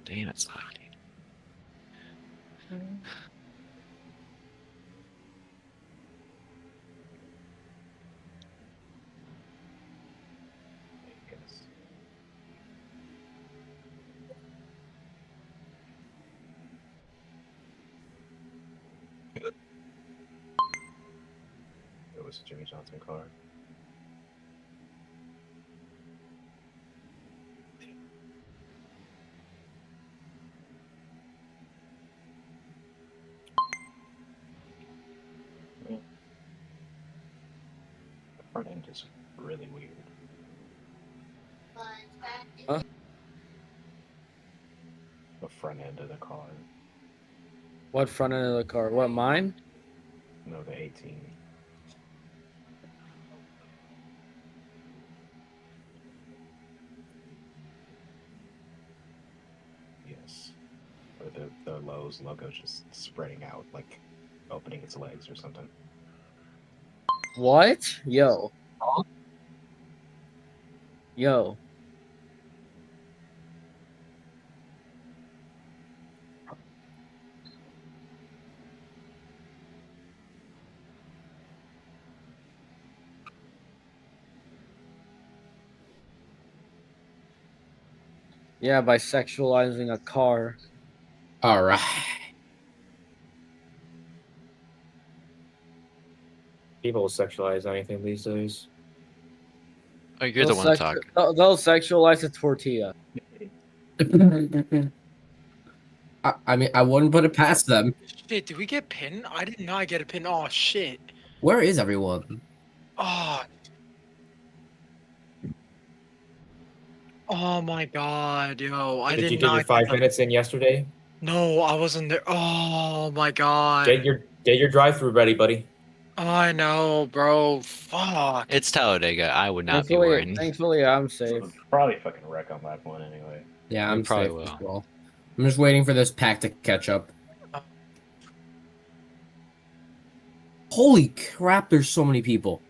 damn, it's lagging. It was Jimmy Johnson car. The front end is really weird. Huh? The front end of the car. What front end of the car? What, mine? No, the 18. Yes. Or the Lowe's logo just spreading out, like opening its legs or something. What? Yo. Yo. Yeah, by sexualizing a car. All right. People sexualize anything these days. Oh, you're the one talking. They'll sexualize a tortilla. I mean, I wouldn't put it past them. Shit, did we get pinned? I did not get a pin. Oh, shit. Where is everyone? Oh. Oh my god, yo. I Did you did get your not 5 minutes in yesterday? No, I wasn't there. Oh my god. Get your drive-through ready, buddy. I know, bro. Fuck. It's Talladega. I would not be worrying. Thankfully, I'm safe. Probably fucking wreck on lap 1 anyway. Yeah, We I'm probably safe will. as well. I'm just waiting for this pack to catch up. Holy crap, there's so many people.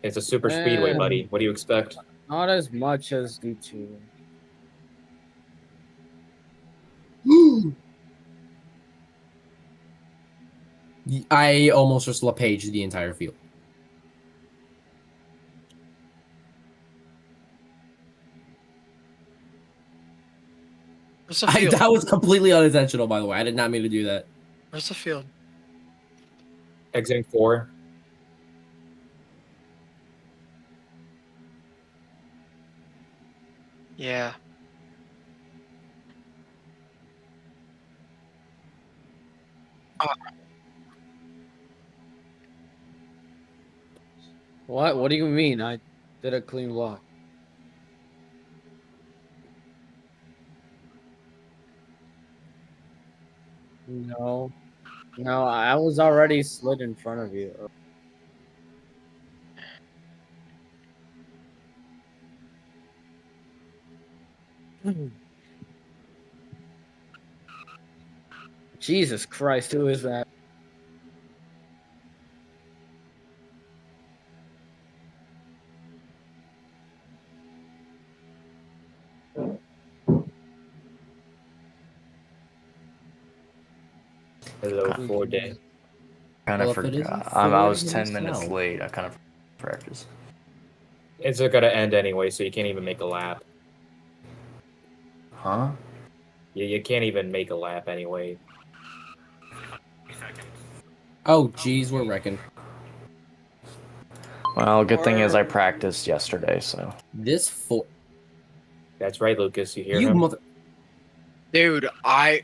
It's a super speedway, Man. buddy. What do you expect? Not as much as D2. I almost just LePage the entire field. Where's the field? That was completely unintentional, by the way. I did not mean to do that. Where's the field? Exiting 4. Yeah. What? What do you mean? I did a clean block. No. No, I was already slid in front of you. Jesus Christ, who is that? Hello, 4-day. Kind Well, of if it isn't forgot. I was four, 10 then minutes no. late. I kind of practice. It's gonna end anyway, so you can't even make a lap. Huh? You can't even make a lap anyway. Oh, geez, we're wrecking. Well, good thing is I practiced yesterday, so. This 4. That's right, Lucas. You hear him? Mother. Dude, I'm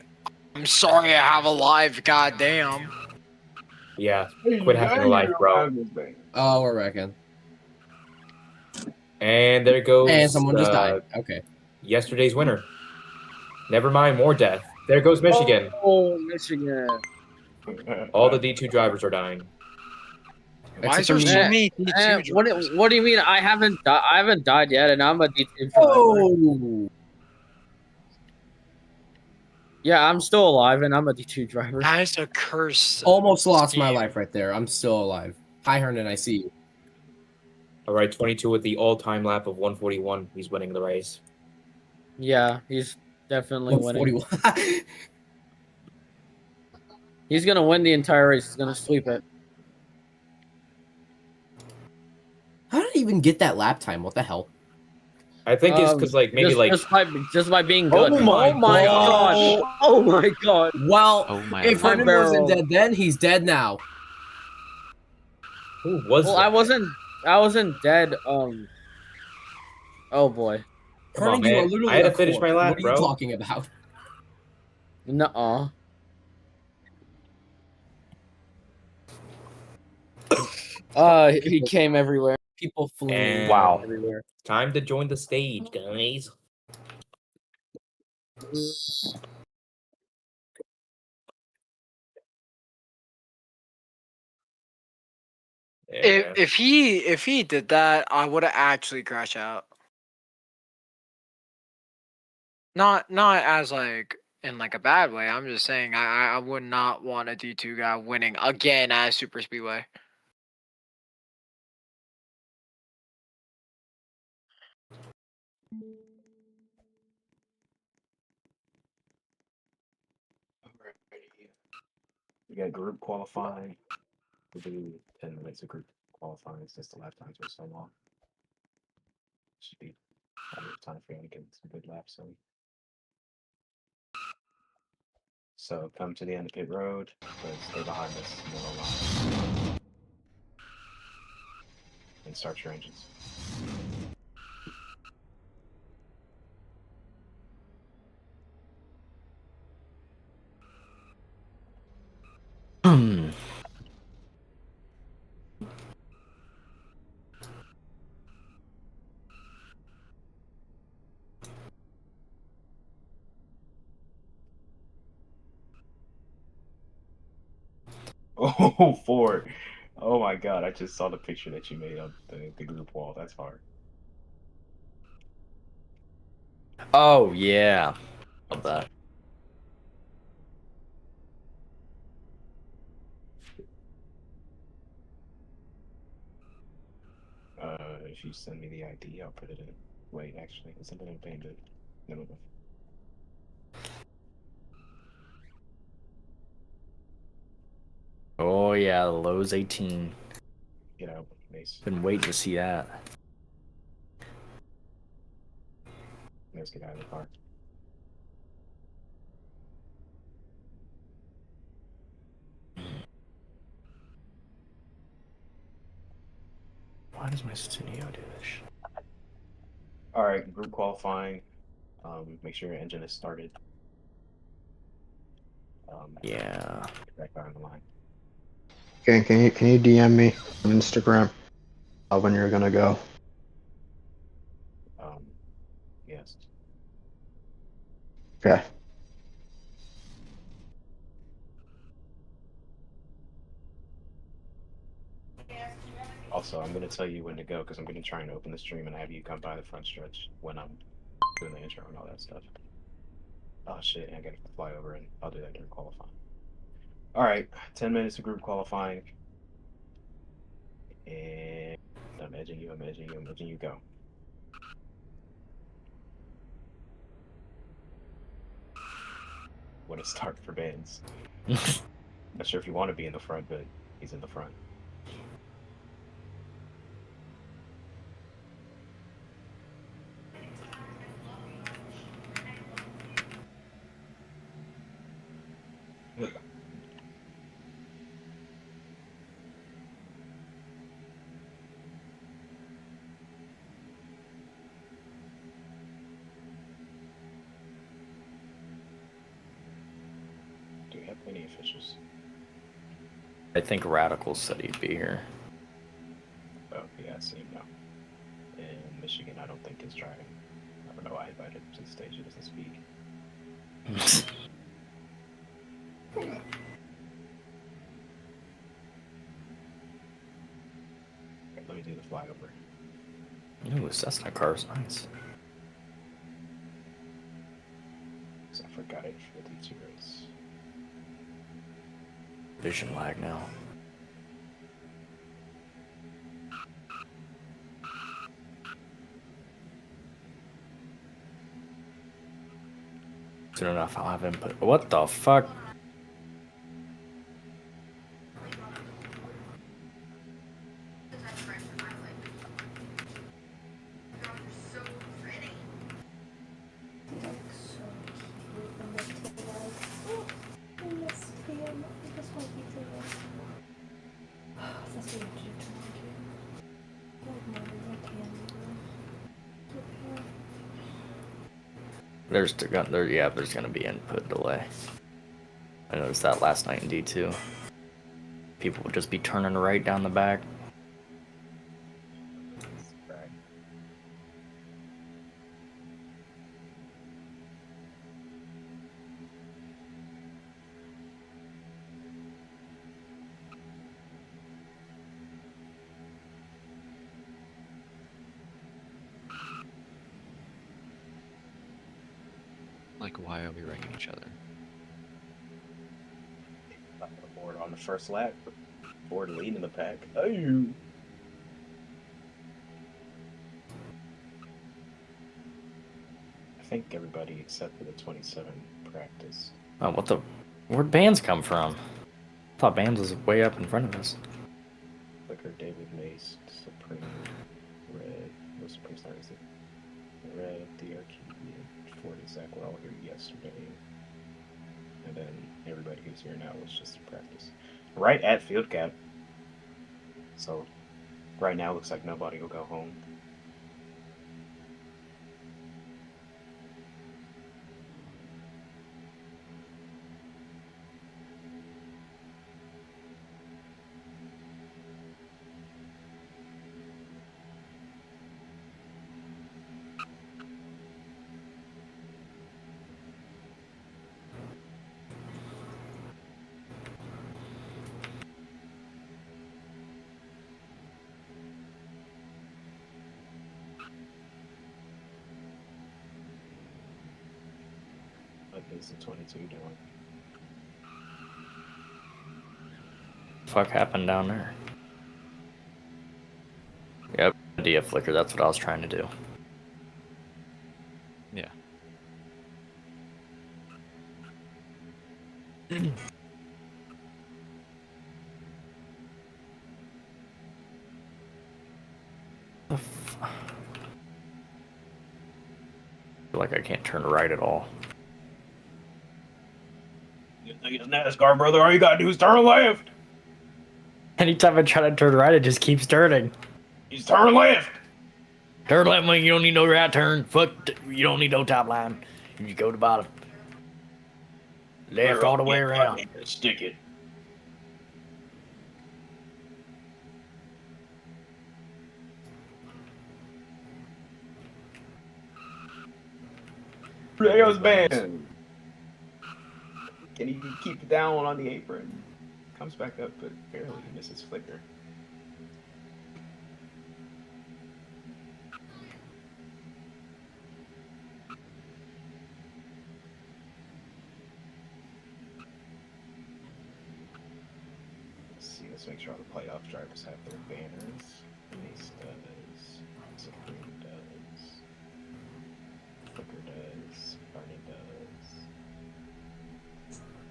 sorry I have a live. Goddamn. Yeah. Quit having a life, bro. Oh, we're wrecking. And there goes. And someone just died. Okay. Yesterday's winner. Never mind, more death. There goes Michigan. Oh, Michigan. All the D2 drivers are dying. Why is there so many D2 What do you mean? I haven't died yet, and I'm a D2 driver. Oh. Yeah, I'm still alive, and I'm a D2 driver. That is a curse. Almost lost my life right there. I'm still alive. Hi, Hernan. I see you. All right, 22 with the all-time lap of 141. He's winning the race. Yeah, he's Definitely winning. 141. He's gonna win the entire race. He's gonna sweep it. How did I even get that lap time? What the hell? I think it's because like maybe just, like just by being good. Oh my gosh! gosh. Oh my god! Well, Oh my if lord. Hernan wasn't dead then, he's dead now. who was Well, that? I wasn't dead. Oh boy. Come on, Hernan, you are man. literally I had a to finish my corpse. lap, What are you bro. talking about? Nuh-uh. He came everywhere. People flew And Wow. Everywhere. time to join the stage, guys. Yeah. If he did that, I would have actually crashed out. Not as like in like a bad way. I'm just saying I would not want a D2 guy winning again at Super Speedway. Alrighty. We got group qualifying. We'll do 10 minutes of group qualifying since the lap times were so long. Should be plenty of time for you to get some good laps in. So come to the end of pit road, but stay behind this middle line. And start your engines. Oh, Ford. Oh my god, I just saw the picture that you made of the group wall. That's hard. Oh yeah. Love That's that. if you send me the ID, I'll put it in. Wait, actually, isn't it in Bandit? No. Oh yeah, the Lowe's 18. Get out, Mace. Been waiting to see that. Mace, get out of the car. Why does my studio do this? All right, group qualifying. Make sure your engine is started. Yeah. Get back down the line. Okay, can you DM me on Instagram when you're gonna go? Yes. Okay. Also, I'm gonna tell you when to go because I'm gonna try and open the stream and have you come by the front stretch when I'm doing the intro and all that stuff. Oh shit, I gotta fly over and I'll do that during qualifying. All right, 10 minutes of group qualifying. And I'm edging you, go. What a start for Benz. Not sure if you want to be in the front, but he's in the front. Do we have any officials? I think Radical said he'd be here. Oh, yeah, I see him now. In Michigan, I don't think is driving. I don't know. I invited him to the stage. He doesn't speak. Okay, let me do the flyover. Ooh, Cessna car's nice. Because I forgot it for the D2 race. Vision lag now. soon enough, I'll have input. What the fuck? There's gonna be input delay. I noticed that last night in D2. People would just be turning right down the back. Like, why are we wrecking each other? Board on the first lap. Board leading the pack. Oh. I think everybody except for the 27 practice. Oh, where'd Bands come from? I thought Bands was way up in front of us. Flicker, David Mace, Supreme, Red. No Supreme Star is it? Red, the Arcadian, 40 Zach were all here yesterday. And then everybody who's here now was just in practice. Right at field cap. So right now looks like nobody will go home. What is the 22 doing? Fuck happened down there? Yep, idea flicker. That's what I was trying to do. Yeah. I feel like I can't turn right at all. You think it's NASCAR, brother? All you gotta do is turn left. Anytime I try to turn right, it just keeps turning. Just turn left. Turn left, man. You don't need no right turn. Fuck, you don't need no top line. You go to bottom. Left all the way around. Stick it. Rayos band. Can he keep it down on the apron? Comes back up, but barely misses flicker. Let's make sure all the playoff drivers have their banners. Mace does. Supreme does. Flicker does. Barney does.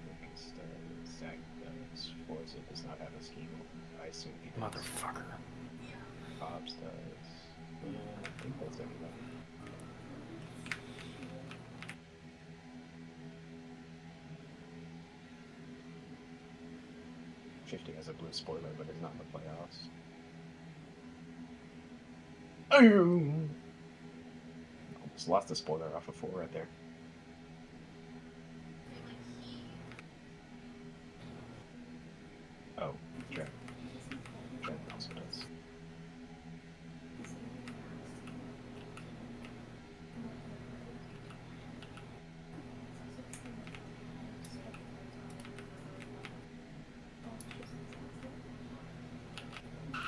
Lucas does. Zach does. Forza does not have a scheme. I assume he does. Motherfucker. Bob's does. I think that's everybody. Shifty has a blue spoiler, but it's not in the playoffs. Oh! Almost lost the spoiler off of 4 right there. Oh, Trent. Trent also does.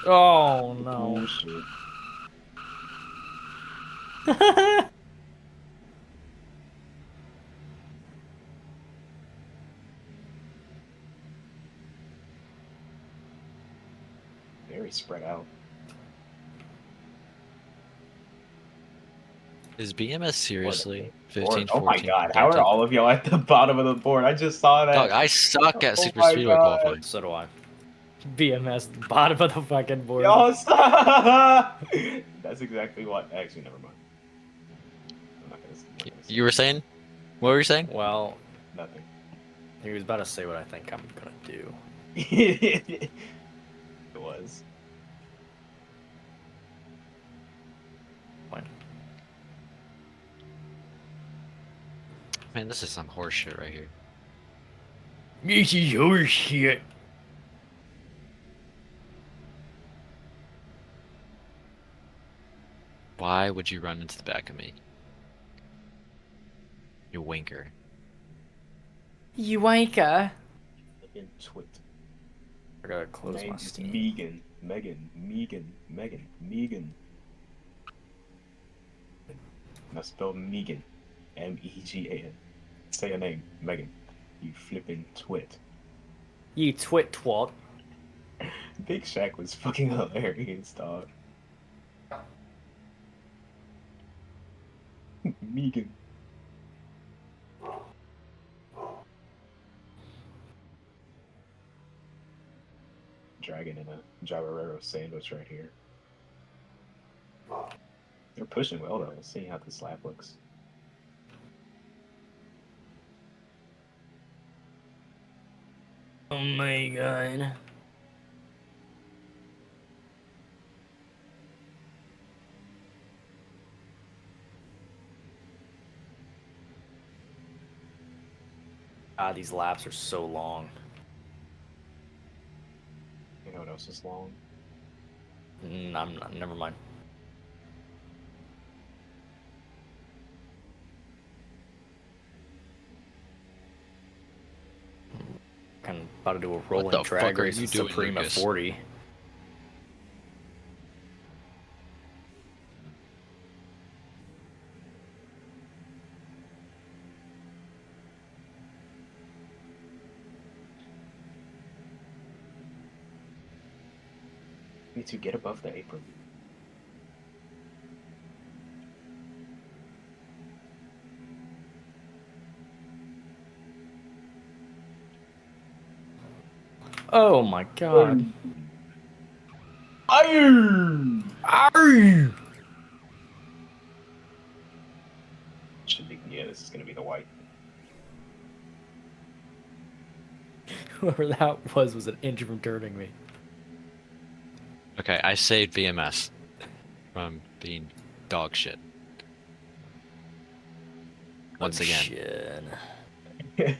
Oh no. Shit. Very spread out. Is BMS seriously Or, 15, oh my 14? god, how are all of y'all at the bottom of the board? I just saw that. Dog, I suck at Oh Super my Speedway God. qualifying. So do I. BMS, bottom of the fucking board. Y'all stop! That's exactly what. Actually, never mind. I'm not gonna say You were saying? What were you saying? Well, nothing. he was about to say what I think I'm gonna do. It was. Fine. Man, this is some horse shit right here. This is horse shit. Why would you run into the back of me? You winker. You wanker. Fucking twit. I gotta close my Name's Steam. Megan. Now spell Megan. M-E-G-A-N. Say your name, Megan. You flipping twit. You twit twat. Big Shaq was fucking hilarious, dog. Megan. Dragon in a Javarero sandwich right here. They're pushing well though. Let's see how this lap looks. Oh my god. God, these laps are so long. You know what else is long? I'm not. Never mind. Kind of about to do a rolling the drag fuck are race you with doing, Supreme at Lucas? 40. Need to get above the apron. Oh my god. Iron! Arr! Should be, yeah, this is gonna be the white. Whoever that was an inch from turning me. Okay, I saved VMS from being dog shit. Once again. Shit.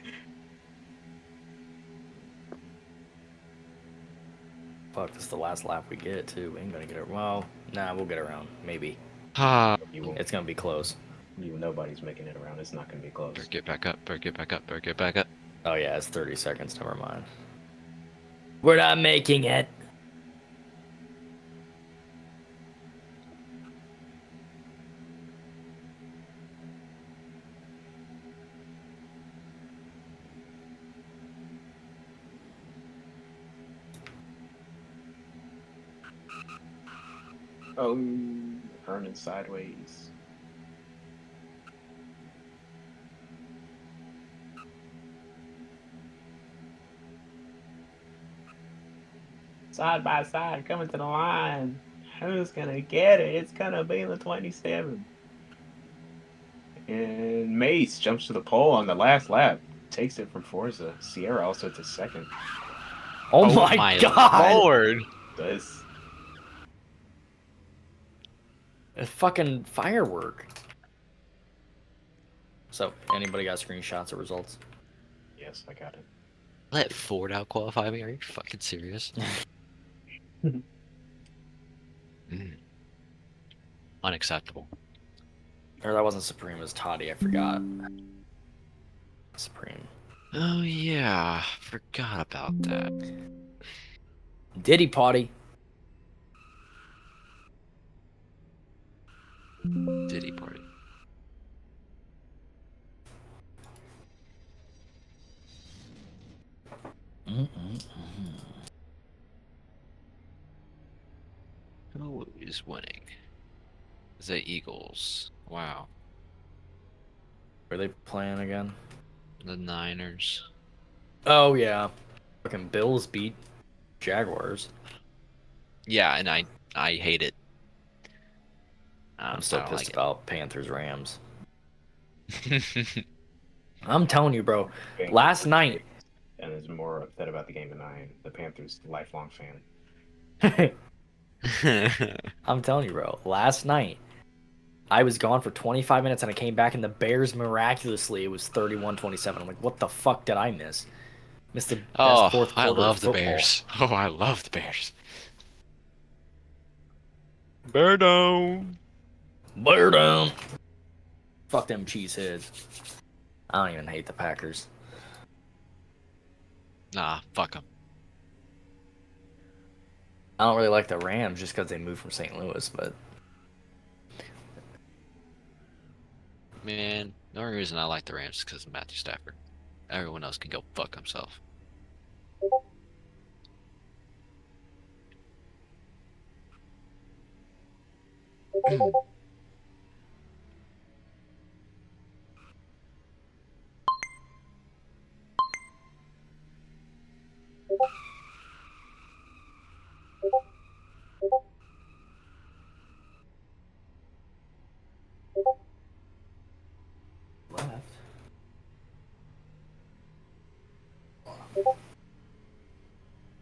Fuck, this is the last lap we get too. We ain't gonna get it. Well, nah, we'll get around. Maybe. Ah, You won't. It's gonna be close. Nobody's making it around. It's not gonna be close. better get back up, better get back up, better get back up. Oh yeah, it's 30 seconds. Never mind. We're not making it. Oh, turning sideways. Side by side, coming to the line. Who's gonna get it? It's gonna be the 27. And Mace jumps to the pole on the last lap. Takes it from Forza. Sierra also to second. Oh, my god! Lord! Does A fucking firework. So, anybody got screenshots of results? yes, I got it. Let Ford out qualify me? Are you fucking serious? Unacceptable. Or that wasn't Supreme, it was Toddy, I forgot. Supreme. Oh yeah, forgot about that. Diddy Potty. Diddy party. Who is winning? The Eagles Wow. Were they playing again? The Niners. Oh yeah. Fucking Bills beat Jaguars. Yeah, and I hate it. I'm I still don't pissed like about Panthers Rams. it. I'm telling you, bro. Bengals Last are night. and is more upset about the game than I am. The Panthers lifelong fan. I'm telling you, bro. Last night, I was gone for 25 minutes and I came back and the Bears miraculously it was 31-27. I'm like, what the fuck did I miss? Missed the best Oh, fourth I quarter of love the football. Bears. Oh, I love the Bears. Bear down. Bear down. Fuck them cheeseheads. I don't even hate the Packers. Nah, fuck them. I don't really like the Rams just because they moved from St. Louis, but Man, the only reason I like the Rams is because of Matthew Stafford. Everyone else can go fuck himself. left.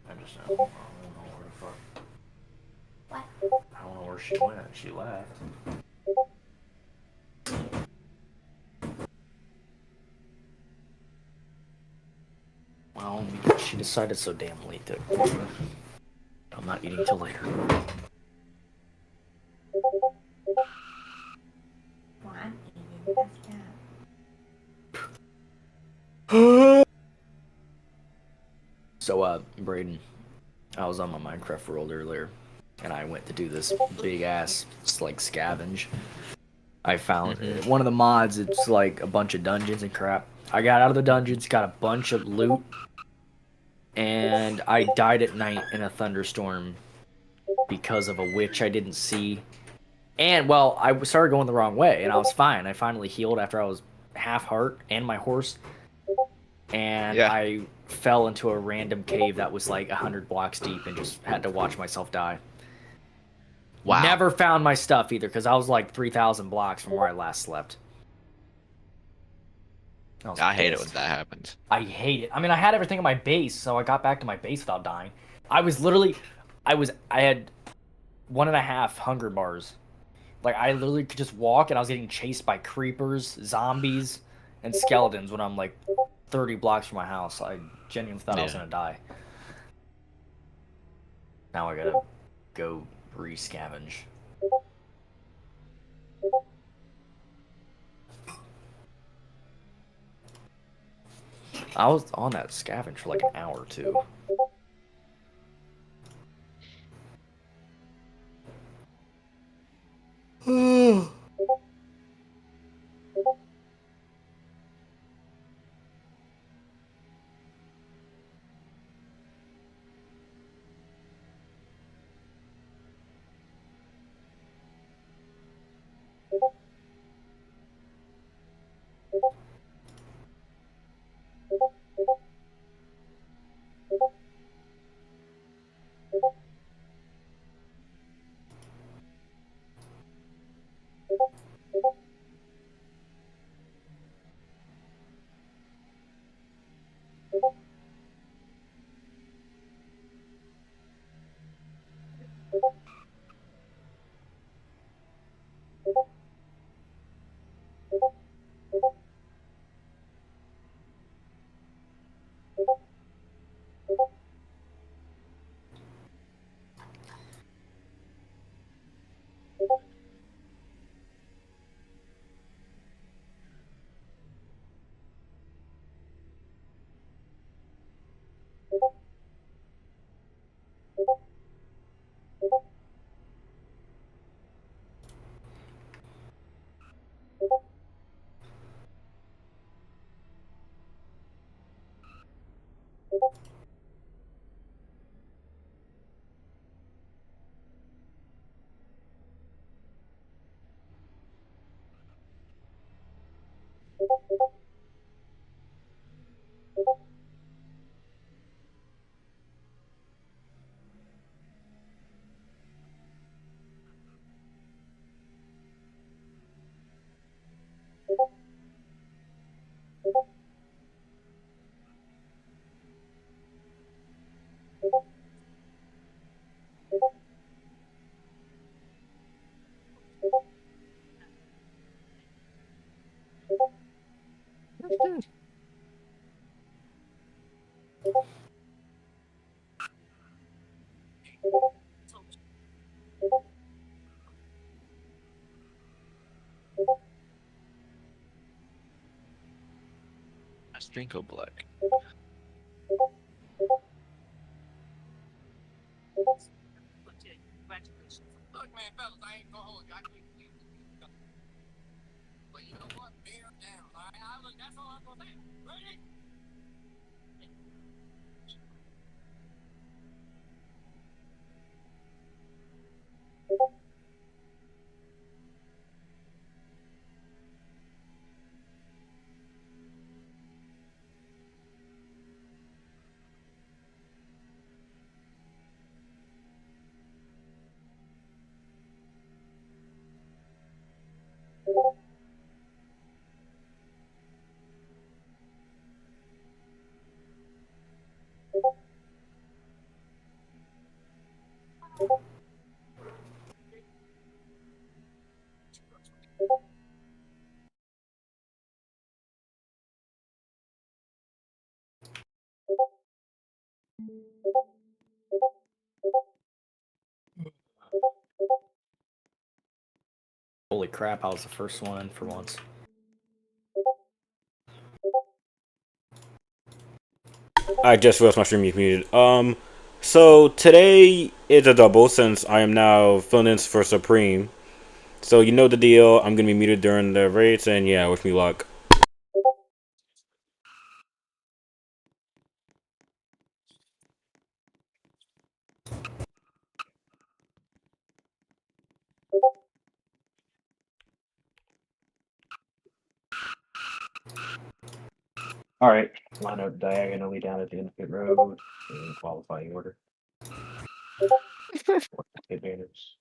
I just don't know where the fuck. What? I don't know where she went. She left. Well, because she decided so damn late to. I'm not eating till later. Well, I'm eating after. So, Braden, I was on my Minecraft world earlier, and I went to do this big ass like scavenge. I found one of the mods. It's like a bunch of dungeons and crap. I got out of the dungeons, got a bunch of loot, and I died at night in a thunderstorm because of a witch I didn't see. And well, I started going the wrong way, and I was fine. I finally healed after I was half heart and my horse, and Yeah. I fell into a random cave that was like 100 blocks deep, and just had to watch myself die. Wow. Never found my stuff either because I was like 3,000 blocks from where I last slept. I hate it when pissed. that happens. I hate it. I mean, I had everything in my base, so I got back to my base without dying. I had 1.5 hunger bars. Like, I literally could just walk, and I was getting chased by creepers, zombies, and skeletons when I'm like 30 blocks from my house. I genuinely thought I was Yeah. gonna die. Now I gotta go re-scavenge. I was on that scavenge for like an hour or two. Strinko Black. Holy crap! I was the first one in for once. I just realized my stream is muted. So today is a double since I am now filling in for Supreme. So you know the deal. I'm gonna be muted during the race, and yeah, wish me luck. All right, line up diagonally down at the end of pit road in qualifying order. Pit banners.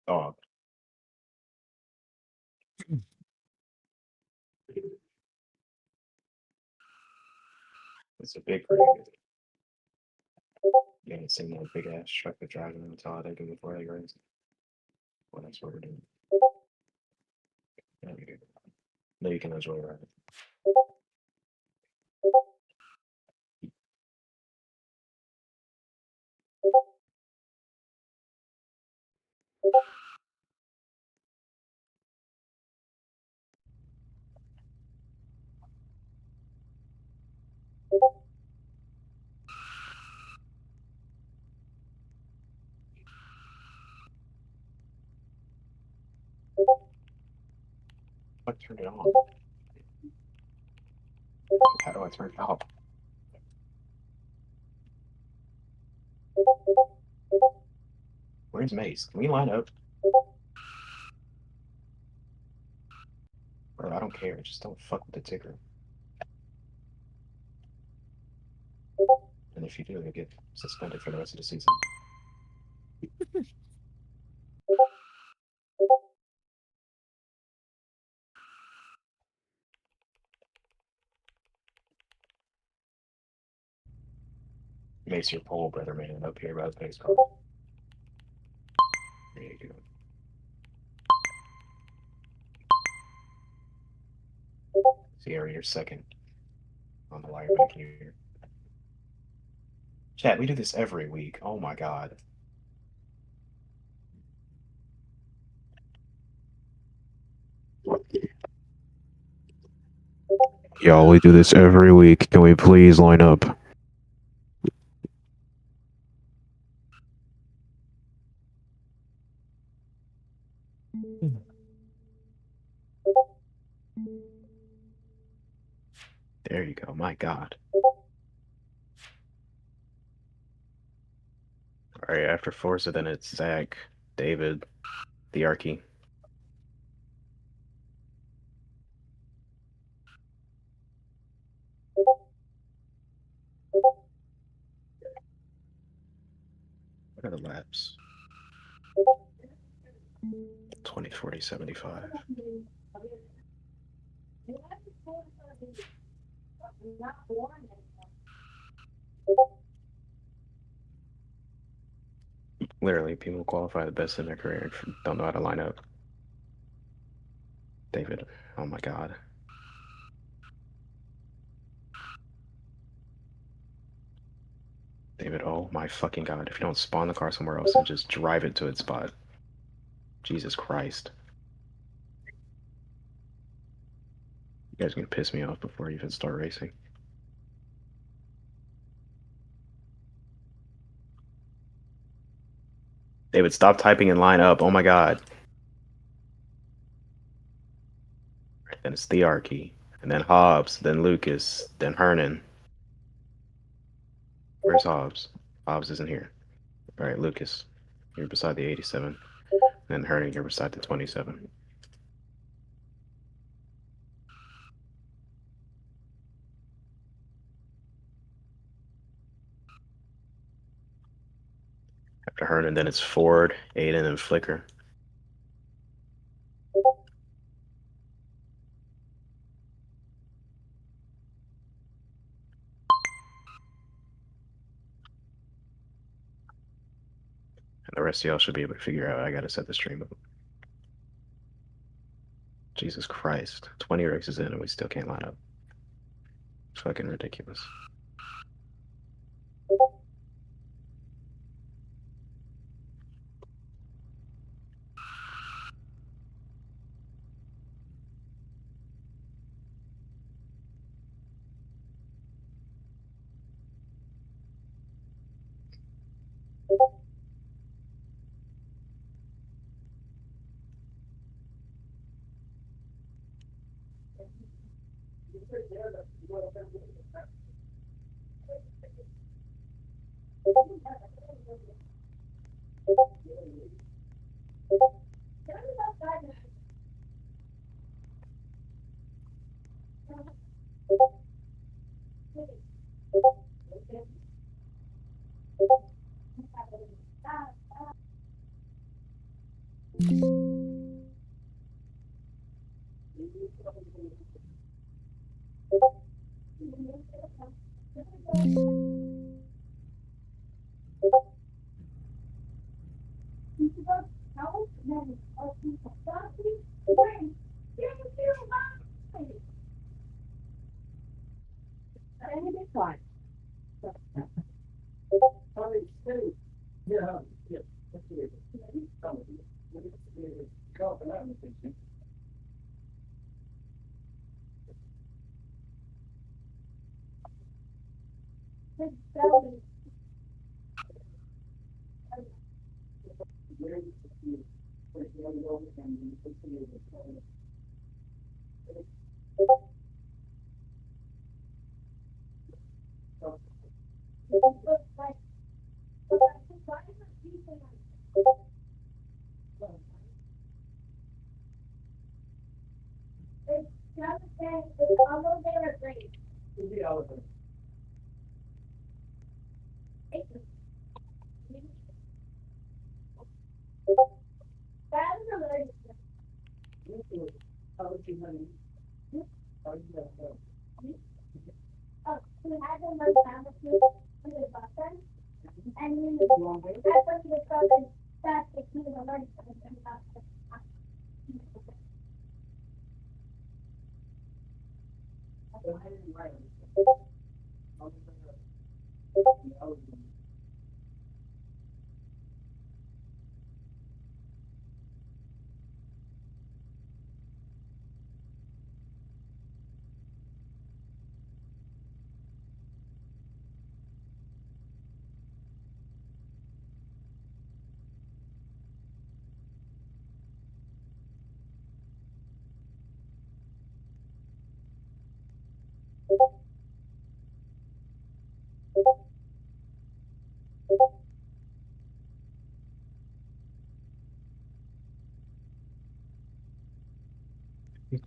Oh, it's a big rig. You haven't seen that big ass truck that's driving on the Talladega before they race. Well, that's what we're doing. Yeah, we do. No, you can enjoy it. I turned it on. How do I turn it off? Where's Mace? Can we line up? Bro, I don't care. Just don't fuck with the ticker. And if you do, you'll get suspended for the rest of the season. Mace your pole, brother man, up here by the pace car. There you go. Sierra, you're second on the wire back here. Chat, we do this every week. Oh my god. Y'all, we do this every week. Can we please line up? There you go. My God. All right, after Forza, then it's Zach, David, the Archie. What are the laps? 20, 40, 75. Literally, people qualify the best in their career and don't know how to line up. David, oh my God. David, oh my fucking God. If you don't spawn the car somewhere else and just drive it to its spot. Jesus Christ. You guys are gonna piss me off before I even start racing. David, stop typing and line up. Oh my God. Right, then it's Thearchy, and then Hobbs, then Lucas, then Hernan. Where's Hobbs? Hobbs isn't here. All right, Lucas, you're beside the 87. And Hernan, you're beside the 27. After Hernan, then it's Ford, Aiden, and Flicker. And the rest of y'all should be able to figure out I gotta set the stream up. Jesus Christ. 20 races in and we still can't line up. It's fucking ridiculous.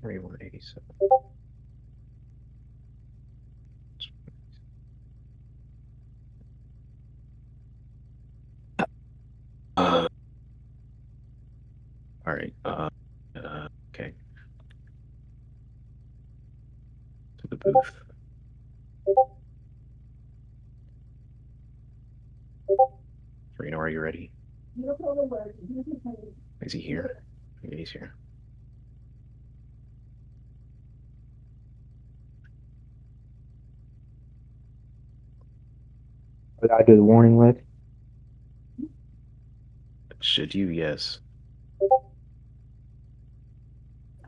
3187. All right. Okay. To the booth. Reno, are you ready? Is he here? Yeah, he's here. I do the warning with. Should you? Yes.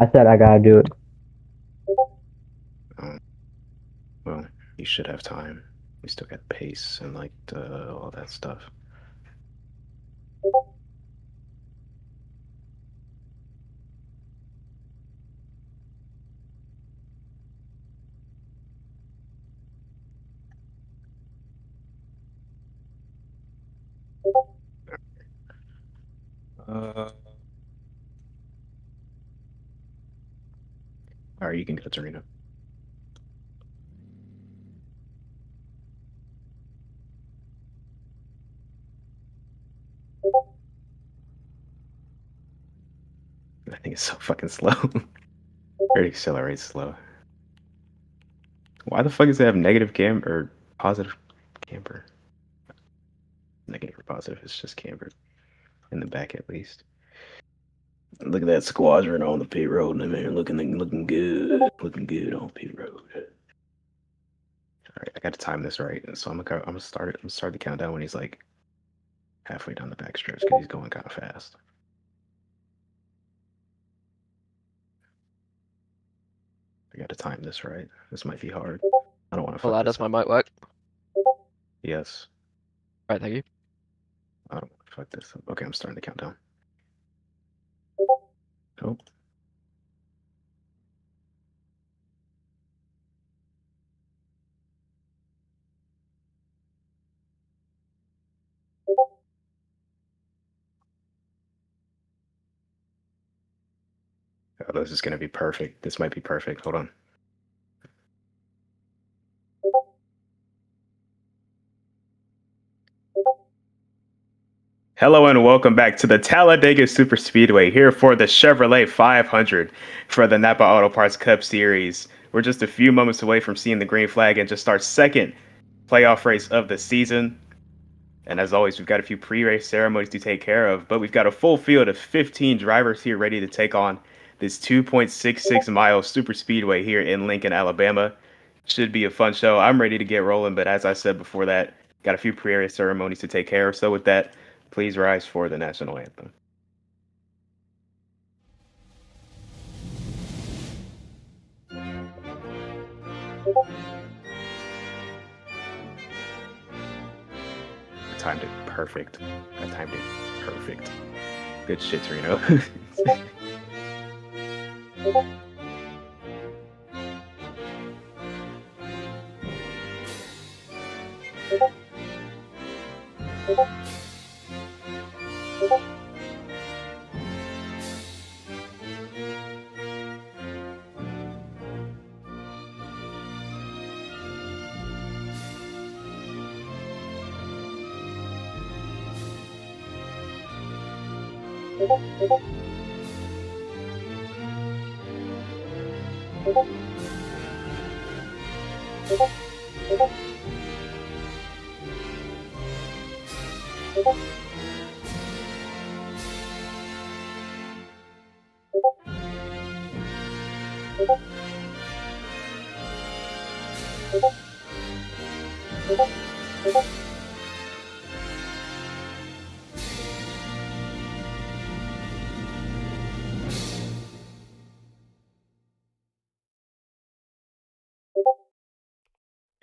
I said I gotta do it. Well, you should have time. We still got pace and like all that stuff. All right, you can go, Torino. I think it's so fucking slow. It accelerates slow. Why the fuck does it have negative cam or positive camber? Negative or positive, it's just camber. In the back at least. Look at that squadron on the pit road, and man, looking good on pit road. All right, I got to time this right, so I'm gonna start the countdown when he's like halfway down the back stretch because he's going kind of fast. I got to time this right. This might be hard. I don't want to. Well, how does my mic work? Yes. Right, thank you. I don't want to fuck this up. Okay, I'm starting the countdown. Oh. Oh, this is gonna be perfect. This might be perfect. Hold on. Hello and welcome back to the Talladega Super Speedway here for the Chevrolet 500 for the Napa Auto Parts Cup Series. We're just a few moments away from seeing the green flag and just our second playoff race of the season. And as always, we've got a few pre-race ceremonies to take care of, but we've got a full field of 15 drivers here ready to take on this 2.66 mile super speedway here in Lincoln, Alabama. Should be a fun show. I'm ready to get rolling, but as I said before that, got a few pre-race ceremonies to take care of. So with that, please rise for the national anthem. I timed it perfect. I timed it perfect. Good shit, Torino.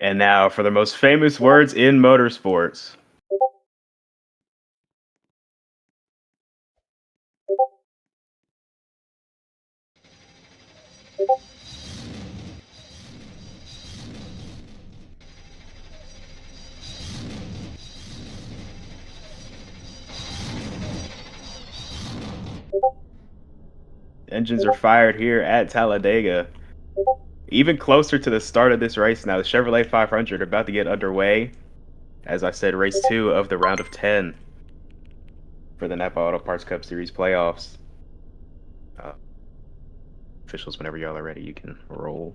And now for the most famous words in motorsports. Engines are fired here at Talladega. Even closer to the start of this race now. The Chevrolet 500 about to get underway. As I said, race 2 of the round of 10 for the Napa Auto Parts Cup Series playoffs. Officials, whenever y'all are ready, you can roll.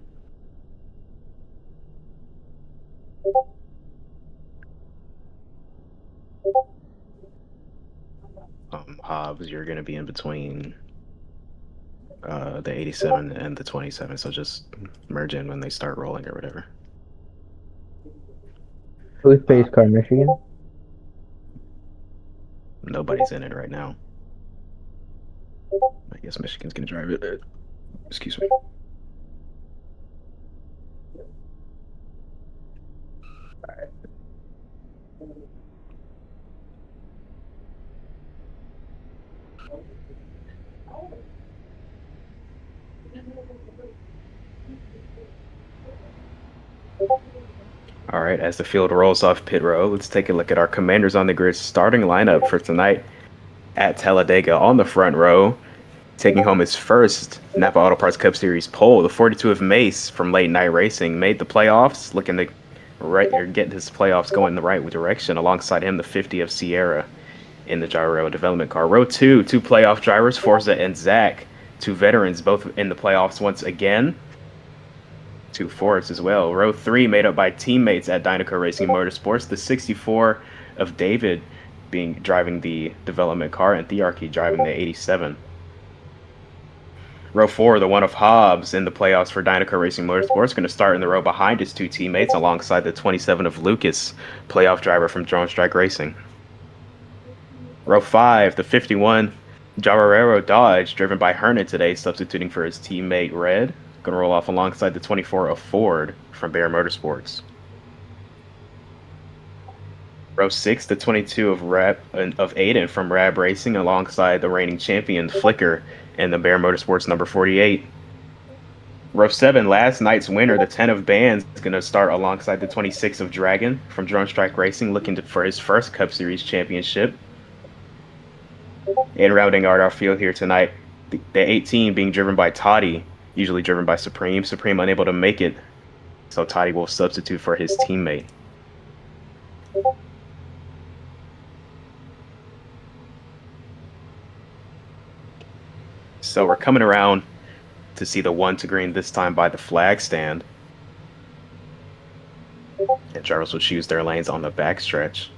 Hobbs, you're going to be in between the 87 and the 27, so just merge in when they start rolling or whatever. Who's pace car, Michigan? Nobody's in it right now. I guess Michigan's going to drive it. Excuse me. All right, as the field rolls off pit row, let's take a look at our commanders on the grid starting lineup for tonight at Talladega. On the front row, taking home his first Napa Auto Parts Cup Series pole, the 42 of Mace from Late Night Racing made the playoffs, looking to get his playoffs going in the right direction. Alongside him, the 50 of Sierra in the Gyro development car. Row 2, 2 playoff drivers, Forza and Zach, 2 veterans, both in the playoffs once again. 2 Fords as well. Row 3 made up by teammates at Dynaco Racing Motorsports. The 64 of David driving the development car, and Thearchy driving the 87. Row 4, the 1 of Hobbs in the playoffs for Dynaco Racing Motorsports, going to start in the row behind his 2 teammates alongside the 27 of Lucas, playoff driver from Drone Strike Racing. Row 5, the 51 Javarero Dodge, driven by Hernan today, substituting for his teammate Red. Going to roll off alongside the 24 of Ford from Bear Motorsports. Row 6, the 22 of Aiden from Rab Racing, alongside the reigning champion Flicker and the Bear Motorsports number 48. Row 7, last night's winner, the 10 of Bands, is going to start alongside the 26 of Dragon from Drone Strike Racing, looking for his first Cup Series championship. And rounding out our field here tonight, the 18 being driven by Toddy, usually driven by Supreme. Supreme unable to make it, so Toddy will substitute for his teammate. So we're coming around to see the 1 to green, this time by the flag stand. And drivers will choose their lanes on the backstretch.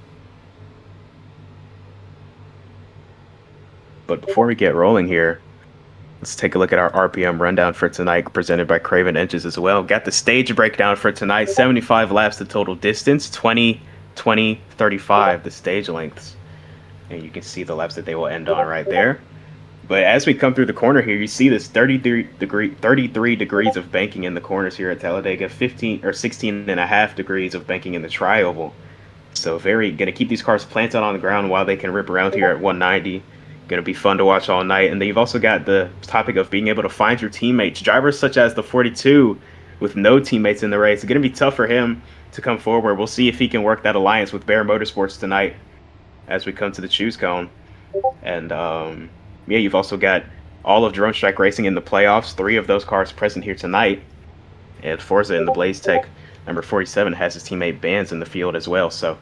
But before we get rolling here, let's take a look at our RPM rundown for tonight, presented by Craven Engines as well. Got the stage breakdown for tonight. 75 laps the total distance, 20, 20, 35 the stage lengths. And you can see the laps that they will end on right there. But as we come through the corner here, you see this 33 degrees of banking in the corners here at Talladega, 16.5 degrees of banking in the tri-oval. So going to keep these cars planted on the ground while they can rip around here at 190. Going to be fun to watch all night. And then you've also got the topic of being able to find your teammates. Drivers such as the 42 with no teammates in the race, it's going to be tough for him to come forward. We'll see if he can work that alliance with Bear Motorsports tonight as we come to the choose cone. And yeah, you've also got all of Drone Strike Racing in the playoffs. 3 of those cars present here tonight. And Forza in the Blaze Tech number 47 has his teammate Bands in the field as well. So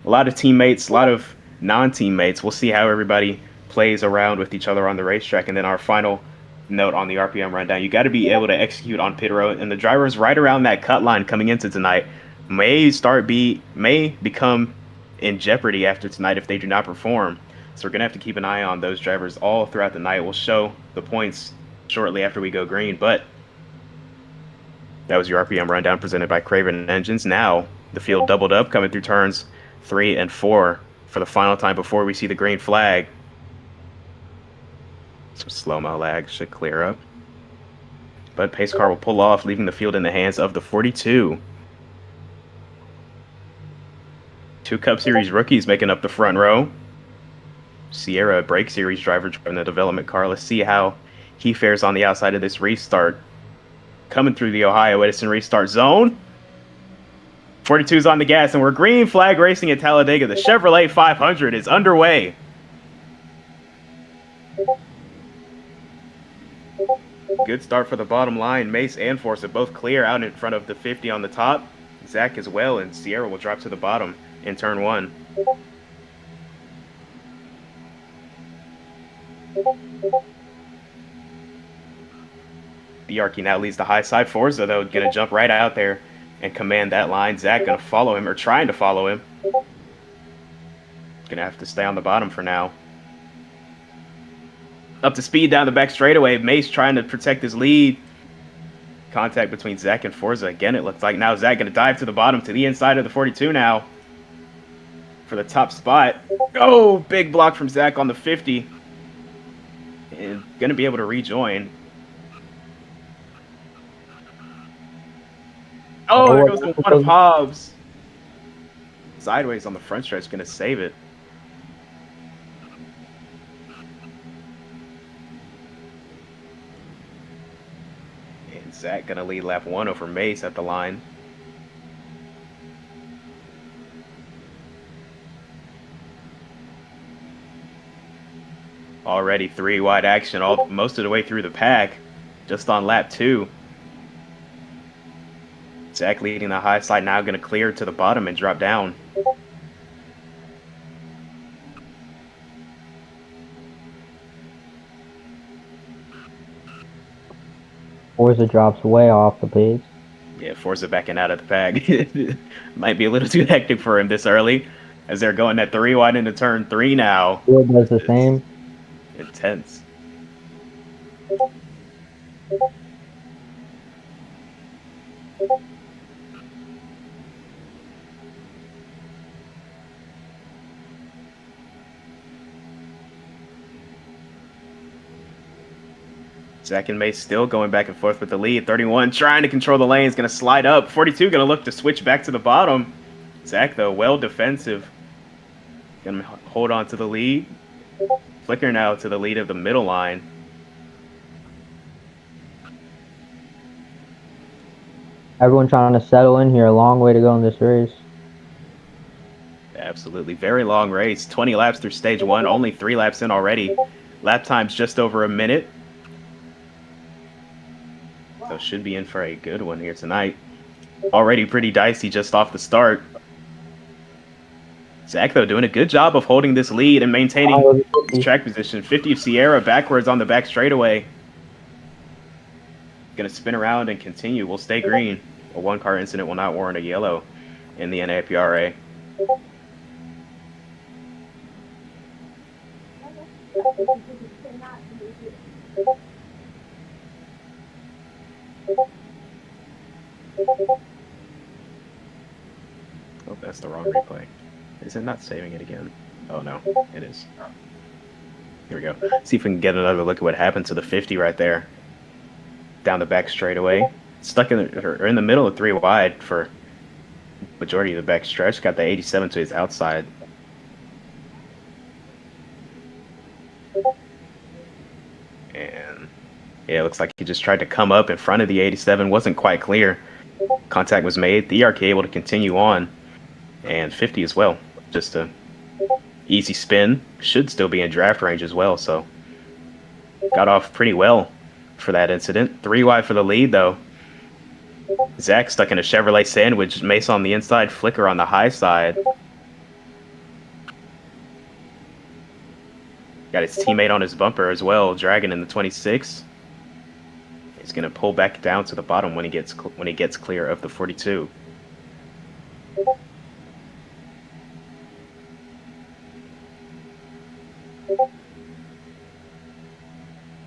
a lot of teammates, a lot of non-teammates. We'll see how everybody plays around with each other on the racetrack. And then our final note on the RPM rundown, you got to be able to execute on pit road, and the drivers right around that cut line coming into tonight may become in jeopardy after tonight if they do not perform. So we're gonna have to keep an eye on those drivers all throughout the night. We'll show the points shortly after we go green, but that was your RPM rundown presented by Craven Engines. Now the field doubled up, coming through turns 3 and 4 for the final time before we see the green flag. Some slow-mo lag should clear up. But pace car will pull off, leaving the field in the hands of the 42. 2 Cup Series rookies making up the front row. Sierra, Brake Series driver driving the development car. Let's see how he fares on the outside of this restart. Coming through the Ohio Edison restart zone. 42's on the gas, and we're green flag racing at Talladega. The Chevrolet 500 is underway. Good start for the bottom line. Mace and Forza both clear out in front of the 50 on the top. Zach as well, and Sierra will drop to the bottom in turn 1. Diarchy now leads the high side. Forza, though, gonna jump right out there and command that line. Zach gonna follow him, or trying to follow him. Gonna have to stay on the bottom for now. Up to speed down the back straightaway. Mace trying to protect his lead. Contact between Zach and Forza. Again, it looks like now Zach gonna dive to the bottom, to the inside of the 42 now. For the top spot. Oh, big block from Zach on the 50. And gonna be able to rejoin. Oh, there goes the one of Hobbs. Sideways on the front stretch, gonna save it. And Zach gonna lead lap 1 over Mace at the line. Already 3 wide action most of the way through the pack, just on lap 2. Zach leading the high side, now going to clear to the bottom and drop down. Forza drops way off the pace. Yeah, Forza backing out of the pack. Might be a little too hectic for him this early, as they're going that 3 wide into turn 3 now. Field does the same. Intense. Zach and Mace still going back and forth with the lead. 31 trying to control the lanes, going to slide up. 42 going to look to switch back to the bottom. Zach, though, well defensive. Going to hold on to the lead. Flicker now to the lead of the middle line. Everyone trying to settle in here. A long way to go in this race. Absolutely. Very long race. 20 laps through stage 1. Only 3 laps in already. Lap time's just over a minute. So should be in for a good one here tonight. Already pretty dicey just off the start. Zach, though, doing a good job of holding this lead and maintaining his track position. 50 of Sierra backwards on the back straightaway. Going to spin around and continue. Will stay green. A 1-car incident will not warrant a yellow in the NAPRA. Oh, that's the wrong replay. Is it not saving it again? Oh, no, it is. Here we go. See if we can get another look at what happened to the 50 right there. Down the back straightaway. Stuck in the middle of 3 wide for majority of the back stretch. Got the 87 to his outside. And yeah, it looks like he just tried to come up in front of the 87. Wasn't quite clear. Contact was made. The ERK able to continue on. And 50 as well. Just a easy spin. Should still be in draft range as well. So got off pretty well for that incident. 3 wide for the lead, though. Zach stuck in a Chevrolet sandwich. Mace on the inside. Flicker on the high side. Got his teammate on his bumper as well. Dragon in the 26. He's going to pull back down to the bottom when he gets clear of the 42.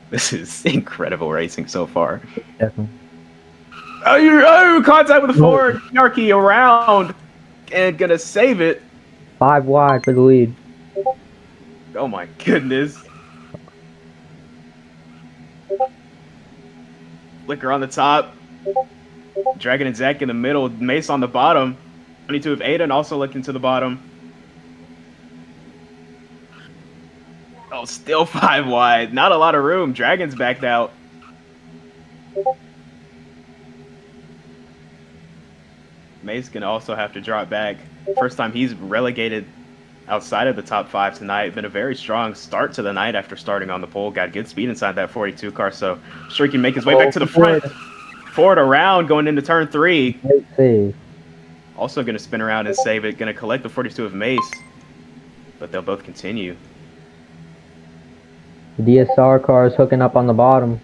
This is incredible racing so far. Definitely. Oh, contact with the Ford. Narky around and gonna save it. 5 wide for the lead. Oh my goodness. Flicker on the top. Dragon and Zach in the middle. Mace on the bottom. 22 of Aiden also looking to the bottom. Oh, still 5 wide. Not a lot of room. Dragon's backed out. Mace gonna also have to drop back. First time he's relegated outside of the top 5 tonight. Been a very strong start to the night after starting on the pole. Got good speed inside that 42 car, so I'm sure he can make his way back to the front. Forward around, going into turn 3. Great save. Also going to spin around and save it. Going to collect the 42 of Mace, but they'll both continue. The DSR car is hooking up on the bottom.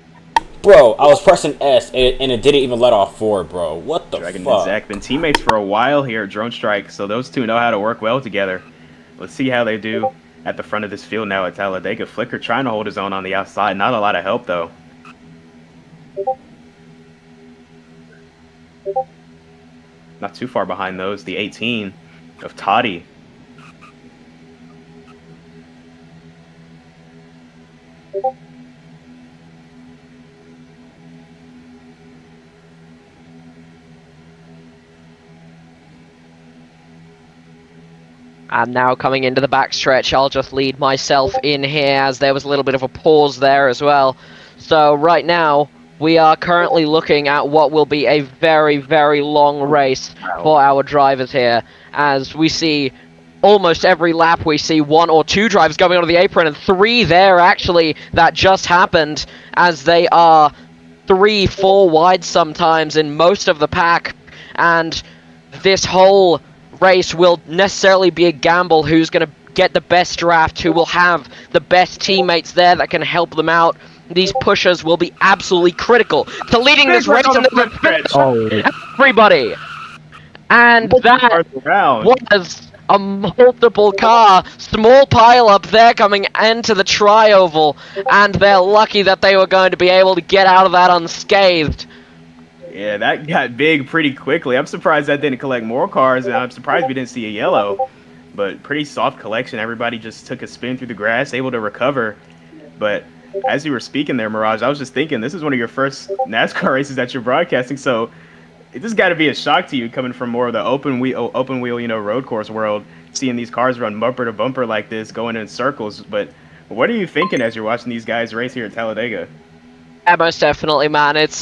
Bro, I was pressing S and it didn't even let off forward, bro. What the Dragon fuck? and Zach been teammates for a while here at Drone Strike, so those two know how to work well together. Let's see how they do at the front of this field now at Talladega. Flicker trying to hold his own on the outside. Not a lot of help, though. Not too far behind those. The 18 of Toddy. And now coming into the backstretch, I'll just lead myself in here as there was a little bit of a pause there as well. So right now, we are currently looking at what will be a very, very long race for our drivers here. As we see almost every lap, we see 1 or 2 drivers going onto the apron, and 3 there actually that just happened, as they are 3-4 wide sometimes in most of the pack. And this whole race will necessarily be a gamble who's going to get the best draft, who will have the best teammates there that can help them out. These pushers will be absolutely critical to leading this race in the everybody. And that was a multiple car, small pile up there coming into the tri-oval, and they're lucky that they were going to be able to get out of that unscathed. Yeah, that got big pretty quickly. I'm surprised that didn't collect more cars, and I'm surprised we didn't see a yellow. But pretty soft collection. Everybody just took a spin through the grass, able to recover. But as you were speaking there, Mirage, I was just thinking, this is one of your first NASCAR races that you're broadcasting, so this has got to be a shock to you coming from more of the open wheel, road course world, seeing these cars run bumper to bumper like this, going in circles. But what are you thinking as you're watching these guys race here at Talladega? Yeah, most definitely, man. It's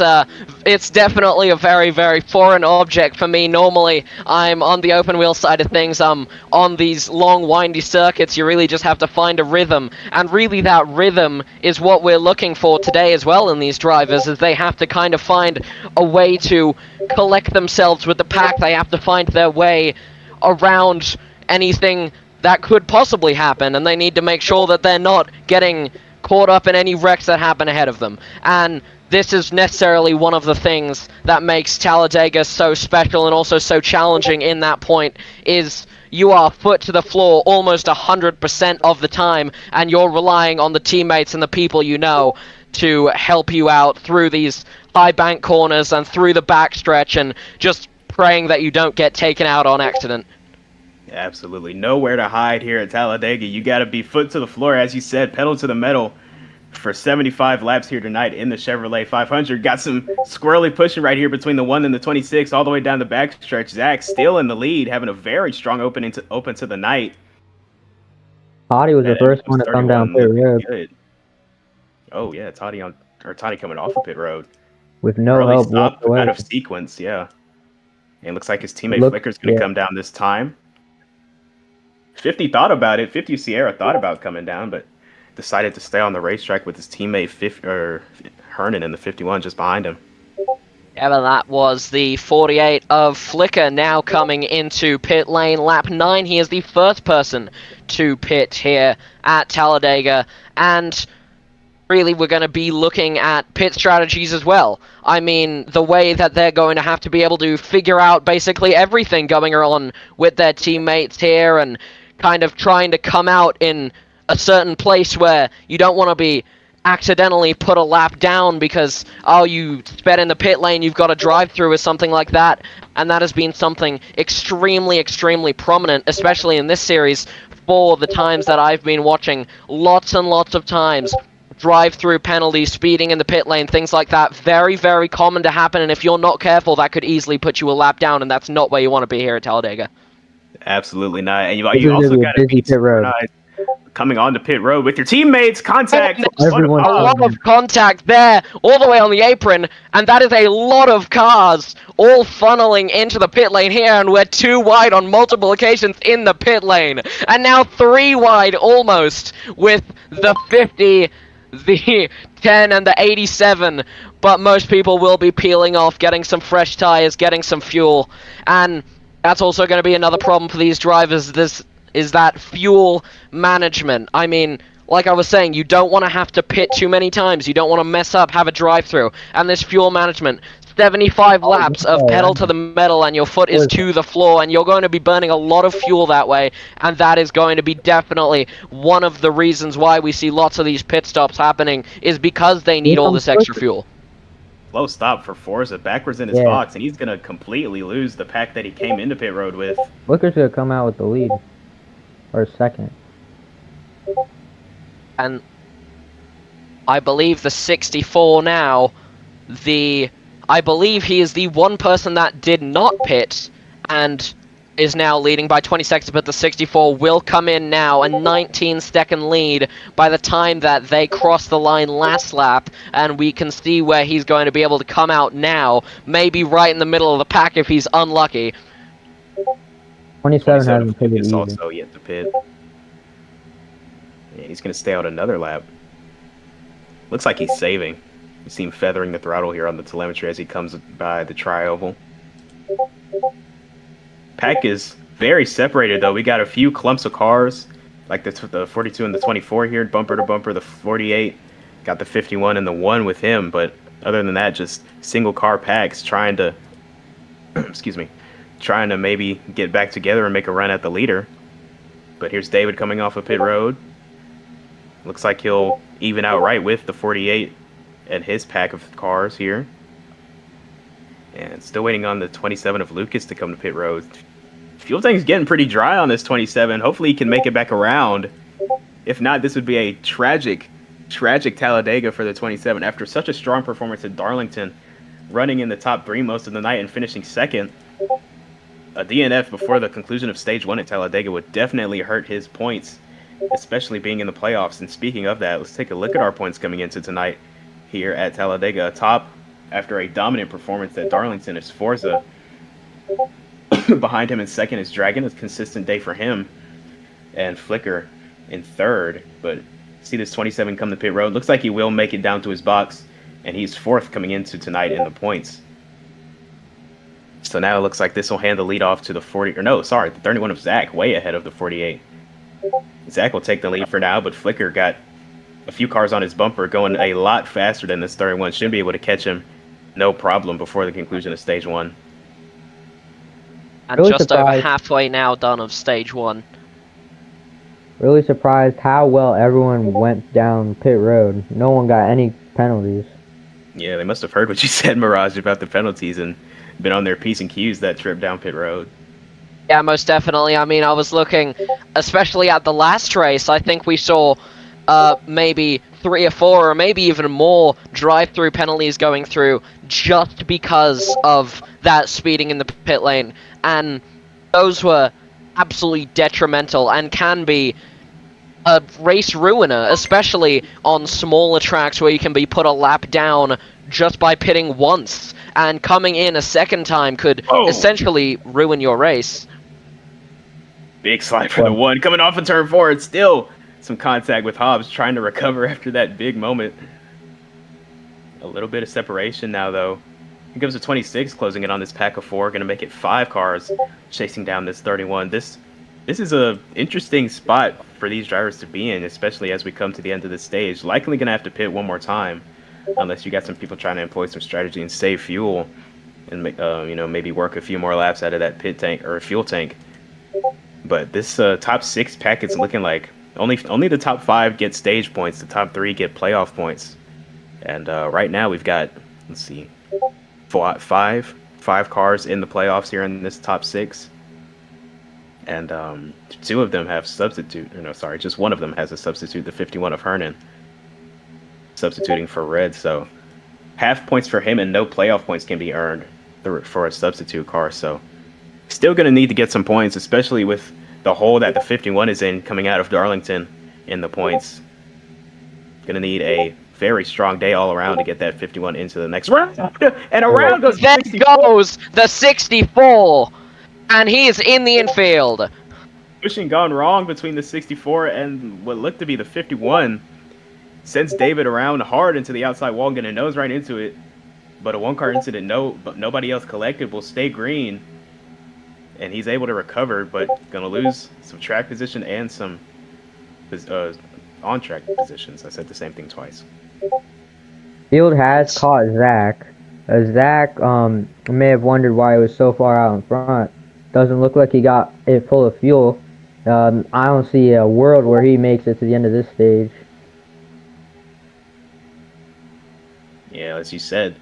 definitely a very, very foreign object for me. Normally, I'm on the open wheel side of things. On these long, windy circuits, you really just have to find a rhythm. And really, that rhythm is what we're looking for today as well in these drivers, is they have to kind of find a way to collect themselves with the pack. They have to find their way around anything that could possibly happen, and they need to make sure that they're not getting caught up in any wrecks that happen ahead of them. And this is necessarily one of the things that makes Talladega so special and also so challenging in that point, is you are foot to the floor almost 100% of the time, and you're relying on the teammates and the people you know to help you out through these high bank corners and through the backstretch, and just praying that you don't get taken out on accident. Absolutely nowhere to hide here at Talladega. You got to be foot to the floor, as you said, pedal to the metal for 75 laps here tonight in the Chevrolet 500. Got some squirrely pushing right here between the 1 and the 26, all the way down the backstretch. Zach still in the lead, having a very strong open to the night. Toddy was the first one to come down pit road. Oh yeah, Toddy coming off of pit road with no early help stop, whatsoever. out of sequence. Yeah, and it looks like his teammate Flicker's going to come down this time. 50 thought about it. 50 Sierra thought about coming down, but decided to stay on the racetrack with his teammate Hernan in the 51 just behind him. Yeah, but that was the 48 of Flicker now coming into pit lane. Lap 9, he is the first person to pit here at Talladega. And really, we're going to be looking at pit strategies as well. I mean, the way that they're going to have to be able to figure out basically everything going on with their teammates here, and kind of trying to come out in a certain place where you don't want to be accidentally put a lap down because, oh, you sped in the pit lane, you've got to drive through or something like that. And that has been something extremely, extremely prominent, especially in this series, for the times that I've been watching. Lots and lots of times. Drive-through penalties, speeding in the pit lane, things like that. Very, very common to happen, and if you're not careful, that could easily put you a lap down, and that's not where you want to be here at Talladega. Absolutely not. And you also got to be coming onto pit road with your teammates. Contact. Everyone- A lot of contact there, all the way on the apron, and that is a lot of cars all funneling into the pit lane here, and we're 2 wide on multiple occasions in the pit lane, and now 3 wide almost with the 50, the 10, and the 87, but most people will be peeling off, getting some fresh tires, getting some fuel, and that's also going to be another problem for these drivers. This is that fuel management. I mean, like I was saying, you don't want to have to pit too many times. You don't want to mess up, have a drive-through. And this fuel management, 75 laps of pedal to the metal and your foot is to the floor, and you're going to be burning a lot of fuel that way, and that is going to be definitely one of the reasons why we see lots of these pit stops happening, is because they need all this extra fuel. Slow stop for Forza, backwards in his box, and he's going to completely lose the pack that he came into pit road with. Flicker's gonna come out with the lead. Or second. And I believe the 64 now, I believe he is the one person that did not pit and is now leading by 20 seconds, but the 64 will come in now, a 19-second lead by the time that they cross the line last lap, and we can see where he's going to be able to come out now, maybe right in the middle of the pack if he's unlucky. 27 hasn't pitted It's either. also yet to pit. Yeah, he's going to stay out another lap. Looks like he's saving. You see him feathering the throttle here on the telemetry as he comes by the tri-oval. Pack is very separated, though. We got a few clumps of cars, like the 42 and the 24 here, bumper to bumper. The 48 got the 51 and the 1 with him, but other than that, just single car packs trying to, excuse me, trying to maybe get back together and make a run at the leader. But here's David coming off of pit road. Looks like he'll even out right with the 48 and his pack of cars here. And still waiting on the 27 of Lucas to come to pit road. Fuel tank's getting pretty dry on this 27. Hopefully he can make it back around. If not, this would be a tragic Talladega for the 27. After such a strong performance at Darlington, running in the top 3 most of the night and finishing second, a DNF before the conclusion of stage 1 at Talladega would definitely hurt his points, especially being in the playoffs. And speaking of that, let's take a look at our points coming into tonight here at Talladega. Top after a dominant performance at Darlington is Forza. Behind him in second is Dragon, a consistent day for him, and Flicker in third. But see this 27 come to pit road. Looks like he will make it down to his box, and he's fourth coming into tonight in the points. So now it looks like this will hand the lead off to the 40, or no, sorry, the 31 of Zach, way ahead of the 48. Zach will take the lead for now, but Flicker got a few cars on his bumper going a lot faster than this 31. Should be able to catch him no problem before the conclusion of stage 1. And Really just over surprised. halfway now done of stage 1. Really surprised how well everyone went down pit road. No one got any penalties. Yeah, they must have heard what you said, Mirage, about the penalties and been on their P's and Q's that trip down pit road. Yeah, most definitely. I mean, I was looking, especially at the last race, I think we saw maybe 3 or 4 or maybe even more drive-through penalties going through just because of that speeding in the pit lane. And those were absolutely detrimental and can be a race ruiner, especially on smaller tracks where you can be put a lap down just by pitting once, and coming in a second time could essentially ruin your race. Big slide for the 1. Coming off of turn 4, it's still some contact with Hobbs, trying to recover after that big moment. A little bit of separation now, though. Here comes the 26, closing it on this pack of 4. Going to make it 5 cars chasing down this 31. This is a interesting spot for these drivers to be in, especially as we come to the end of this stage. Likely going to have to pit one more time, unless you got some people trying to employ some strategy and save fuel, and maybe work a few more laps out of that pit tank or fuel tank. But this top 6 pack is looking like only the top 5 get stage points. The top 3 get playoff points. And right now we've got, let's see, five cars in the playoffs here in this top 6. And 2 of them have substitute. Just one of them has a substitute, the 51 of Hernan, substituting for Red. So half points for him and no playoff points can be earned for a substitute car. So still going to need to get some points, especially with the hole that the 51 is in coming out of Darlington in the points. Gonna need a very strong day all around to get that 51 into the next round. And around goes There 64. goes the 64, and he is in the infield. Pushing gone wrong between the 64 and what looked to be the 51. Sends David around hard into the outside wall, gonna nose right into it. But a one-car incident, but nobody else collected, will stay green. And he's able to recover, but gonna lose some track position and some on-track positions. I said the same thing twice. Field has caught Zach. Zach may have wondered why he was so far out in front. Doesn't look like he got it full of fuel. I don't see a world where he makes it to the end of this stage. Yeah, as you said,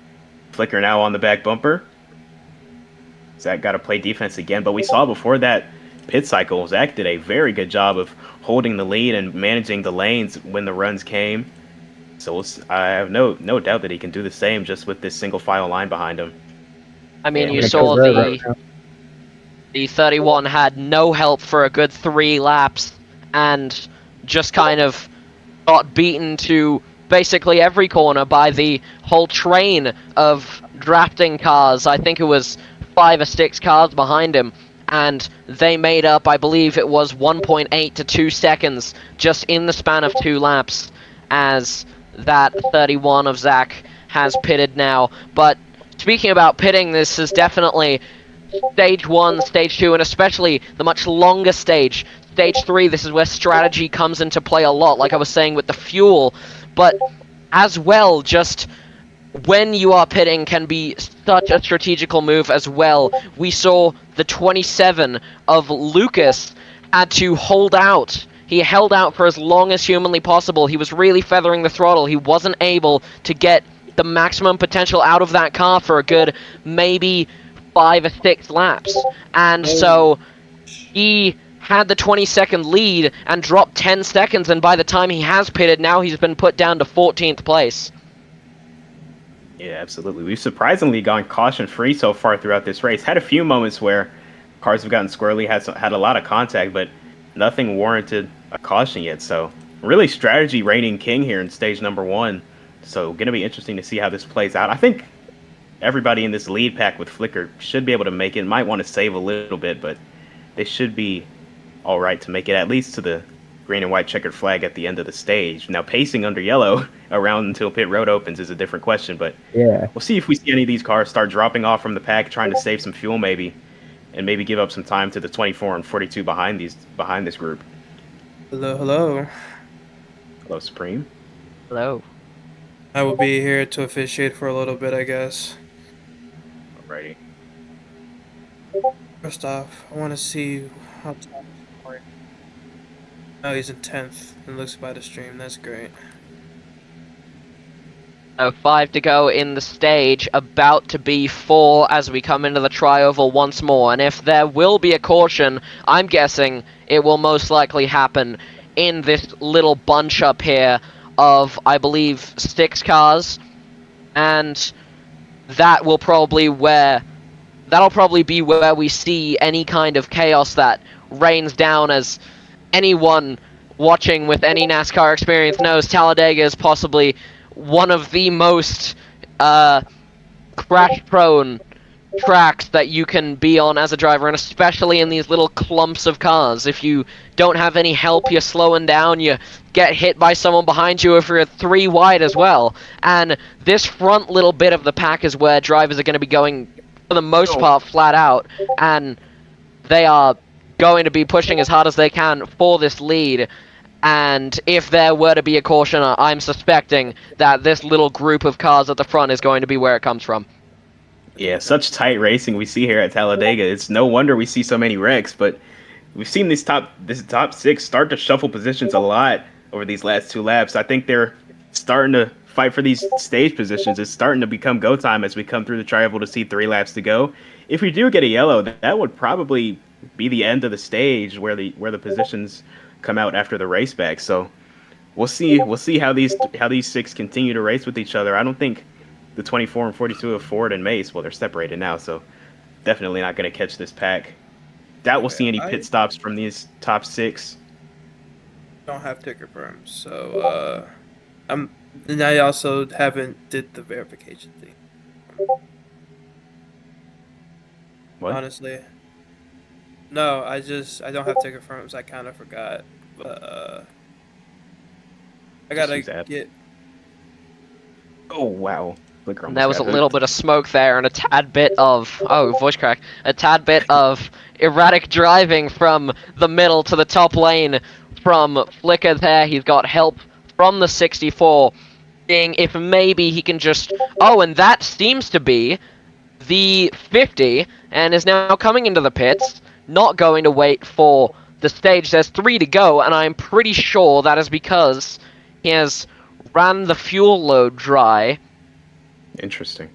Flicker now on the back bumper. Zach got to play defense again, but we saw before that pit cycle, Zach did a very good job of holding the lead and managing the lanes when the runs came. So I have no doubt that he can do the same just with this single file line behind him. I mean, Yeah, you we're saw good. the 31 had no help for a good 3 laps and just kind of got beaten to basically every corner by the whole train of drafting cars. I think it was 5 or 6 cars behind him, and they made up, I believe it was 1.8 to 2 seconds just in the span of 2 laps, as that 31 of Zach has pitted now. But speaking about pitting, this is definitely stage 1, stage 2, and especially the much longer stage, stage 3. This is where strategy comes into play a lot, like I was saying with the fuel, but as well, just when you are pitting can be such a strategical move as well. We saw the 27 of Lucas had to hold out. He held out for as long as humanly possible. He was really feathering the throttle. He wasn't able to get the maximum potential out of that car for a good maybe 5 or 6 laps. And so he had the 20-second lead and dropped 10 seconds, and by the time he has pitted, now he's been put down to 14th place. Yeah, absolutely. We've surprisingly gone caution-free so far throughout this race. Had a few moments where cars have gotten squirrely, had a lot of contact, but nothing warranted a caution yet. So really strategy reigning king here in stage number 1. So going to be interesting to see how this plays out. I think everybody in this lead pack with Flicker should be able to make it. Might want to save a little bit, but they should be all right to make it at least to the green and white checkered flag at the end of the stage. Now, pacing under yellow around until pit road opens is a different question, but yeah, we'll see if we see any of these cars start dropping off from the pack, trying to save some fuel maybe, and maybe give up some time to the 24 and 42 behind this group. Hello. Hello, Supreme. Hello. I will be here to officiate for a little bit, I guess. Alrighty. First off, I want to see how top is scoring. Oh, he's in 10th. It looks by the stream. That's great. So 5 to go in the stage, about to be 4 as we come into the tri-oval once more. And if there will be a caution, I'm guessing it will most likely happen in this little bunch up here of, I believe, 6 cars. And that'll probably be where we see any kind of chaos that rains down, as anyone watching with any NASCAR experience knows Talladega is possibly one of the most crash-prone tracks that you can be on as a driver, and especially in these little clumps of cars. If you don't have any help, you're slowing down, you get hit by someone behind you if you're 3 wide as well. And this front little bit of the pack is where drivers are going to be going, for the most part, flat out, and they are going to be pushing as hard as they can for this lead. And if there were to be a caution, I'm suspecting that this little group of cars at the front is going to be where it comes from. Yeah, such tight racing we see here at Talladega. It's no wonder we see so many wrecks, but we've seen this top 6 start to shuffle positions a lot over these last 2 laps. I think they're starting to fight for these stage positions. It's starting to become go time as we come through the tri-oval to see 3 laps to go. If we do get a yellow, that would probably be the end of the stage where the positions come out after the race back. So we'll see how these 6 continue to race with each other. I don't think the 24 and 42 of Ford and Mace, well, they're separated now, so definitely not going to catch this pack. Doubt we'll see any pit stops from these top 6. don't have ticker perms, so and I also haven't did the verification thing. What? Honestly, no, I don't have ticker firms. I kind of forgot. I gotta get. Oh wow! Flicker And almost there was got a little hooked. bit of smoke there and a tad bit of voice crack. A tad bit of erratic driving from the middle to the top lane from Flicker there. He's got help from the 64, seeing if maybe he can just... Oh, and that seems to be the 50, and is now coming into the pits, not going to wait for the stage. There's 3 to go, and I'm pretty sure that is because he has ran the fuel load dry. Interesting.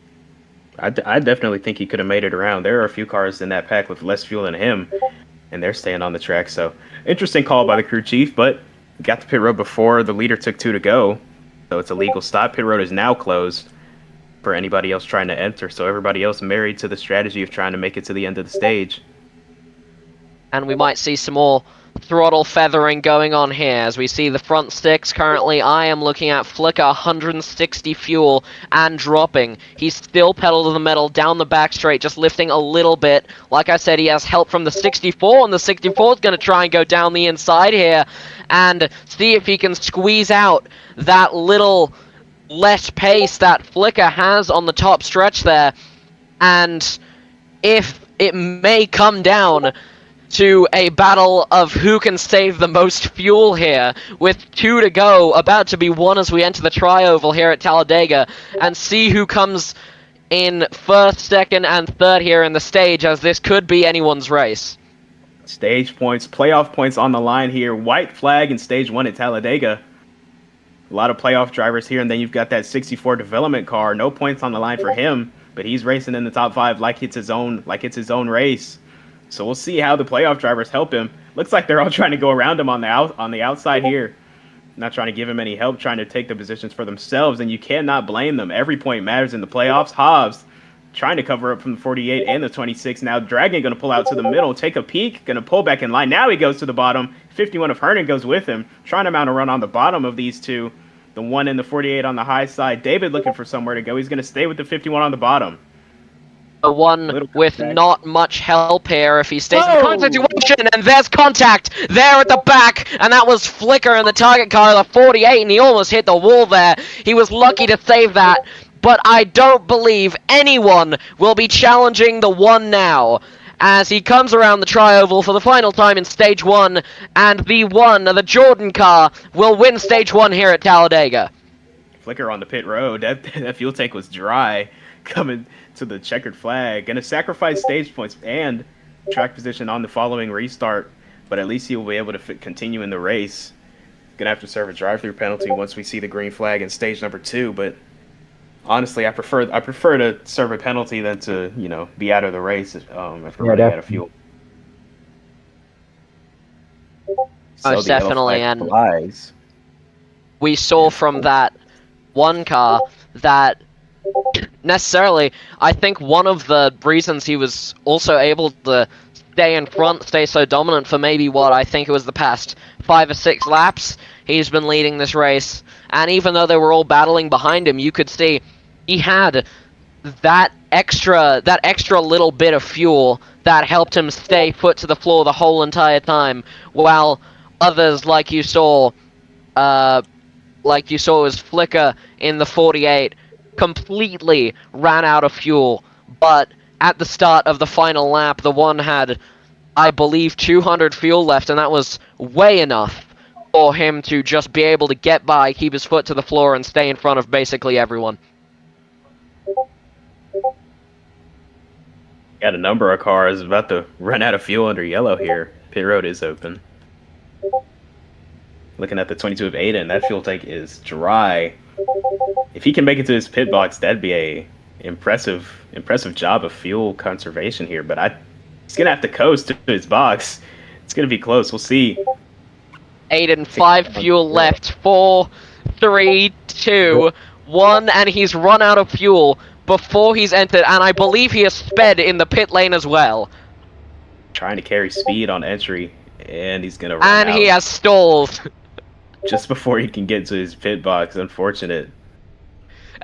I definitely think he could have made it around. There are a few cars in that pack with less fuel than him, and they're staying on the track. So, interesting call by the crew chief, but got the pit road before the leader took 2 to go. So it's a legal stop. Pit road is now closed for anybody else trying to enter. So everybody else married to the strategy of trying to make it to the end of the stage. And we might see some more throttle feathering going on here as we see the front 6 currently. I am looking at Flicker 160 fuel and dropping. He's still pedal to the metal down the back straight, just lifting a little bit. Like I said, he has help from the 64, and the 64 is going to try and go down the inside here and see if he can squeeze out that little less pace that Flicker has on the top stretch there. And if it may come down to a battle of who can save the most fuel here, with 2 to go, about to be 1 as we enter the tri-oval here at Talladega, and see who comes in first, second, and third here in the stage, as this could be anyone's race. Stage points, playoff points on the line here. White flag in stage 1 at Talladega. A lot of playoff drivers here, and then you've got that 64 development car. No points on the line for him, but he's racing in the top 5 like it's his own race. So we'll see how the playoff drivers help him. Looks like they're all trying to go around him on the outside here. Not trying to give him any help, trying to take the positions for themselves, and you cannot blame them. Every point matters in the playoffs. Hobbs trying to cover up from the 48 and the 26. Now Dragon going to pull out to the middle, take a peek, going to pull back in line. Now he goes to the bottom. 51 of Hernan goes with him, trying to mount a run on the bottom of these two. The 1 and the 48 on the high side. David looking for somewhere to go. He's going to stay with the 51 on the bottom. The one with not much help here if he stays in the current situation, and there's contact there at the back, and that was Flicker in the target car, the 48, and he almost hit the wall there. He was lucky to save that, but I don't believe anyone will be challenging the 1 now, as he comes around the tri-oval for the final time in stage 1, and the 1, the Jordan car, will win stage 1 here at Talladega. Flicker on the pit road. That fuel tank was dry coming to the checkered flag. Gonna sacrifice stage points and track position on the following restart, but at least he will be able to continue in the race. Gonna have to serve a drive-through penalty once we see the green flag in stage number 2, but honestly, I prefer to serve a penalty than to, be out of the race after running out of fuel. Most definitely, and we saw from that 1 car that necessarily, I think one of the reasons he was also able to stay in front, stay so dominant for maybe what I think it was the past 5 or 6 laps, he's been leading this race. And even though they were all battling behind him, you could see he had that extra little bit of fuel that helped him stay foot to the floor the whole entire time, while others, like you saw was Flicker in the 48, completely ran out of fuel. But at the start of the final lap, the 1 had, I believe, 200 fuel left, and that was way enough for him to just be able to get by, keep his foot to the floor, and stay in front of basically everyone. Got a number of cars about to run out of fuel under yellow here. Pit road is open. Looking at the 22 of Aiden, that fuel tank is dry. If he can make it to his pit box, that'd be a impressive job of fuel conservation here. But he's gonna have to coast to his box. It's gonna be close. We'll see. Aiden, 5 fuel left. 4, 3, 2, 1, and he's run out of fuel before he's entered, and I believe he has sped in the pit lane as well. Trying to carry speed on entry, and he's gonna run and out. He has stalled. just before he can get to his pit box. Unfortunate.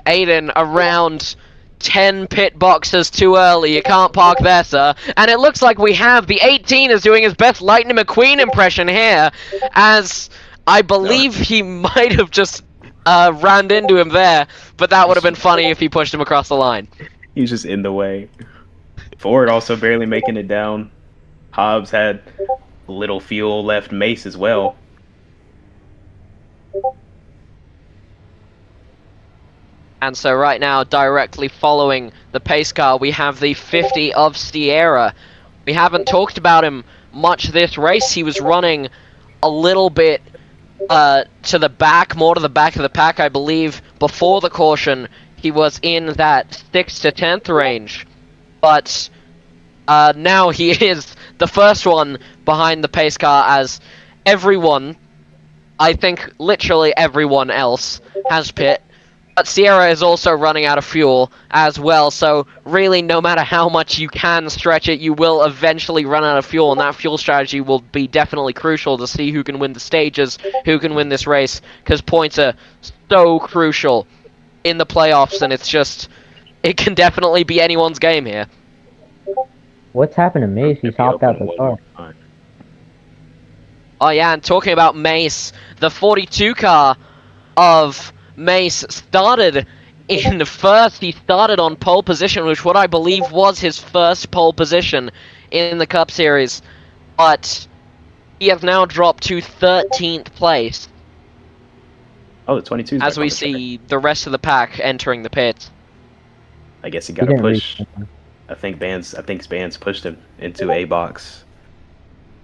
Aiden, around 10 pit boxes too early. You can't park there, sir. And it looks like we have the 18 is doing his best Lightning McQueen impression here, as I believe he might have just ran into him there, but that would have been funny if he pushed him across the line. He's just in the way. Ford also barely making it down. Hobbs had little fuel left. Mace as well. And so right now, directly following the pace car, we have the 50 of Sierra. We haven't talked about him much this race. He was running a little bit to the back, more to the back of the pack, I believe. Before the caution, he was in that 6th to 10th range. But now he is the first one behind the pace car, as everyone, I think literally everyone else, has pit. But Sierra is also running out of fuel as well, so really no matter how much you can stretch it, you will eventually run out of fuel, and that fuel strategy will be definitely crucial to see who can win the stages, who can win this race, because points are so crucial in the playoffs, and it's just, it can definitely be anyone's game here. What's happened to Mace? He's hopped out the car. Oh yeah, and talking about Mace, the 42 car of Mace started in first. He started on pole position, which what I believe was his first pole position in the Cup Series, but he has now dropped to 13th place. Oh, the 22. As we see the rest of the pack entering the pits. I guess he got to push. I think Bands pushed him into a box,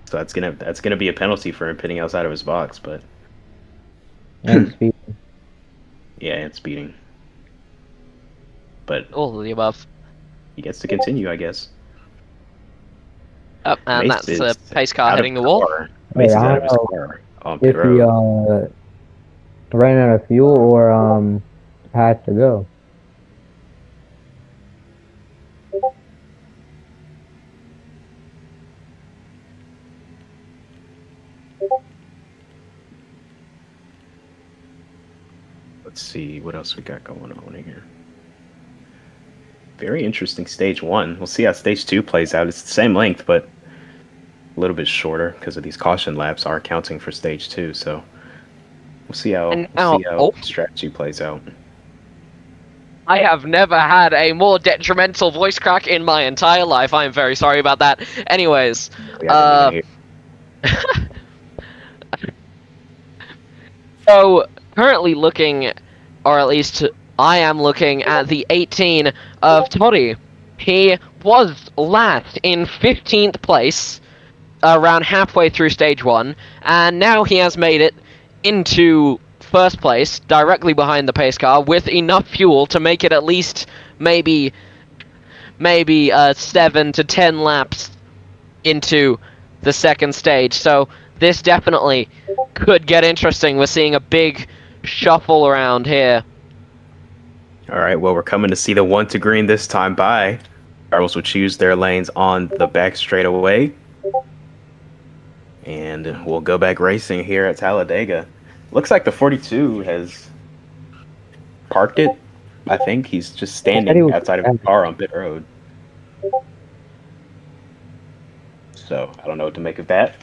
so that's gonna be a penalty for him pitting outside of his box, but. And speed. Yeah, and speeding. But all of the above. He gets to continue, I guess. Oh, and Mace that's the pace car hitting the wall. Mace is out of his car on pit If he ran out of fuel or had to go. Let's see what else we got going on in here. Very interesting stage 1. We'll see how stage 2 plays out. It's the same length, but a little bit shorter because of these caution laps are counting for stage 2. So we'll see how strategy plays out. I have never had a more detrimental voice crack in my entire life. I am very sorry about that. Anyways, so currently looking, or at least I am looking at the 18 of Toddy. He was last in 15th place, around halfway through stage 1, and now he has made it into first place, directly behind the pace car, with enough fuel to make it at least maybe 7 to 10 laps into the second stage. So this definitely could get interesting. We're seeing a big shuffle around here. All right, well, we're coming to see the 1 to green this time by. Cardinals will choose their lanes on the back straightaway. And we'll go back racing here at Talladega. Looks like the 42 has parked it. I think he's just standing outside of his car on pit road. So I don't know what to make of that.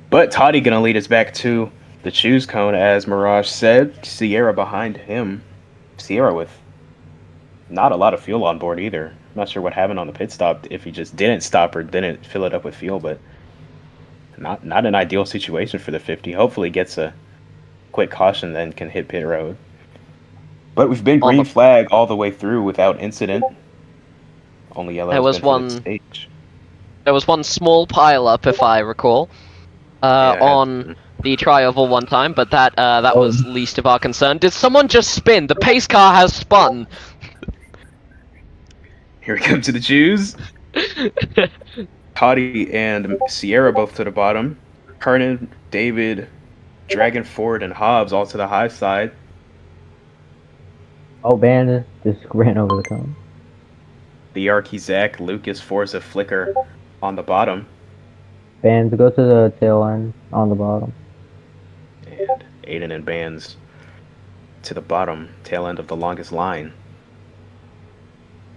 But Toddy going to lead us back to the choose cone, as Mirage said. Sierra behind him. Sierra with not a lot of fuel on board either. I'm not sure what happened on the pit stop, if he just didn't stop or didn't fill it up with fuel, but not an ideal situation for the 50. Hopefully gets a quick caution, then can hit pit road. But we've been green flag all the way through without incident. Only yellow there was one stage. There was one small pile up, if I recall, on the tri-oval one time, but that was least of our concern. Did someone just spin? The pace car has spun. Here we come to the choose. Toddy and Sierra both to the bottom. Hernan, David, Dragon Ford, and Hobbs all to the high side. Oh, Bandit just ran over the cone. The Arky, Zach, Lucas, Forza, Flicker on the bottom. Bands go to the tail end on the bottom. And Aiden and Bands to the bottom, tail end of the longest line.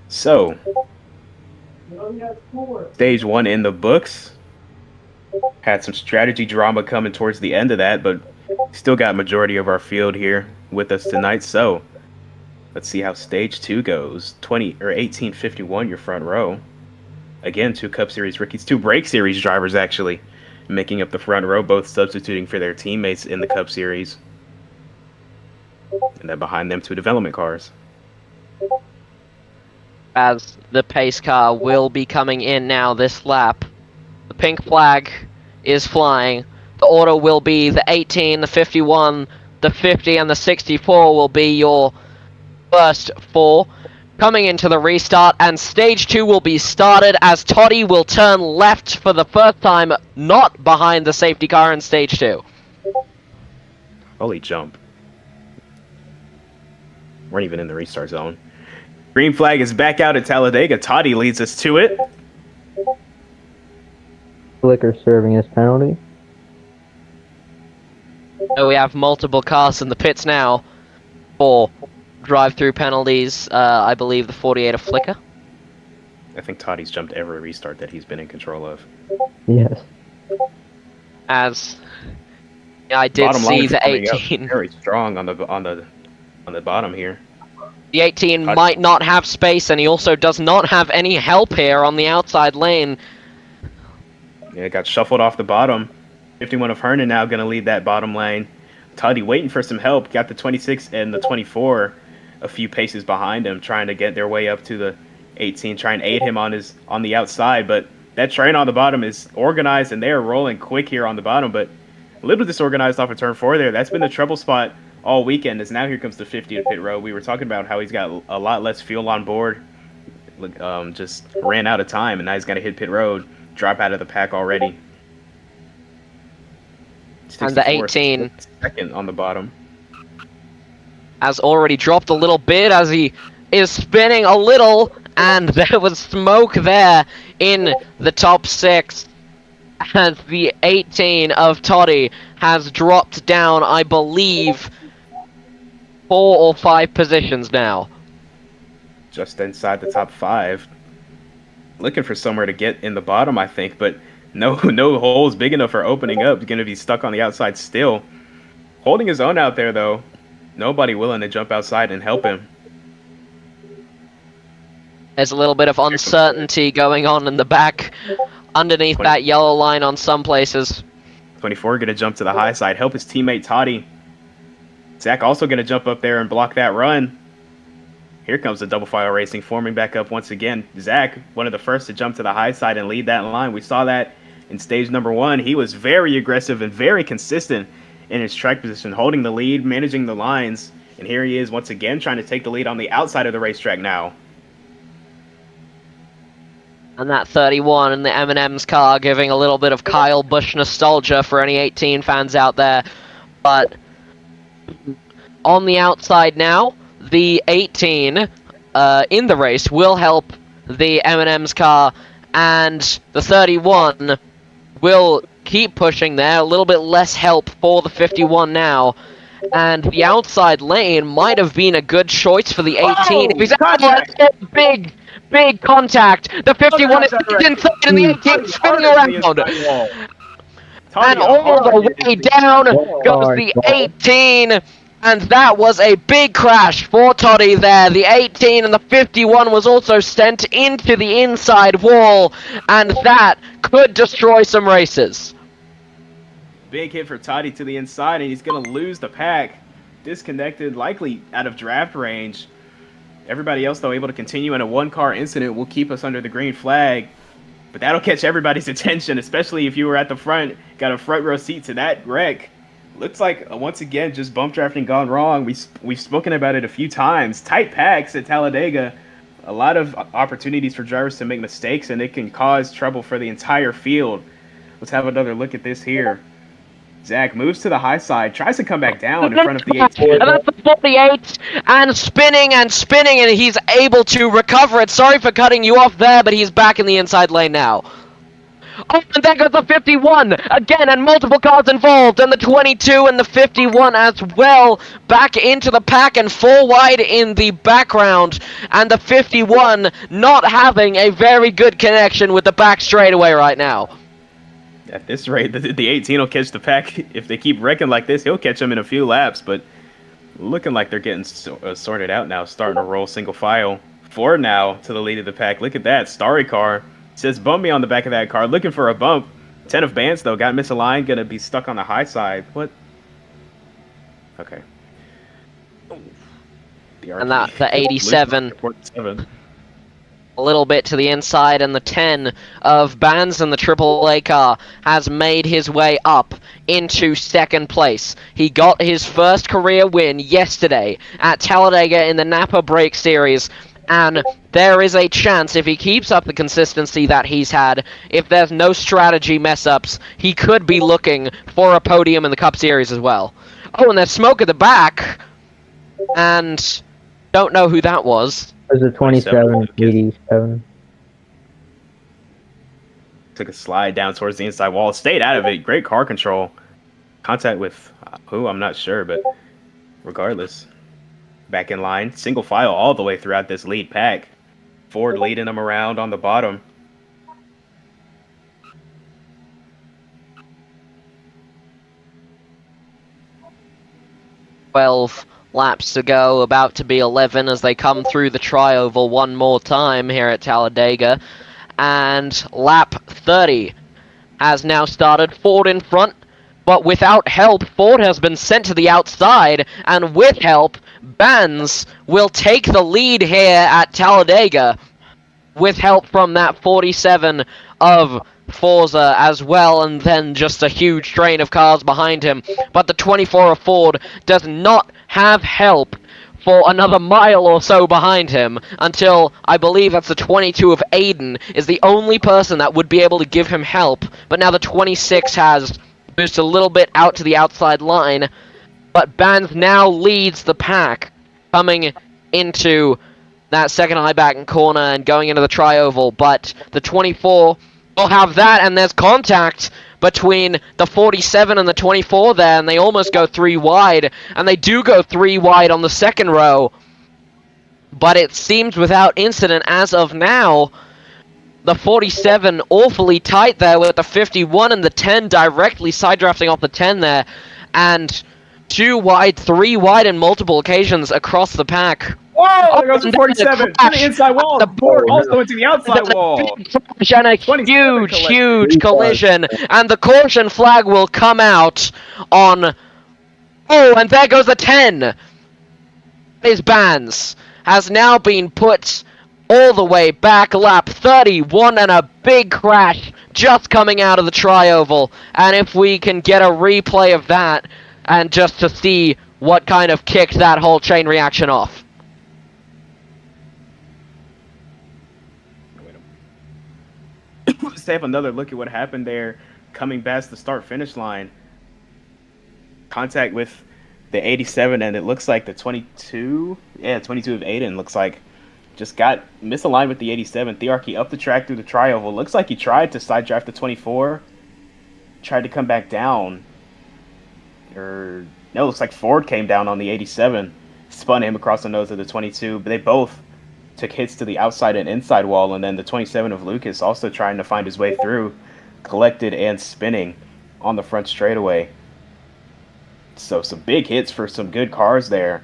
So, stage 1 in the books. Had some strategy drama coming towards the end of that, but still got majority of our field here with us tonight. So, let's see how stage 2 goes. 1851, your front row. Again, 2 Cup Series rookies, 2 Break Series drivers actually making up the front row, both substituting for their teammates in the Cup Series. And then behind them, 2 development cars. As the pace car will be coming in now this lap. The pink flag is flying. The order will be the 18, the 51, the 50, and the 64 will be your first 4. Coming into the restart, and stage 2 will be started as Toddy will turn left for the first time, not behind the safety car in stage 2. Holy jump. We're not even in the restart zone. Green flag is back out at Talladega. Toddy leads us to it. Flicker serving his penalty. So we have multiple cars in the pits now for drive-through penalties. I believe the 48 of Flicker. I think Toddy's jumped every restart that he's been in control of. Yes. As I did Bottom see line's the coming up 18. very strong on the bottom here. The 18 might not have space, and he also does not have any help here on the outside lane. Yeah, it got shuffled off the bottom. 51 of Hernan now going to lead that bottom lane. Toddy waiting for some help. Got the 26 and the 24 a few paces behind him, trying to get their way up to the 18, try and aid him on the outside. But that train on the bottom is organized, and they are rolling quick here on the bottom, but a little disorganized off of turn 4 there. That's been the trouble spot all weekend, as now here comes the 50 to pit road. We were talking about how he's got a lot less fuel on board. Just ran out of time, and now he's got to hit pit road, drop out of the pack already. And the 18 second on the bottom has already dropped a little bit as he is spinning a little, and there was smoke there in the top 6 as the 18 of Toddy has dropped down, I believe, 4 or 5 positions now. Just inside the top 5. Looking for somewhere to get in the bottom, I think, but no holes big enough for opening up. He's going to be stuck on the outside still. Holding his own out there, though. Nobody willing to jump outside and help him. There's a little bit of uncertainty going on in the back underneath that yellow line on some places. 24 going to jump to the high side, help his teammate Toddy. Zach also going to jump up there and block that run. Here comes the double file racing forming back up once again. Zach, one of the first to jump to the high side and lead that line. We saw that in stage number 1. He was very aggressive and very consistent in his track position, holding the lead, managing the lines. And here he is once again trying to take the lead on the outside of the racetrack now. And that 31 in the M&M's car giving a little bit of Kyle Busch nostalgia for any 18 fans out there. But on the outside now, the 18 in the race will help the M&M's car, and the 31 will keep pushing there. A little bit less help for the 51 now. And the outside lane might have been a good choice for the 18. Big contact. The 51 is inside and the 18 spinning around. And all the way down goes the 18. And that was a big crash for Toddy there. The 18 and the 51 was also sent into the inside wall. And that could destroy some races. Big hit for Toddy to the inside, and he's going to lose the pack. Disconnected, likely out of draft range. Everybody else, though, able to continue, and a one-car incident will keep us under the green flag. But that'll catch everybody's attention, especially if you were at the front, got a front row seat to that wreck. Looks like, once again, just bump drafting gone wrong. We've spoken about it a few times. Tight packs at Talladega. A lot of opportunities for drivers to make mistakes, and it can cause trouble for the entire field. Let's have another look at this here. Zach moves to the high side, tries to come back down in front of the 18. And that's the 48, and spinning, and he's able to recover it. Sorry for cutting you off there, but he's back in the inside lane now. Oh, and there goes the 51 again, and multiple cars involved, and the 22 and the 51 as well back into the pack and 4 wide in the background, and the 51 not having a very good connection with the back straightaway right now. At this rate, the 18 will catch the pack. If they keep wrecking like this, he'll catch them in a few laps, but looking like they're getting sorted out now, starting to roll single file. Ford now to the lead of the pack. Look at that. Starry car says bump me on the back of that car. Looking for a bump. 10 of Bands, though. Got misaligned. Going to be stuck on the high side. What? Okay. And that, the 87. A little bit to the inside, and the 10 of Bands in the AAA car has made his way up into second place. He got his first career win yesterday at Talladega in the Napra Break Series, and there is a chance, if he keeps up the consistency that he's had, if there's no strategy mess-ups, he could be looking for a podium in the Cup Series as well. Oh, and there's smoke at the back, and don't know who that was. It was a 2787. Took a slide down towards the inside wall. Stayed out of it. Great car control. Contact with who? I'm not sure, but regardless. Back in line. Single file all the way throughout this lead pack. Ford leading them around on the bottom. Twelve laps to go, about to be 11 as they come through the tri-oval one more time here at Talladega. And lap 30 has now started. Ford in front, but without help, Ford has been sent to the outside, and with help, Bands will take the lead here at Talladega, with help from that 47 of Forza as well, and then just a huge train of cars behind him. But the 24 of Ford does not have help for another mile or so behind him until, I believe that's the 22 of Aiden is the only person that would be able to give him help. But now the 26 has boosted a little bit out to the outside line, but Bands now leads the pack coming into that second high back corner and going into the tri-oval, but the 24 will have that, and there's contact between the 47 and the 24 there, and they almost go 3 wide, and they do go 3 wide on the second row, but it seems without incident as of now. The 47 awfully tight there with the 51 and the 10 directly side drafting off the 10 there, and 2 wide, 3 wide in multiple occasions across the pack. Whoa, there goes the 47 to the inside wall. The board also into the outside wall. And a huge collision, and the caution flag will come out on. Oh, and there goes the 10. His Bands has now been put all the way back. Lap 31 and a big crash just coming out of the tri-oval. And if we can get a replay of that, and just to see what kind of kicked that whole chain reaction off. Let's have another look at what happened there coming past the start-finish line. Contact with the 87, and it looks like the 22. Yeah, 22 of Aiden looks like just got misaligned with the 87. Thearchy up the track through the tri-oval. Looks like he tried to side draft the 24. Tried to come back down. No, it looks like Ford came down on the 87. Spun him across the nose of the 22. But they both took hits to the outside and inside wall, and then the 27 of Lucas also trying to find his way through, collected and spinning on the front straightaway. So some big hits for some good cars there.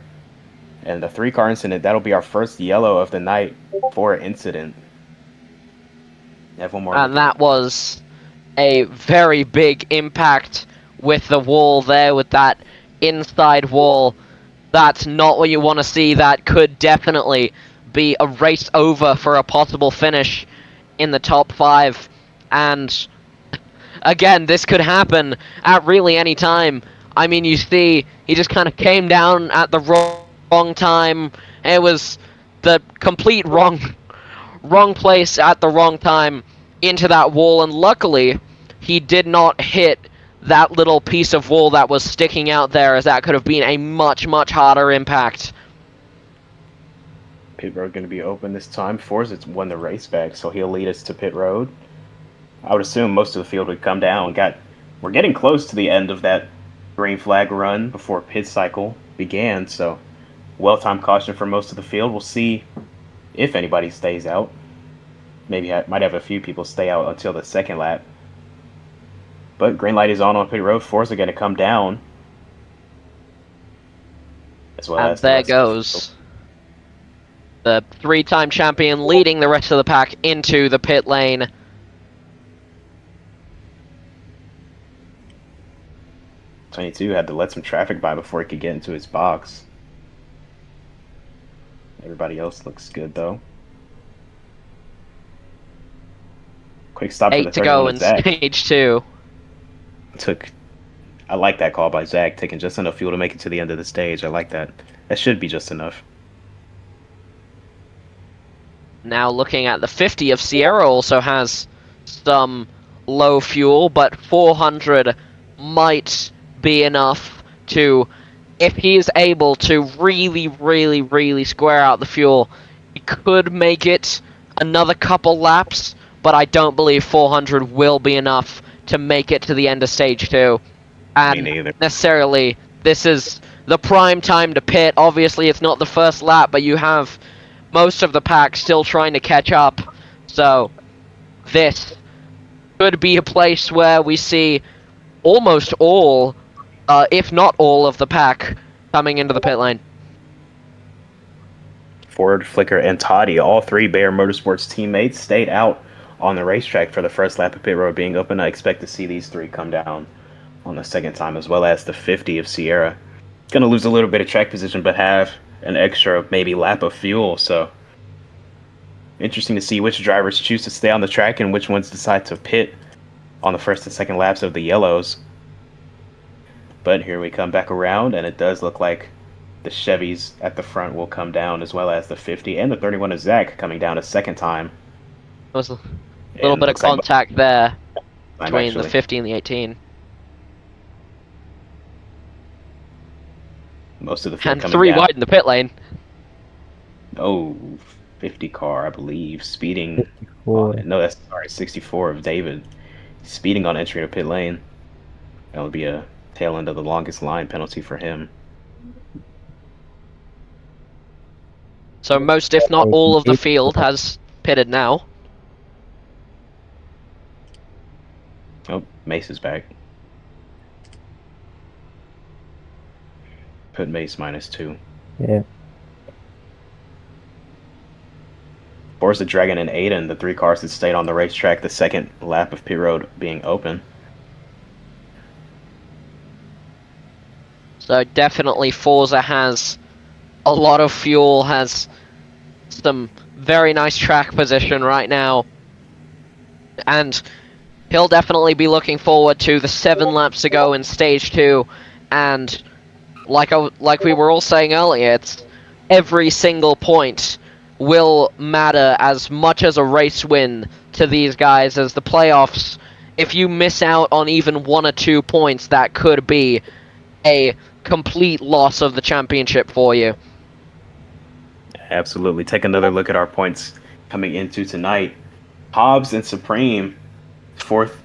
And the 3-car incident, that'll be our first yellow of the night for an incident. Have one more. And that was a very big impact with the wall there, with that inside wall. That's not what you want to see. That could definitely be a race over for a possible finish in the top 5. And again, this could happen at really any time. I mean, you see, he just kind of came down at the wrong time. It was the complete wrong place at the wrong time into that wall, and luckily he did not hit that little piece of wall that was sticking out there, as that could have been a much harder impact. Pit road going to be open this time. Forza's won the race back, so he'll lead us to pit road. I would assume most of the field would come down. We're getting close to the end of that green flag run before pit cycle began, so well-timed caution for most of the field. We'll see if anybody stays out. Maybe I might have a few people stay out until the second lap. But green light is on pit road. Fours are going to come down. As well And as there goes the three-time champion leading the rest of the pack into the pit lane. '22 had to let some traffic by before he could get into his box. Everybody else looks good though. Quick stop for the 8 to go in Zach. stage 2. I like that call by Zach, taking just enough fuel to make it to the end of the stage. I like that. That should be just enough. Now looking at the 50 of Sierra also has some low fuel, but 400 might be enough to, if he is able to really square out the fuel, he could make it another couple laps, but I don't believe 400 will be enough to make it to the end of stage 2. And Me neither. necessarily, this is the prime time to pit. Obviously, it's not the first lap, but you have most of the pack still trying to catch up. So, this could be a place where we see almost all, if not all of the pack coming into the pit lane. Ford, Flicker, and Toddy, all three Bayer Motorsports teammates, stayed out on the racetrack for the first lap of pit road being open. I expect to see these three come down on the second time, as well as the 50 of Sierra. Going to lose a little bit of track position, but have an extra maybe lap of fuel. So interesting to see which drivers choose to stay on the track and which ones decide to pit on the first and second laps of the yellows. But here we come back around, and it does look like the Chevys at the front will come down, as well as the 50 and the 31 of Zach coming down a second time. There was a little bit of contact there between the actually. 50 and the 18. Most of the field And coming 3 down. wide in the pit lane. Oh, 50 car, I believe, speeding. 64. No, that's sorry, 64 of David. Speeding on entry to pit lane. That would be a tail end of the longest line penalty for him. So most, if not all, of the field has pitted now. Oh, Mace is back. Put Mace -2. Yeah. Forza Dragon and Aiden, the three cars that stayed on the racetrack, the second lap of pit road being open. So definitely Forza has a lot of fuel, has some very nice track position right now. And he'll definitely be looking forward to the 7 laps to go in stage 2. And like we were all saying earlier, it's every single point will matter as much as a race win to these guys as the playoffs. If you miss out on even 1 or 2 points, that could be a complete loss of the championship for you. Absolutely. Take another look at our points coming into tonight. Hobbs and Supreme, fifth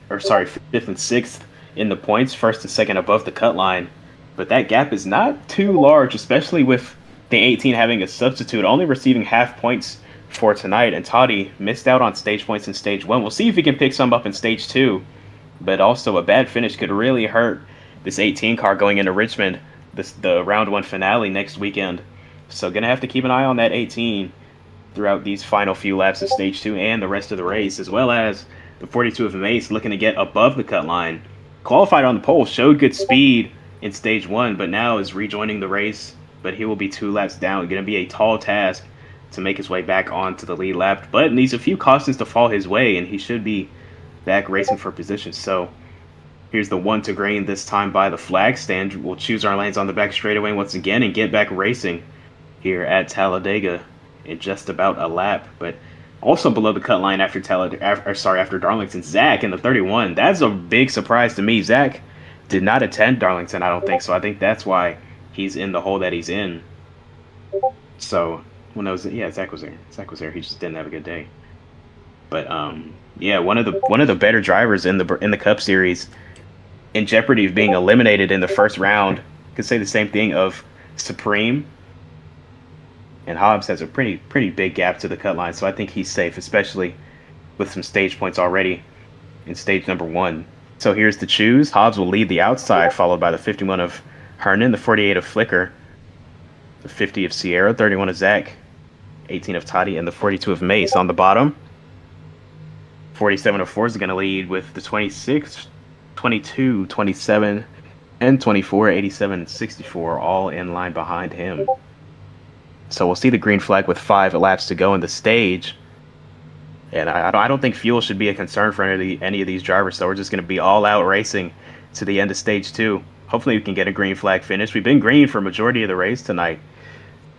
and sixth in the points, first and second above the cut line. But that gap is not too large, especially with the 18 having a substitute, only receiving half points for tonight. And Toddy missed out on stage points in stage 1. We'll see if he can pick some up in stage 2. But also a bad finish could really hurt this 18 car going into Richmond, the round 1 finale next weekend. So gonna have to keep an eye on that 18 throughout these final few laps of stage 2 and the rest of the race, as well as the 42 of Mace looking to get above the cut line. Qualified on the pole, showed good speed in stage 1, but now is rejoining the race. But he will be 2 laps down. Gonna be a tall task to make his way back onto the lead lap, but needs a few cautions to fall his way, and he should be back racing for position. So here's the 1 to green, this time by the flag stand. We'll choose our lanes on the back straightaway once again and get back racing here at Talladega in just about a lap. But also below the cut line after Darlington, Zach in the 31. That's a big surprise to me. Zach did not attend Darlington, I don't think, so I think that's why he's in the hole that he's in. So Zach was there. He just didn't have a good day. But yeah, one of the better drivers in the Cup Series, in jeopardy of being eliminated in the first round. Could say the same thing of Supreme. And Hobbs has a pretty big gap to the cut line, so I think he's safe, especially with some stage points already in stage number 1. So here's the choose. Hobbs will lead the outside, followed by the 51 of Hernan, the 48 of Flicker, the 50 of Sierra, 31 of Zach, 18 of Toddy, and the 42 of Mace on the bottom. 47 of Forza is going to lead with the 26, 22, 27, and 24, 87, and 64 all in line behind him. So we'll see the green flag with 5 laps to go in the stage. And I don't think fuel should be a concern for any of these drivers, so we're just going to be all out racing to the end of stage 2. Hopefully we can get a green flag finish. We've been green for a majority of the race tonight,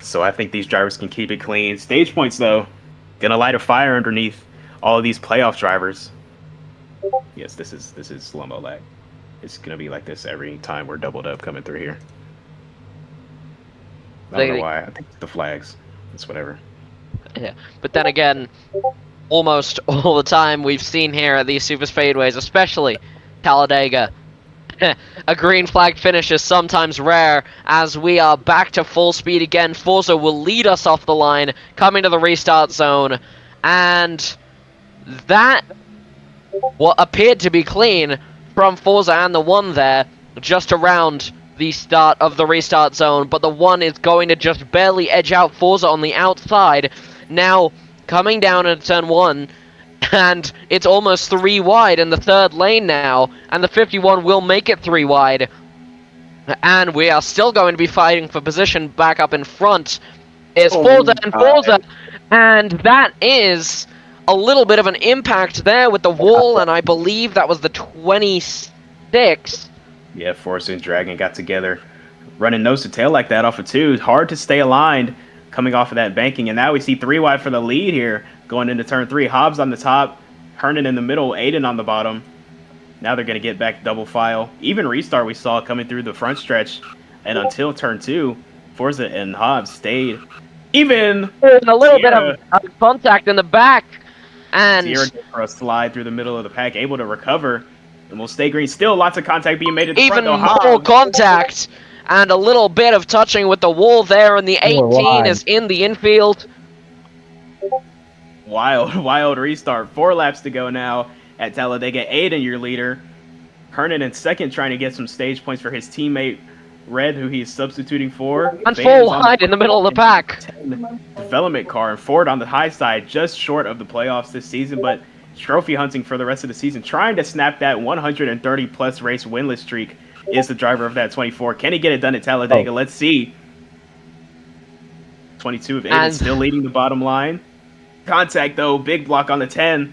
so I think these drivers can keep it clean. Stage points, though, going to light a fire underneath all of these playoff drivers. Yes, this is slow-mo lag. It's going to be like this every time we're doubled up coming through here. I don't know why. I think the flags. It's whatever. Yeah, but then again, almost all the time we've seen here at these super speedways, especially Talladega, a green flag finish is sometimes rare. As we are back to full speed again, Forza will lead us off the line, coming to the restart zone, and that what appeared to be clean from Forza and the 1 there, just around the start of the restart zone, but the 1 is going to just barely edge out Forza on the outside. Now coming down into turn 1, and it's almost 3 wide in the 3rd lane now, and the 51 will make it 3 wide, and we are still going to be fighting for position back up in front. Is Forza and Forza, and that is a little bit of an impact there with the wall, and I believe that was the 26. Yeah, Forza and Dragon got together. Running nose to tail like that off of 2. Hard to stay aligned coming off of that banking. And now we see 3 wide for the lead here going into turn 3. Hobbs on the top, Hernan in the middle, Aiden on the bottom. Now they're going to get back double file. Even restart we saw coming through the front stretch. And until turn 2, Forza and Hobbs stayed even. And a little bit of contact in the back. And Sierra for a slide through the middle of the pack, able to recover. And we'll stay green. Still lots of contact being made at the front, though. Even more contact and a little bit of touching with the wall there, and the 18 is in the infield. Wild restart. 4 laps to go now at Talladega. Aiden, your leader. Hernan in second, trying to get some stage points for his teammate Red, who he's substituting for. And full wide in the middle of the pack. Development car, and Ford on the high side, just short of the playoffs this season, but trophy hunting for the rest of the season, trying to snap that 130-plus race winless streak, is the driver of that 24. Can he get it done at Talladega? Let's see. 22 of Aiden still leading the bottom line. Contact, though. Big block on the 10.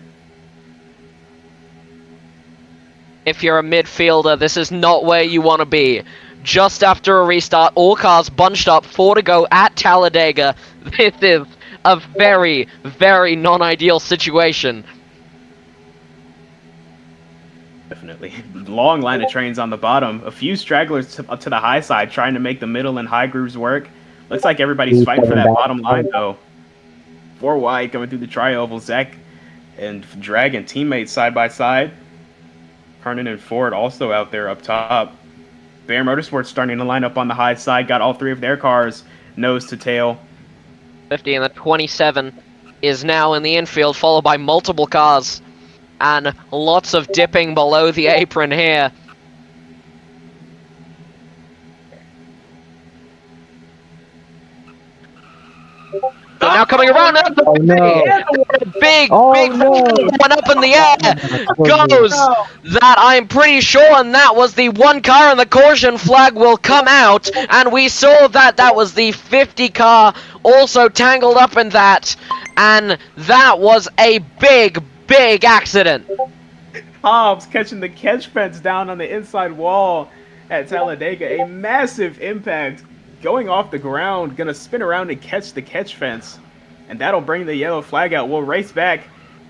If you're a midfielder, this is not where you want to be. Just after a restart, all cars bunched up, 4 to go at Talladega. This is a very, very non-ideal situation. Definitely. Long line of trains on the bottom. A few stragglers up to the high side trying to make the middle and high grooves work. Looks like everybody's fighting for that bottom line, though. 4 wide coming through the tri-oval. Zach and Dragon teammates side by side. Hernan and Ford also out there up top. Bear Motorsports starting to line up on the high side. Got all 3 of their cars nose to tail. 50 and the 27 is now in the infield, followed by multiple cars. And lots of dipping below the apron here. But now coming around, big one up in the air goes that I'm pretty sure, and that was the 1 car, and the caution flag will come out, and we saw that was the 50 car also tangled up in that, and that was a big accident. Hobbs catching the catch fence down on the inside wall at Talladega. A massive impact going off the ground. Gonna spin around and catch the catch fence. And that'll bring the yellow flag out. We'll race back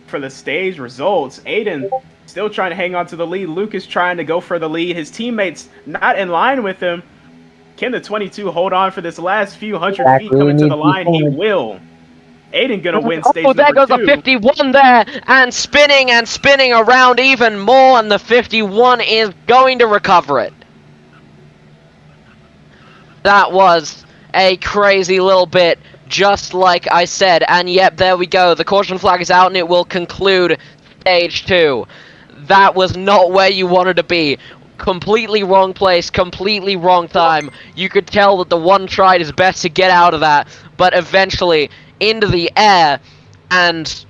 for the stage results. Aiden still trying to hang on to the lead. Lucas trying to go for the lead. His teammates not in line with him. Can the 22 hold on for this last few hundred feet coming to the line? He will. Aiden gonna win stage Oh, there number goes the 2. 51 there, and spinning around even more, and the 51 is going to recover it. That was a crazy little bit, just like I said, and yep, there we go. The caution flag is out, and it will conclude stage 2. That was not where you wanted to be. Completely wrong place, completely wrong time. You could tell that the one tried his best to get out of that, but eventually into the air, and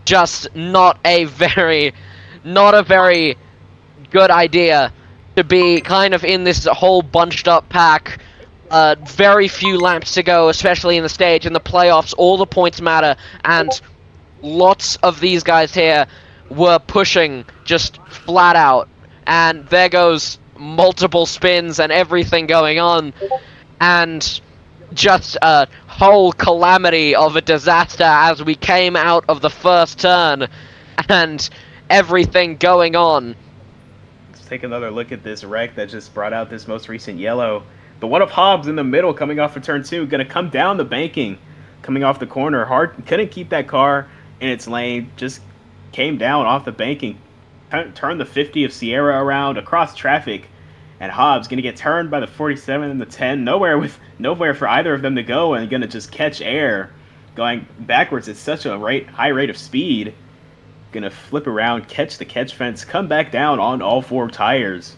just not a very good idea to be kind of in this whole bunched up pack. Very few laps to go, especially in the stage. In the playoffs, all the points matter, and lots of these guys here were pushing just flat out. And there goes multiple spins and everything going on, and just a whole calamity of a disaster as we came out of the first turn, and everything going on. Let's take another look at this wreck that just brought out this most recent yellow. The one of Hobbs in the middle coming off of turn 2, gonna come down the banking, coming off the corner. Hard couldn't keep that car in its lane, just came down off the banking, turned the 50 of Sierra around across traffic, and Hobbs gonna get turned by the 47 and the 10. Nowhere for either of them to go, and gonna just catch air, going backwards at such a high rate of speed. Gonna flip around, catch the catch fence, come back down on all 4 tires.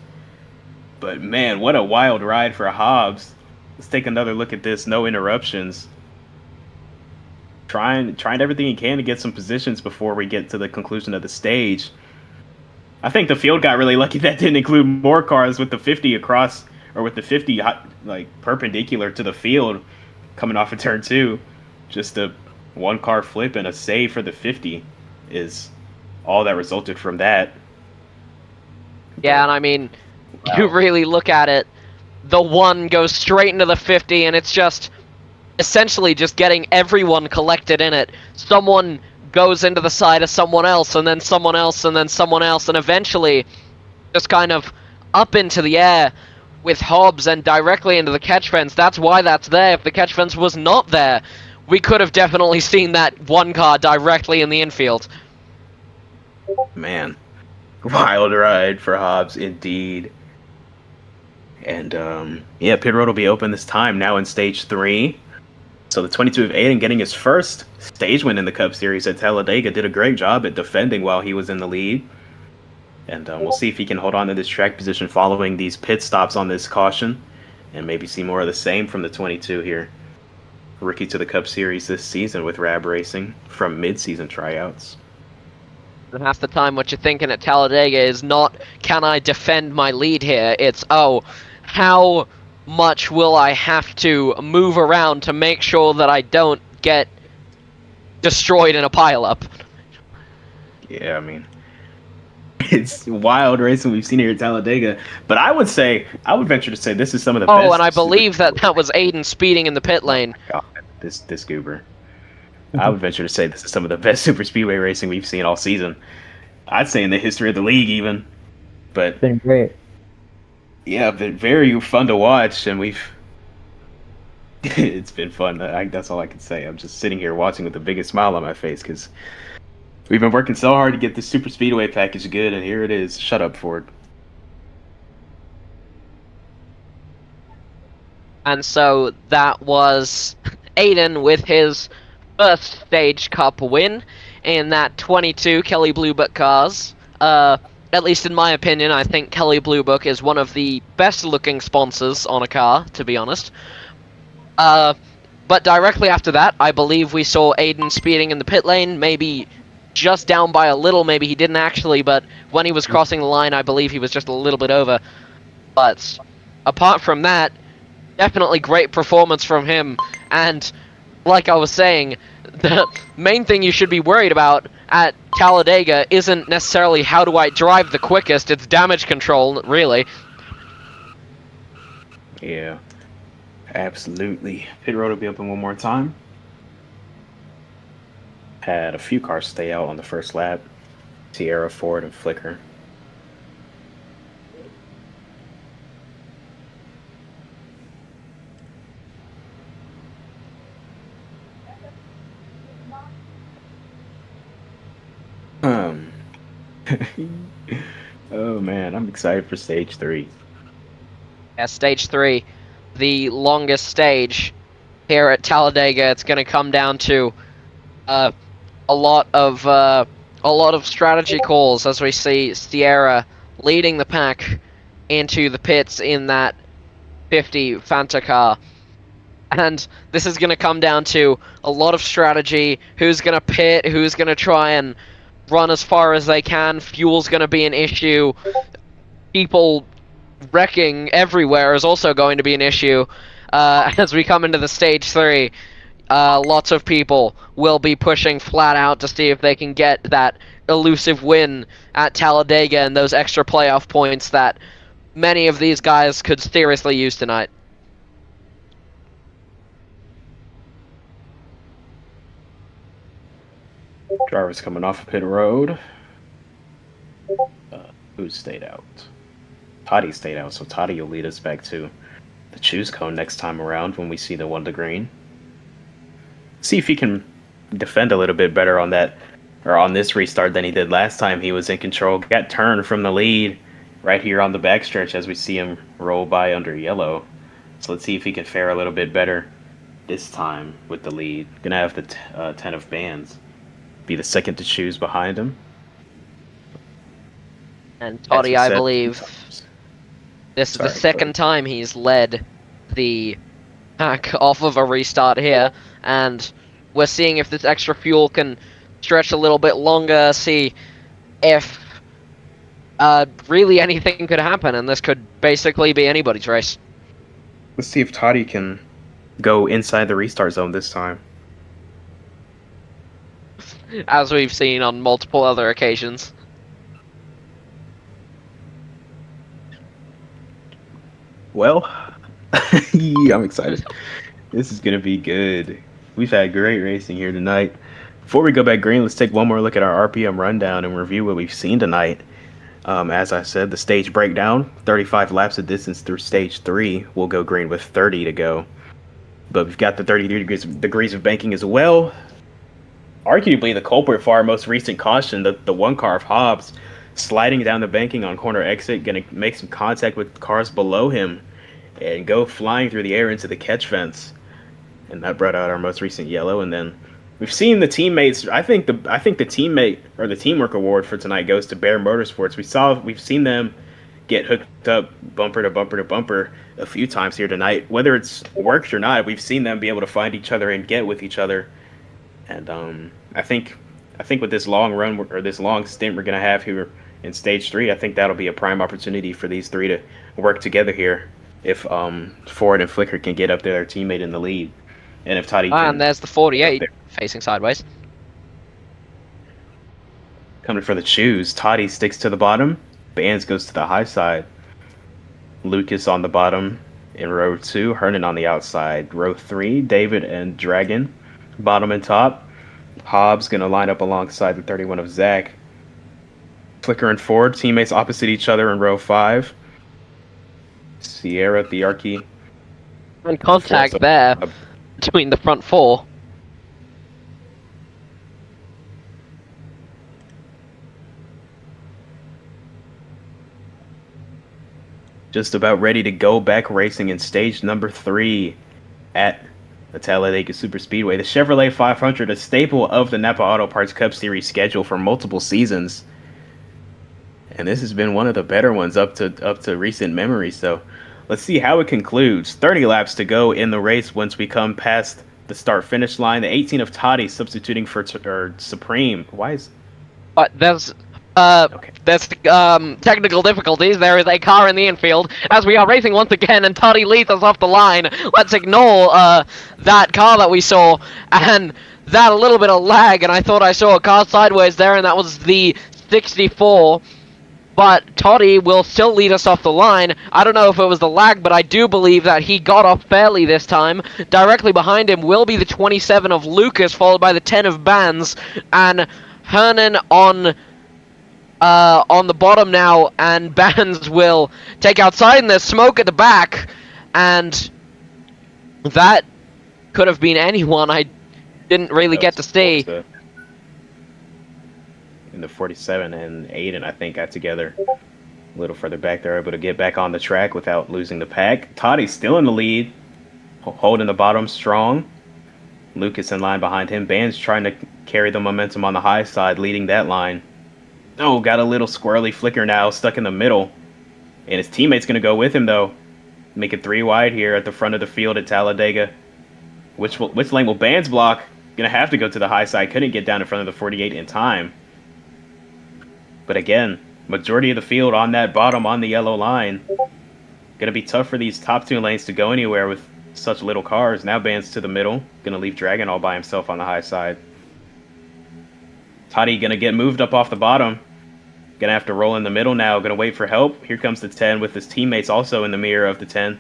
But man, what a wild ride for Hobbs. Let's take another look at this. No interruptions. Trying everything he can to get some positions before we get to the conclusion of the stage. I think the field got really lucky that didn't include more cars with the 50 across, or with the 50 like perpendicular to the field coming off of turn 2. Just a 1-car flip and a save for the 50 is all that resulted from that. Yeah, and I mean, you really look at it, the 1 goes straight into the 50, and it's just essentially just getting everyone collected in it. Someone goes into the side of someone else, and then someone else, and then someone else, and eventually just kind of up into the air with Hobbs and directly into the catch fence. That's why that's there. If the catch fence was not there, we could have definitely seen that 1 car directly in the infield. Man, wild ride for Hobbs indeed. And yeah, pit road will be open this time now in stage 3. So the 22 of Aiden getting his first stage win in the Cup Series at Talladega. Did a great job at defending while he was in the lead. And we'll see if he can hold on to this track position following these pit stops on this caution. And maybe see more of the same from the 22 here. Rookie to the Cup Series this season with Rab Racing from mid-season tryouts. And half the time what you're thinking at Talladega is not, can I defend my lead here? It's, oh, how much will I have to move around to make sure that I don't get destroyed in a pileup? Yeah, I mean, it's wild racing we've seen here at Talladega. But I would venture to say this is some of the best. Oh, and I believe that was Aiden speeding in the pit lane. God, this goober. I would venture to say this is some of the best super speedway racing we've seen all season. I'd say in the history of the league even. But It's been great. yeah, been very fun to watch, and it's been fun. That's all I can say. I'm just sitting here watching with the biggest smile on my face because we've been working so hard to get this super speedway package good, and here it is. Shut up, Ford. And so that was Aiden with his first stage cup win in that 22 Kelly Blue Book cars. At least in my opinion, I think Kelly Blue Book is one of the best looking sponsors on a car, to be honest. But directly after that, I believe we saw Aiden speeding in the pit lane, maybe just down by a little, maybe he didn't actually, but when he was crossing the line, I believe he was just a little bit over. But apart from that, definitely great performance from him, and like I was saying, the main thing you should be worried about at Talladega isn't necessarily how do I drive the quickest, it's damage control, really. Yeah, absolutely. Pit road will be open one more time. Had a few cars stay out on the first lap. Sierra, Ford, and Flicker. Oh man, I'm excited for stage 3. Yeah, stage 3, the longest stage here at Talladega. It's going to come down to a lot of strategy calls as we see Sierra leading the pack into the pits in that 50 Fanta car. And this is going to come down to a lot of strategy. Who's going to pit? Who's going to try and run as far as they can? Fuel's going to be an issue. People wrecking everywhere is also going to be an issue. As we come into the stage 3, lots of people will be pushing flat out to see if they can get that elusive win at Talladega and those extra playoff points that many of these guys could seriously use tonight. Drivers coming off of pit road. Who stayed out? Toddy stayed out, so Toddy will lead us back to the choose cone next time around when we see the one to green. See if he can defend a little bit better on that, or on this restart than he did last time he was in control. Got turned from the lead right here on the backstretch as we see him roll by under yellow. So let's see if he can fare a little bit better this time with the lead. Gonna have the 10 of bands. Be the second to choose behind him. And Toddy, I believe, this is the second time he's led the pack off of a restart here, and we're seeing if this extra fuel can stretch a little bit longer, see if really anything could happen, and this could basically be anybody's race. Let's see if Toddy can go inside the restart zone this time. As we've seen on multiple other occasions. Well, I'm excited. This is going to be good. We've had great racing here tonight. Before we go back green, let's take one more look at our RPM rundown and review what we've seen tonight. As I said, the stage breakdown, 35 laps of distance through stage 3. We'll go green with 30 to go. But we've got the 30 degrees of banking as well. Arguably the culprit for our most recent caution, the one car of Hobbs, sliding down the banking on corner exit, going to make some contact with cars below him and go flying through the air into the catch fence. And that brought out our most recent yellow. And then we've seen the teammates. I think the teammate or the teamwork award for tonight goes to Bear Motorsports. We've seen them get hooked up bumper to bumper to bumper a few times here tonight. Whether it's worked or not, we've seen them be able to find each other and get with each other. And I think with this long run or this long stint we're gonna have here in stage 3, I think that'll be a prime opportunity for these three to work together here. If Ford and Flicker can get up to their teammate in the lead, and if Toddy can, and there's the 48 facing sideways. Coming for the choose, Toddy sticks to the bottom. Bands goes to the high side. Lucas on the bottom in row 2. Hernan on the outside. Row 3, David and Dragon, bottom and top. Hobbs gonna line up alongside the 31 of Zach. Flicker and Ford, teammates opposite each other in row 5. Sierra, Thearchy. And contact there between the front 4. Just about ready to go back racing in stage number 3 at the Talladega Super Speedway. The Chevrolet 500, a staple of the Napa Auto Parts Cup Series schedule for multiple seasons. And this has been one of the better ones up to recent memory. So let's see how it concludes. 30 laps to go in the race once we come past the start-finish line. The 18 of Toddy substituting for Supreme. Why is... There's technical difficulties. There is a car in the infield as we are racing once again, and Toddy leads us off the line. Let's ignore that car that we saw and that a little bit of lag, and I thought I saw a car sideways there, and that was the 64. But Toddy will still lead us off the line. I don't know if it was the lag, but I do believe that he got off fairly this time. Directly behind him will be the 27 of Lucas, followed by the 10 of Bands, and Hernan on the bottom now, and Bands will take outside, and there's smoke at the back, and that could have been anyone. I didn't really get to see. in the 47, and Aiden, I think, got together a little further back. They're able to get back on the track without losing the pack. Toddy's still in the lead, holding the bottom strong. Lucas in line behind him. Band's trying to carry the momentum on the high side, leading that line. Oh, got a little squirrely flicker now, stuck in the middle. And his teammate's going to go with him, though. Make it 3 wide here at the front of the field at Talladega. Which lane will Band's block? Going to have to go to the high side. Couldn't get down in front of the 48 in time. But again, majority of the field on that bottom on the yellow line. Going to be tough for these top 2 lanes to go anywhere with such little cars. Now Band's to the middle. Going to leave Dragon all by himself on the high side. Toddy going to get moved up off the bottom. Gonna have to roll in the middle now. Gonna wait for help. Here comes the 10 with his teammates also in the mirror of the 10.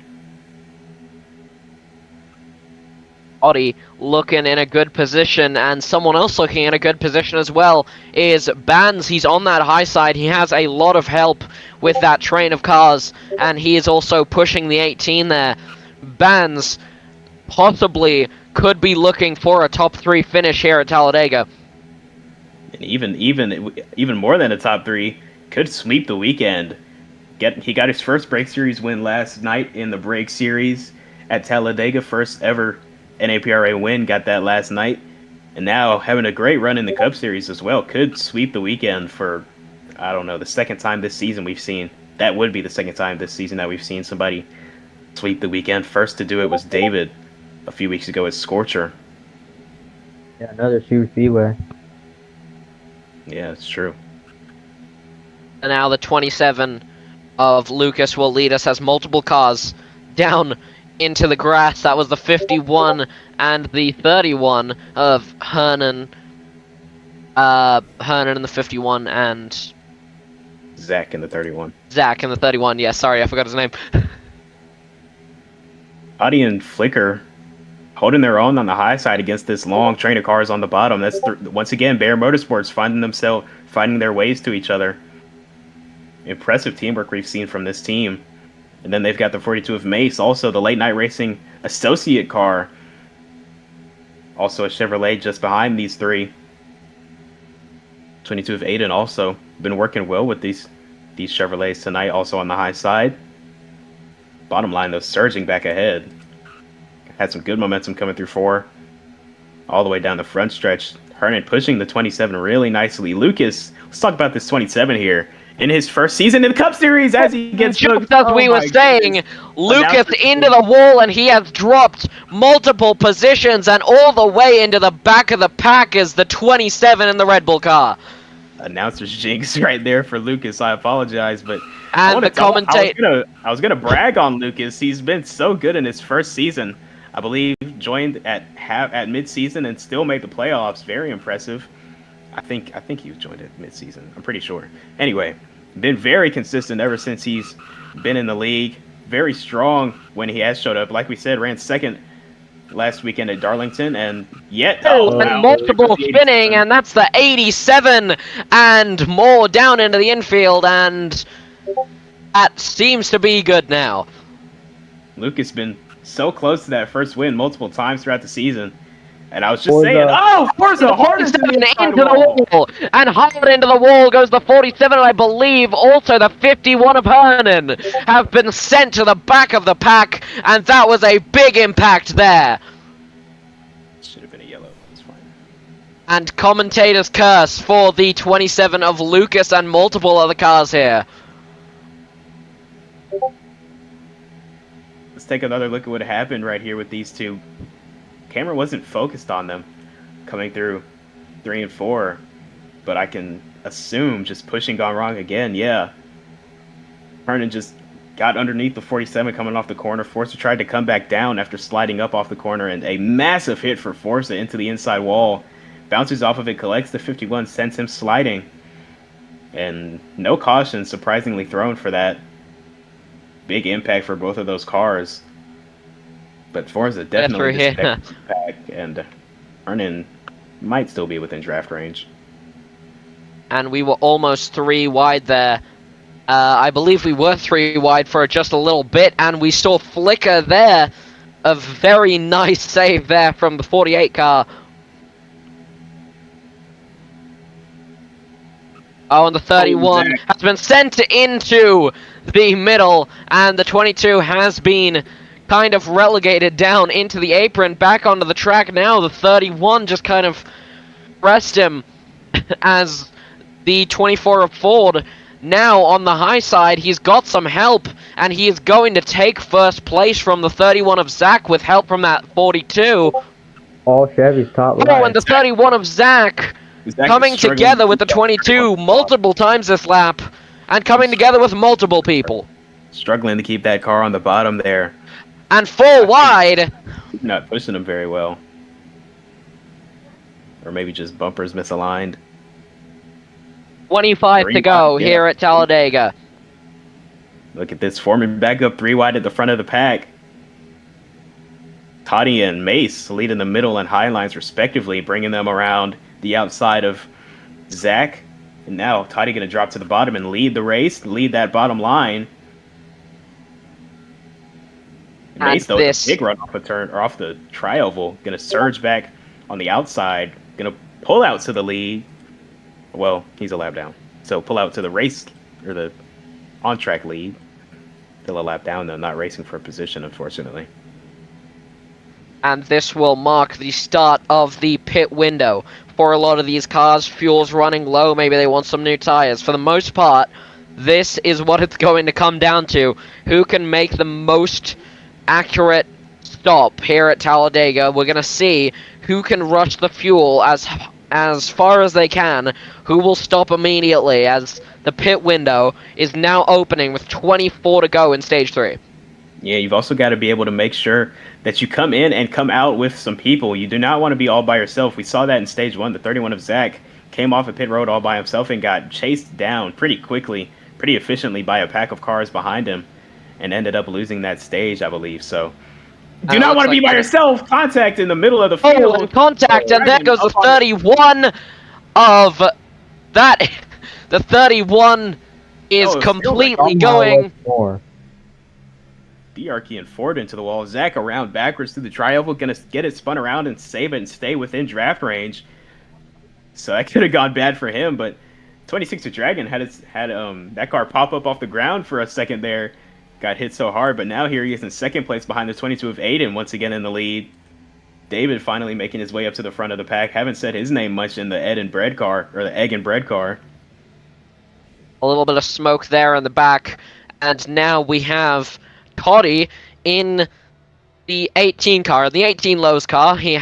Toddy looking in a good position, and someone else looking in a good position as well is Bands. He's on that high side. He has a lot of help with that train of cars, and he is also pushing the 18 there. Bands possibly could be looking for a top 3 finish here at Talladega. And even more than a top 3, could sweep the weekend. He got his first Break Series win last night in the Break Series at Talladega. First ever NAPRA win, got that last night. And now having a great run in the Cup Series as well. Could sweep the weekend for, I don't know, the second time this season we've seen. That would be the second time this season that we've seen somebody sweep the weekend. First to do it was David a few weeks ago at Scorcher. Yeah, another super speedway. Yeah, it's true. And now the 27 of Lucas will lead us as multiple cars down into the grass. That was the 51 and the 31 of Hernan. Hernan in the 51 and Zach in the 31. Zach in the 31. Yeah, sorry, I forgot his name. Audi and Flicker holding their own on the high side against this long train of cars on the bottom. That's once again Bear Motorsports finding their ways to each other. Impressive teamwork we've seen from this team. And then they've got the 42 of Mace, also the late night racing associate car. Also a Chevrolet just behind these 3. 22 of Aiden also been working well with these Chevrolets tonight, also on the high side. Bottom line though, surging back ahead. Had some good momentum coming through 4. All the way down the front stretch. Hernan pushing the 27 really nicely. Lucas, let's talk about this 27 here. In his first season in the Cup Series as he gets just as we were saying, Lucas into the wall, and he has dropped multiple positions and all the way into the back of the pack is the 27 in the Red Bull car. Announcer's jinx right there for Lucas. I apologize, but and the commentator. I was gonna brag on Lucas. He's been so good in his first season. I believe joined at mid-season and still made the playoffs. Very impressive. I think he joined at mid-season. I'm pretty sure. Anyway, been very consistent ever since he's been in the league. Very strong when he has showed up. Like we said, ran second last weekend at Darlington, and yet and multiple spinning, and that's the 87 and more down into the infield, and that seems to be good now. Lucas been so close to that first win multiple times throughout the season. And I was just saying, Forza hardest into the wall. And hard into the wall goes the 47, and I believe also the 51 of Hernan have been sent to the back of the pack, and that was a big impact there. Should have been a yellow, it's fine. And commentator's curse for the 27 of Lucas and multiple other cars here. Let's take another look at what happened right here with these two. Camera wasn't focused on them coming through 3 and 4, but I can assume just pushing gone wrong again. Yeah, Hernan just got underneath the 47 coming off the corner. Forza tried to come back down after sliding up off the corner, and a massive hit for Forza into the inside wall. Bounces off of it, collects the 51, sends him sliding, and no caution surprisingly thrown for that. Big impact for both of those cars. But Forza definitely impact, and Hernan might still be within draft range. And we were almost 3 wide there. I believe we were 3 wide for just a little bit, and we saw Flicker there. A very nice save there from the 48 car. Oh, and the 31 has been sent into the middle, and the 22 has been kind of relegated down into the apron, back onto the track now. The 31 just kind of pressed him as the 24 of Ford. Now on the high side, he's got some help, and he is going to take first place from the 31 of Zach with help from that 42. All Chevy's top Oh, right. and the 31 of Zach coming together with the 22 multiple times this lap, and coming together with multiple people. Struggling to keep that car on the bottom there. And full wide. Not pushing him very well. Or maybe just bumpers misaligned. 25 to go wide, yeah. here at Talladega. Look at this, forming back up 3 wide at the front of the pack. Toddy and Mace lead in the middle and high lines respectively, bringing them around the outside of Zach. And now Toddy going to drop to the bottom and lead the race, lead that bottom line. Mace, though, with a big run off a turn or off the tri-oval, going to surge back on the outside, going to pull out to the lead. Well, he's a lap down, so pull out to the race or the on-track lead. Still a lap down, though, not racing for a position, unfortunately. And this will mark the start of the pit window for a lot of these cars. Fuel's running low, maybe they want some new tires. For the most part, this is what it's going to come down to. Who can make the most accurate stop here at Talladega? We're going to see who can rush the fuel as far as they can, who will stop immediately, as the pit window is now opening with 24 to go in stage 3. Yeah, you've also got to be able to make sure that you come in and come out with some people. You do not want to be all by yourself. We saw that in stage 1. The 31 of Zach came off of pit road all by himself and got chased down pretty quickly, pretty efficiently by a pack of cars behind him, and ended up losing that stage, I believe. So do not want to be by yourself. Contact in the middle of the field. Oh, and contact, and there goes the 31 of that. The 31 is completely going. Diarchy and Ford into the wall. Zach around backwards through the tri-oval, gonna get it spun around and save it and stay within draft range. So that could have gone bad for him, but 26 of Dragon had that car pop up off the ground for a second there. Got hit so hard, but now here he is in second place behind the 22 of Aiden, once again in the lead. David finally making his way up to the front of the pack. Haven't said his name much in the Ed and Bread car, or the Egg and Bread car. A little bit of smoke there in the back, and now we have Toddy in the 18 car, the 18 Lowe's car. He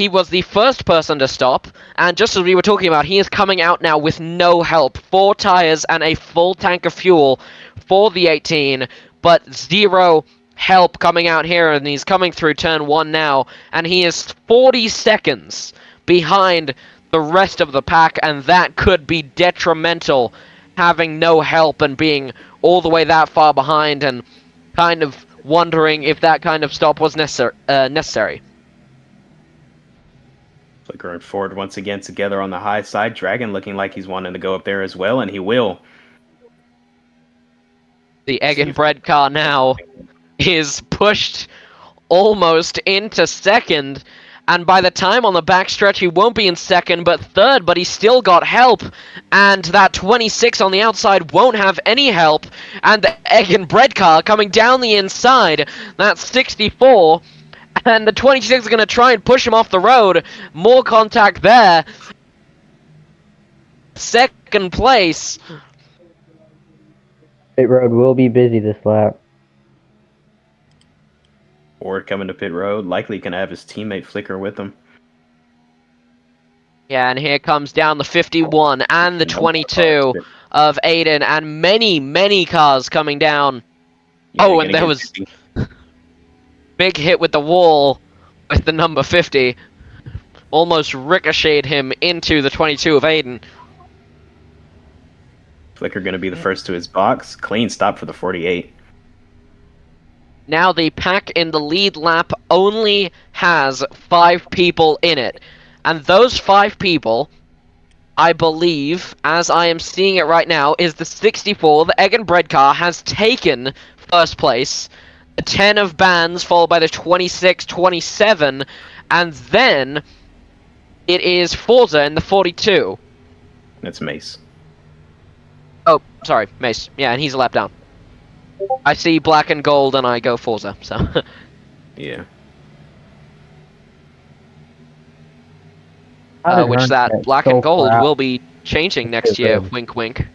was the first person to stop, and just as we were talking about, he is coming out now with no help. 4 tires and a full tank of fuel for the 18, but 0 help coming out here, and he's coming through turn 1 now, and he is 40 seconds behind the rest of the pack, and that could be detrimental, having no help and being all the way that far behind, and kind of wondering if that kind of stop was necessary. Flicker and Ford once again together on the high side. Dragon looking like he's wanting to go up there as well, and he will. The Egg and Bread car now is pushed almost into second, and by the time on the backstretch he won't be in second but third, but he's still got help, and that 26 on the outside won't have any help, and the Egg and Bread car coming down the inside, that's 64, and the 26 is going to try and push him off the road. More contact there. Second place. Pit road will be busy this lap. Ford coming to pit road, likely going to have his teammate Flicker with him. Yeah, and here comes down the 51 and the 22 of Aiden, and many cars coming down. Yeah, oh, and there was big hit with the wall with the number 50. Almost ricocheted him into the 22 of Aiden. Flicker going to be the first to his box. Clean stop for the 48. Now the pack in the lead lap only has 5 people in it. And those 5 people, I believe, as I am seeing it right now, is the 64. The Egg and Bread car has taken first place. The 10 of Bands, followed by the 26, 27. And then it is Forza in the 42. That's Mace. Oh, sorry, Mace. Yeah, and he's a lap down. I see black and gold, and I go Forza. So. Yeah. How did Which Hearn that get black so and gold far out? will be changing next year. Wink, wink.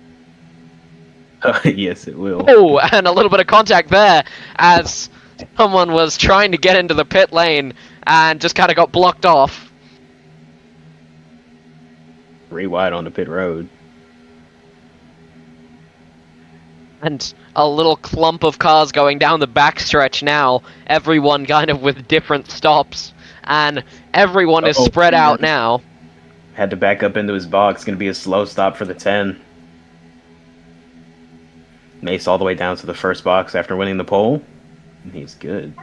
Yes, it will. Oh, and a little bit of contact there as someone was trying to get into the pit lane and just kind of got blocked off. 3 wide on the pit road. And a little clump of cars going down the backstretch now. Everyone kind of with different stops. And everyone is spread out now. Had to back up into his box. Gonna be a slow stop for the 10. Mace all the way down to the first box after winning the pole. And he's good.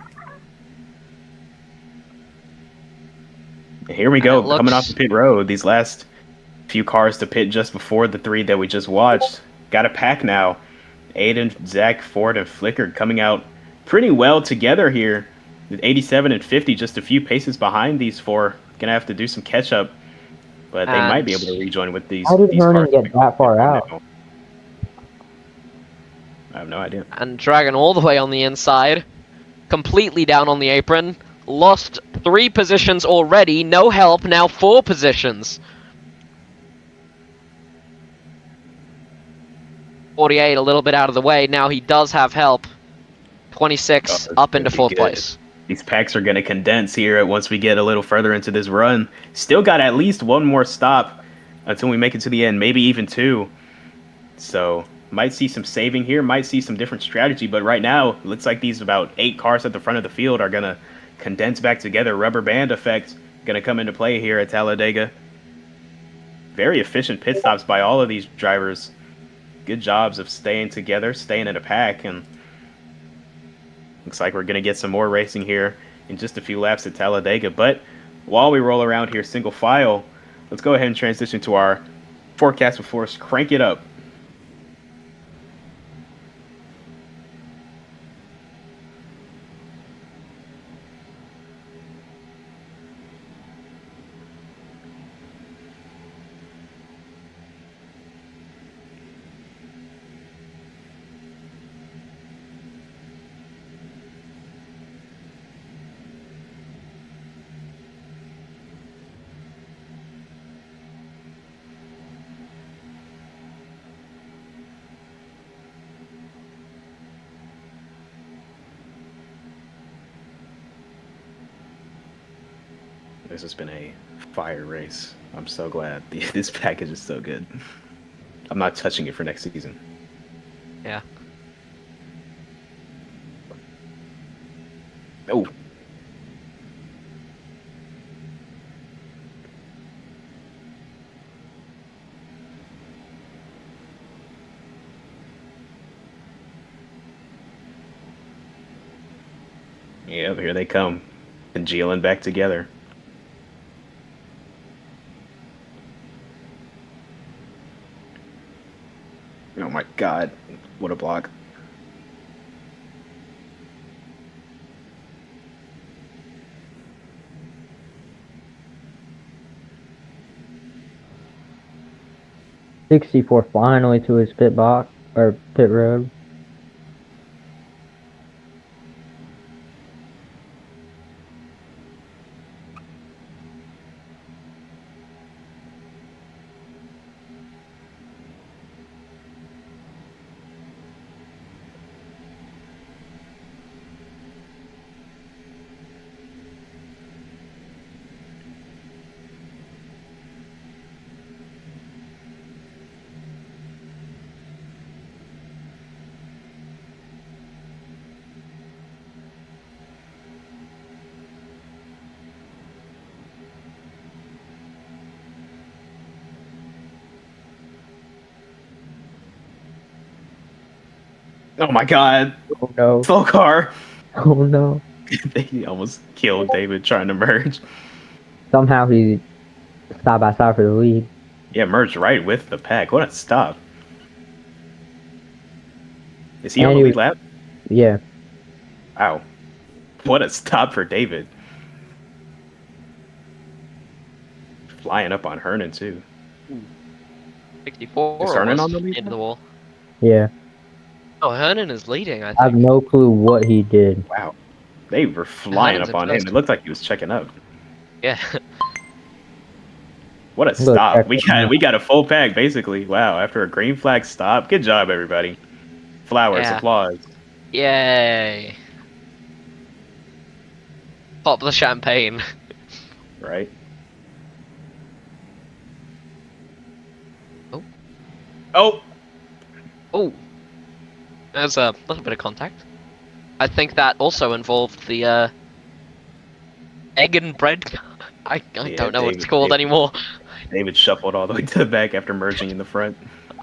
And here we go, coming off the pit road. These last few cars to pit just before the 3 that we just watched. Got a pack now. Aiden, Zach, Ford, and Flicker coming out pretty well together here. 87 and 50, just a few paces behind these 4. Gonna have to do some catch up, but they might be able to rejoin with these. How did these Hernan cars get that far out? I have no idea. And Dragon all the way on the inside. Completely down on the apron. Lost 3 positions already. No help. Now 4 positions. 48 a little bit out of the way. Now he does have help. 26 up into 4th place. These packs are going to condense here once we get a little further into this run. Still got at least 1 more stop until we make it to the end, maybe even 2. So might see some saving here, might see some different strategy, but right now it looks like these about 8 cars at the front of the field are going to condense back together. Rubber band effect going to come into play here at Talladega. Very efficient pit stops by all of these drivers. Good jobs of staying together, staying in a pack, and looks like we're going to get some more racing here in just a few laps at Talladega. But while we roll around here single file, let's go ahead and transition to our forecast before us. Crank it up. This has been a fire race. I'm so glad. This package is so good. I'm not touching it for next season. Yeah. Oh. Yep, here they come. Congealing back together. Oh my god, what a block. '64 finally to his pit box or pit road. Oh my god. Oh no. Slow car. Oh no. They almost killed David trying to merge. Somehow he side by side for the lead. Yeah, merged right with the pack. What a stop. Is he on the lead lap? Yeah. Wow. What a stop for David. Flying up on Hernan, too. 64 Is Hernan almost on the lead into lap? the wall. Yeah. Oh, Hernan is leading, I I have think. no clue what he did. Wow. They were flying Hernan's up in on him. first. It looked like he was checking up. Yeah. What a I'm gonna stop. check We it got out. we got a full pack basically. Wow, after a green flag stop. Good job, everybody. Flowers, Yeah. applause. Yay. Pop the champagne. Right? Oh. Oh! Oh. There's a little bit of contact. I think that also involved the egg and bread. I Yeah, don't know what it's David, called David, anymore. David shuffled all the way to the back after merging in the front.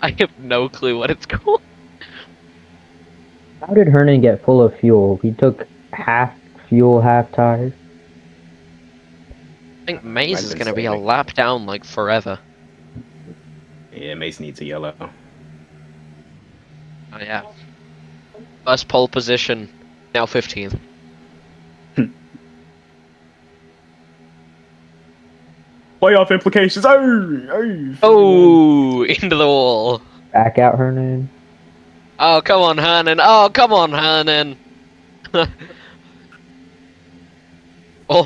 I have no clue what it's called. How did Hernan get full of fuel? He took half fuel, half tires. I think Might Maze have is been going to be a saving. lap down like forever. Yeah, Mace needs a yellow. Oh yeah. First pole position, now 15th. Playoff implications. Oh, Oh, into the wall. Back out, Hernan. Oh, come on, Hernan. Oh, come on, Hernan. Well,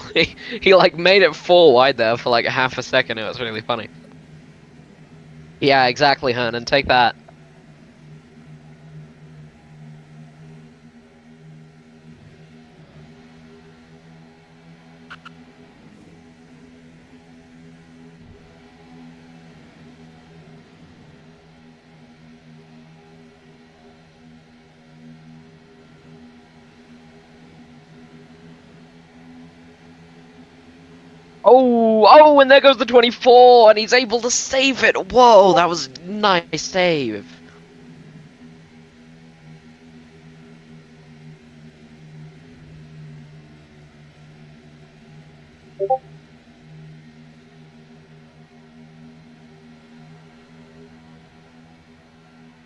he like made it 4 wide there for like half a second. It was really funny. Yeah, exactly, Hernan. Take that. Oh, and there goes the 24, and he's able to save it. Whoa, that was a nice save.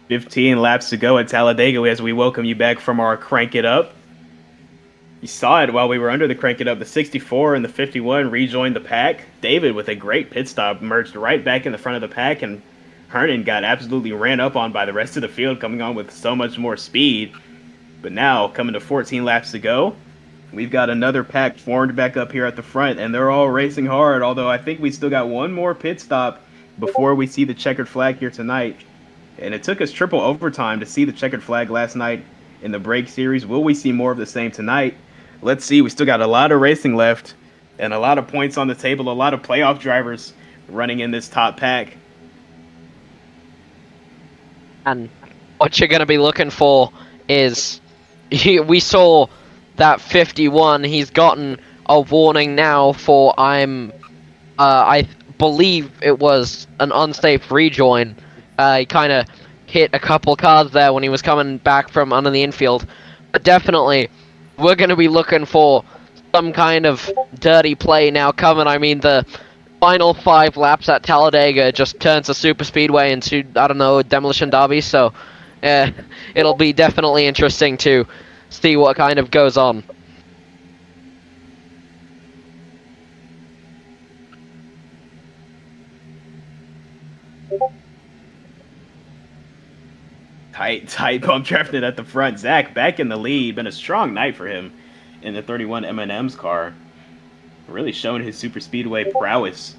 "15 laps to go at Talladega as we welcome you back from our Crank It Up." You saw it while we were under the Crank It Up. The 64 and the 51 rejoined the pack. David, with a great pit stop, merged right back in the front of the pack, and Hernan got absolutely ran up on by the rest of the field, coming on with so much more speed. But now, coming to 14 laps to go, we've got another pack formed back up here at the front, and they're all racing hard, although I think we still got one more pit stop before we see the checkered flag here tonight. And it took us triple overtime to see the checkered flag last night in the break series. Will we see more of the same tonight? Let's see. We still got a lot of racing left and a lot of points on the table, a lot of playoff drivers running in this top pack. And what you're going to be looking for is, we saw that 51, he's gotten a warning now for I believe it was an unsafe rejoin. He kind of hit a couple cars there when he was coming back from under the infield. But definitely, we're going to be looking for some kind of dirty play now coming. I mean, the final 5 laps at Talladega just turns a super speedway into, I don't know, a demolition derby. So, it'll be definitely interesting to see what kind of goes on. Tight bump drafted at the front. Zach back in the lead. Been a strong night for him in the 31 M&M's car. Really showing his super speedway prowess.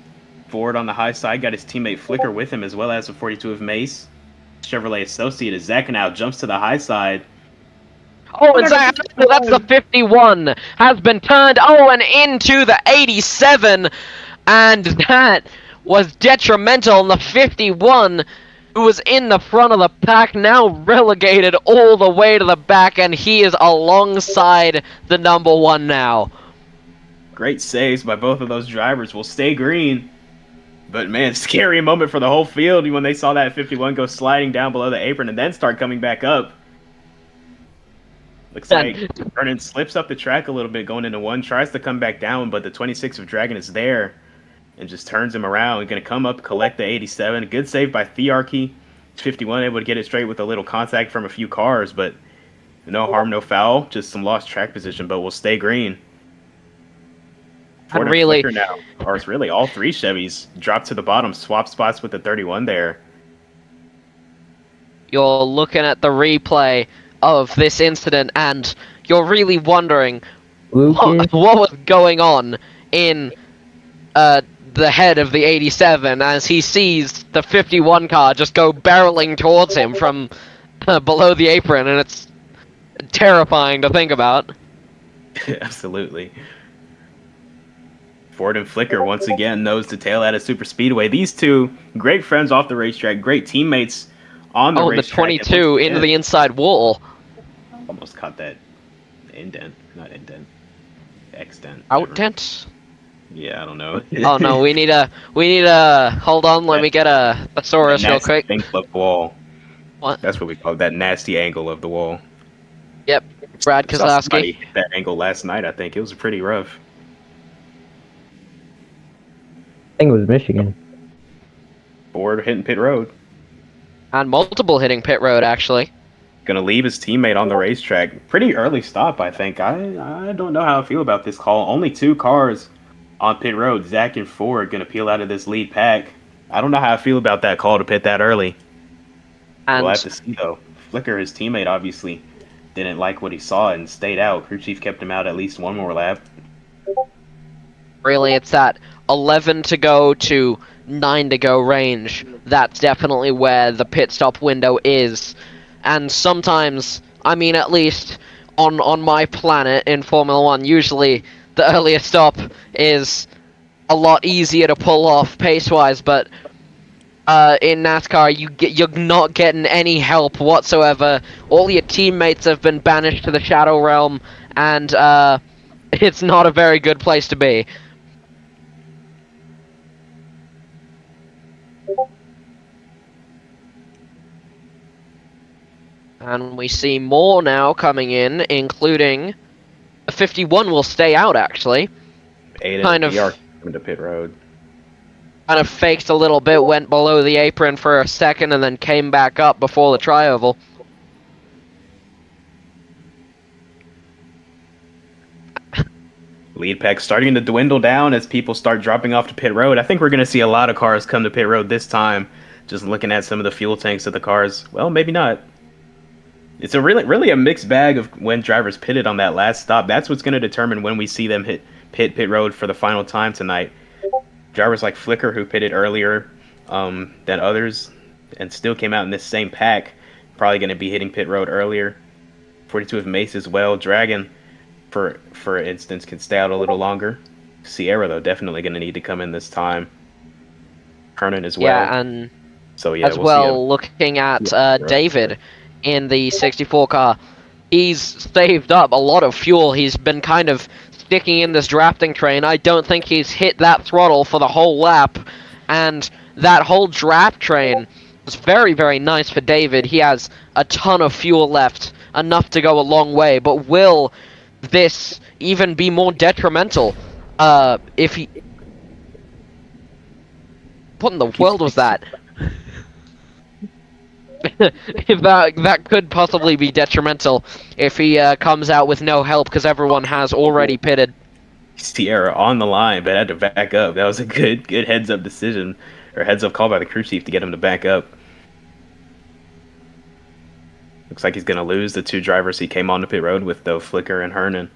Forward on the high side, got his teammate Flicker with him, as well as the 42 of Mace. Chevrolet associate as Zach now jumps to the high side. Oh, and Zach, that's the 51, has been turned, and into the 87, and that was detrimental, and the 51, who was in the front of the pack, now relegated all the way to the back, and he is alongside the number 1 now. Great saves by both of those drivers. Will stay green. But man, scary moment for the whole field when they saw that 51 go sliding down below the apron and then start coming back up. Looks like Vernon slips up the track a little bit going into 1, tries to come back down, but the 26 of Dragon is there and just turns him around. Going to come up, collect the 87. A good save by Thearchy. 51 able to get it straight with a little contact from a few cars, but no harm, no foul. Just some lost track position, but will stay green. Ford and really, Flicker now, or it's really all 3 Chevys drop to the bottom, swap spots with the 31 there. you're looking at the replay of this incident, and you're really wondering what was going on in the head of the 87 as he sees the 51 car just go barreling towards him from below the apron, and it's terrifying to think about. Absolutely. Ford and Flicker once again nose to tail at a super speedway. These two great friends off the racetrack, great teammates on the racetrack. Oh, the 22 into the inside wall. Almost caught that indent, not indent, extent. Outdent? Yeah, I don't know. Oh no, we need a hold on, let me get a thesaurus real quick. Angle of the wall. What? That's what we call it, that nasty angle of the wall. Yep, Brad Kozlowski. Hit that angle last night, I think. It was pretty rough. I think it was Michigan. Ford hitting pit road. And multiple hitting pit road, actually. Gonna leave his teammate on the racetrack. Pretty early stop, I think. I don't know how I feel about this call. Only 2 cars on pit road. Zach and Ford gonna peel out of this lead pack. I don't know how I feel about that call to pit that early. And we'll have to see, though. Flicker, his teammate, obviously didn't like what he saw and stayed out. Crew chief kept him out at least 1 more lap. really, it's that 11 to go to 9 to go range. That's definitely where the pit stop window is. And sometimes, I mean, at least on my planet in Formula 1, usually the earlier stop is a lot easier to pull off pace-wise, but in NASCAR, you're not getting any help whatsoever. All your teammates have been banished to the Shadow Realm, and it's not a very good place to be. And we see more now coming in, including a 51 will stay out, actually. Kind of coming to pit road. Kind of faked a little bit, went below the apron for a second, and then came back up before the tri-oval. Lead pack starting to dwindle down as people start dropping off to pit road. I think we're going to see a lot of cars come to pit road this time. Just looking at some of the fuel tanks of the cars. Well, maybe not. It's a really a mixed bag of when drivers pitted on that last stop. That's what's going to determine when we see them hit pit road for the final time tonight. Drivers like Flicker, who pitted earlier than others and still came out in this same pack, probably going to be hitting pit road earlier. 42 of Mace as well. Dragon, for instance, can stay out a little longer. Sierra, though, definitely going to need to come in this time. Hernan as well. Yeah, and so, yeah, as well, looking at David in the 64 car, he's saved up a lot of fuel. He's been kind of sticking in this drafting train. I don't think he's hit that throttle for the whole lap, and that whole draft train was very, very nice for David. He has a ton of fuel left, enough to go a long way, but will this even be more detrimental if he... What in the world was that? If that could possibly be detrimental if he comes out with no help because everyone has already pitted. Sierra on the line, but had to back up. That was a good heads up decision, or heads up call by the crew chief to get him to back up. Looks like he's going to lose the 2 drivers he came on the pit road with, though, Flicker and Hernan.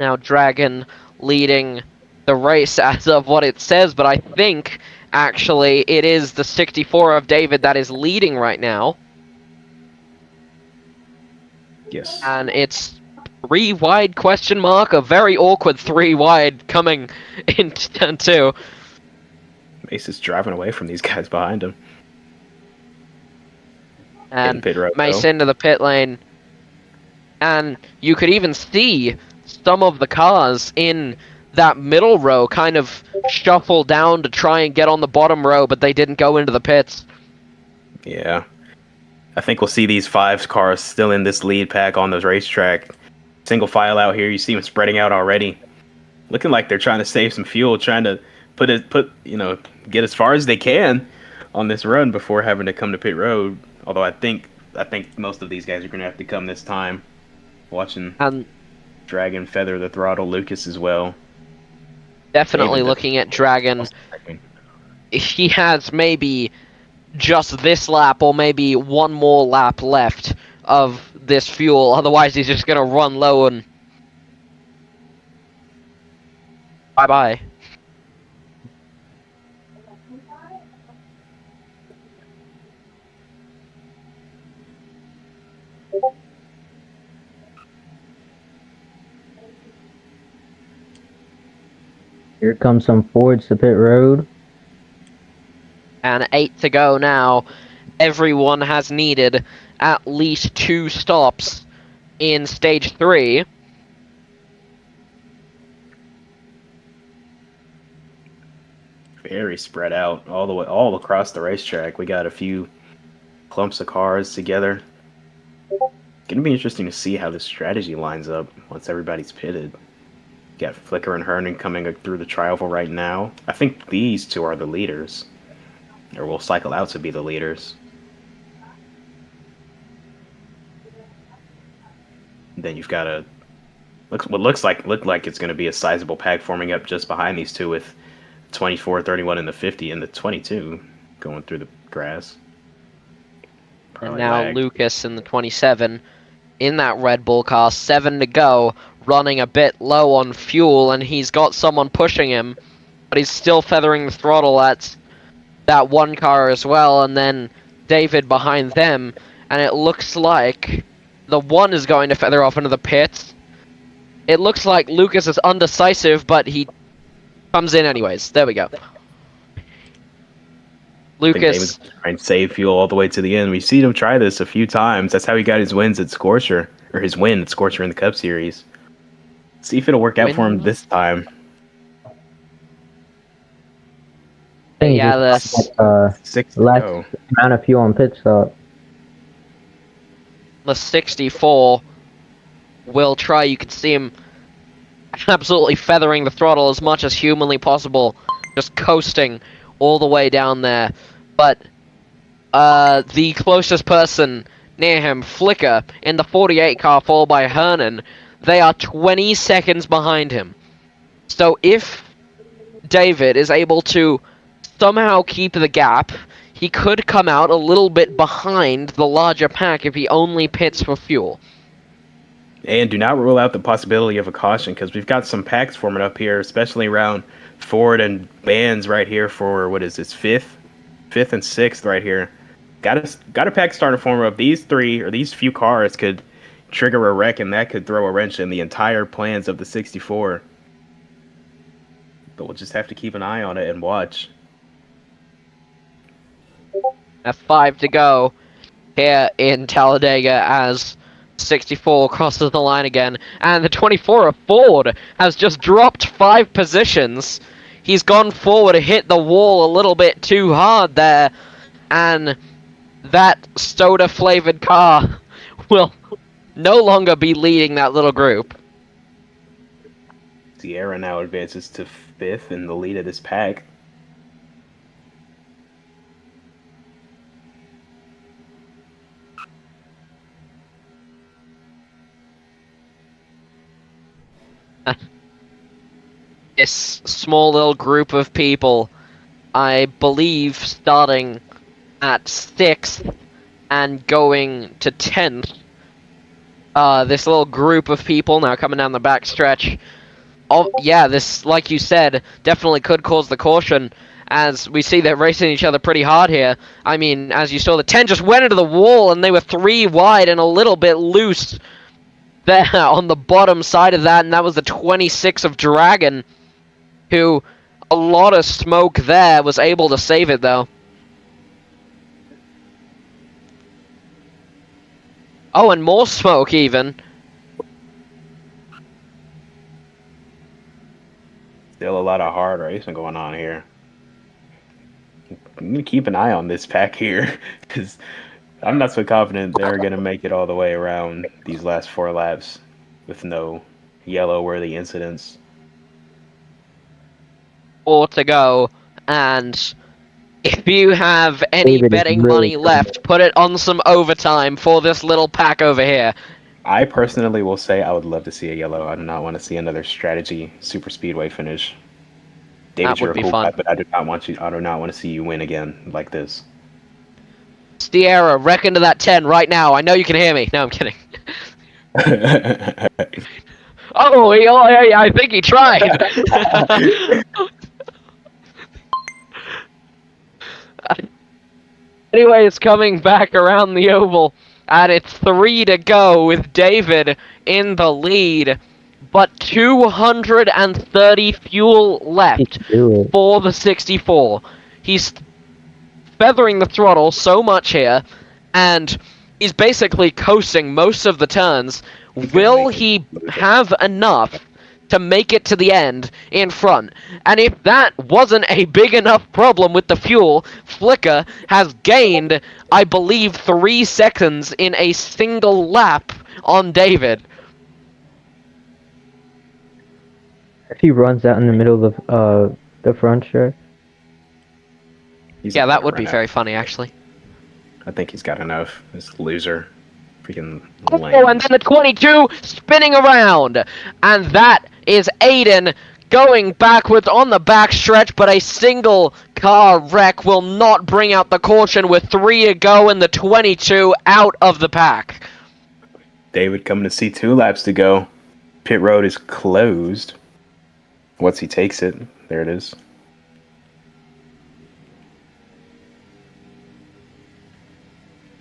Now Dragon leading the race as of what it says, but I think actually it is the 64 of David that is leading right now. Yes. And it's 3 wide question mark, a very awkward 3 wide coming into turn 2. Mace is driving away from these guys behind him. And pit road, Mace though. into the pit lane. And you could even see some of the cars in that middle row kind of shuffle down to try and get on the bottom row, but they didn't go into the pits. Yeah. I think we'll see these 5 cars still in this lead pack on the racetrack. Single file out here. You see them spreading out already. Looking like they're trying to save some fuel, trying to get as far as they can on this run before having to come to pit road. Although I think most of these guys are going to have to come this time. Watching Dragon feather the throttle, Lucas as well. Definitely looking at Dragon. He has maybe just this lap or maybe one more lap left of this fuel. Otherwise, he's just gonna run low and bye-bye. Here comes some Fords to pit road. And 8 to go now. Everyone has needed at least 2 stops in stage 3. Very spread out all the way, all across the racetrack. We got a few clumps of cars together. It's gonna be interesting to see how the strategy lines up once everybody's pitted. Got Flicker and Hernan coming through the tri-oval right now. I think these two are the leaders, or will cycle out to be the leaders. Then you've got a look like it's going to be a sizable pack forming up just behind these two with 24, 31 in the 50 and the 22 going through the grass. And now Lucas in the 27 in that Red Bull car, 7 to go, running a bit low on fuel, and he's got someone pushing him, but he's still feathering the throttle at that one car as well, and then David behind them, and it looks like the one is going to feather off into the pits. It looks like Lucas is undecisive, but he comes in anyways. There we go. Lucas trying to save fuel all the way to the end. We've seen him try this a few times. That's how he got his wins at Scorcher, or his win at Scorcher in the Cup Series. See if it'll work out for him this time. Yeah, that's 6 less amount of fuel on pit stop. The 64 will try. You can see him absolutely feathering the throttle as much as humanly possible, just coasting all the way down there. But the closest person near him, Flicker, in the 48 car, followed by Hernan, they are 20 seconds behind him. So if David is able to somehow keep the gap, he could come out a little bit behind the larger pack if he only pits for fuel. And do not rule out the possibility of a caution, because we've got some packs forming up here, especially around Ford and Bands right here for, what is this, 5th and 6th right here. Got a pack starting to form up. These three, or these few cars, could trigger a wreck, and that could throw a wrench in the entire plans of the 64. But we'll just have to keep an eye on it and watch. F5 to go here in Talladega as 64 crosses the line again, and the 24 of Ford has just dropped 5 positions. He's gone forward, hit the wall a little bit too hard there, and that soda-flavored car will no longer be leading that little group. Sierra now advances to 5th in the lead of this pack. This small little group of people, I believe, starting at 6th and going to 10th. This little group of people now coming down the back stretch. Oh, yeah, this, like you said, definitely could cause the caution, as we see they're racing each other pretty hard here. I mean, as you saw, the 10 just went into the wall, and they were 3 wide and a little bit loose there on the bottom side of that, and that was the 26 of Dragon, who, a lot of smoke there, was able to save it, though. Oh, and more smoke, even. Still a lot of hard racing going on here. I'm going to keep an eye on this pack here, because I'm not so confident they're going to make it all the way around these last 4 laps with no yellow-worthy incidents. 4 to go, and if you have any David is betting really money left, put it on some overtime for this little pack over here. I personally will say I would love to see a yellow. I do not want to see another strategy super speedway finish. David, That would you're a be cool fun. guy, but I do not want to see you win again like this. Sierra, wreck into that 10 right now. I know you can hear me. No, I'm kidding. I think he tried. Anyway, it's coming back around the oval, and it's 3 to go with David in the lead, but 230 fuel left for the 64. He's feathering the throttle so much here, and he's basically coasting most of the turns. Will he have enough to make it to the end in front? And if that wasn't a big enough problem with the fuel, Flicker has gained, I believe, 3 seconds in a single lap on David. If he runs out in the middle of the front stretch. Yeah, that would be very funny, actually. I think he's got enough. This loser. Freaking lame. Oh, and then the 22 spinning around. And that is Aiden going backwards on the backstretch, but a single car wreck will not bring out the caution with 3 to go and the 22 out of the pack. David coming to see 2 laps to go. Pit road is closed. Once he takes it, there it is.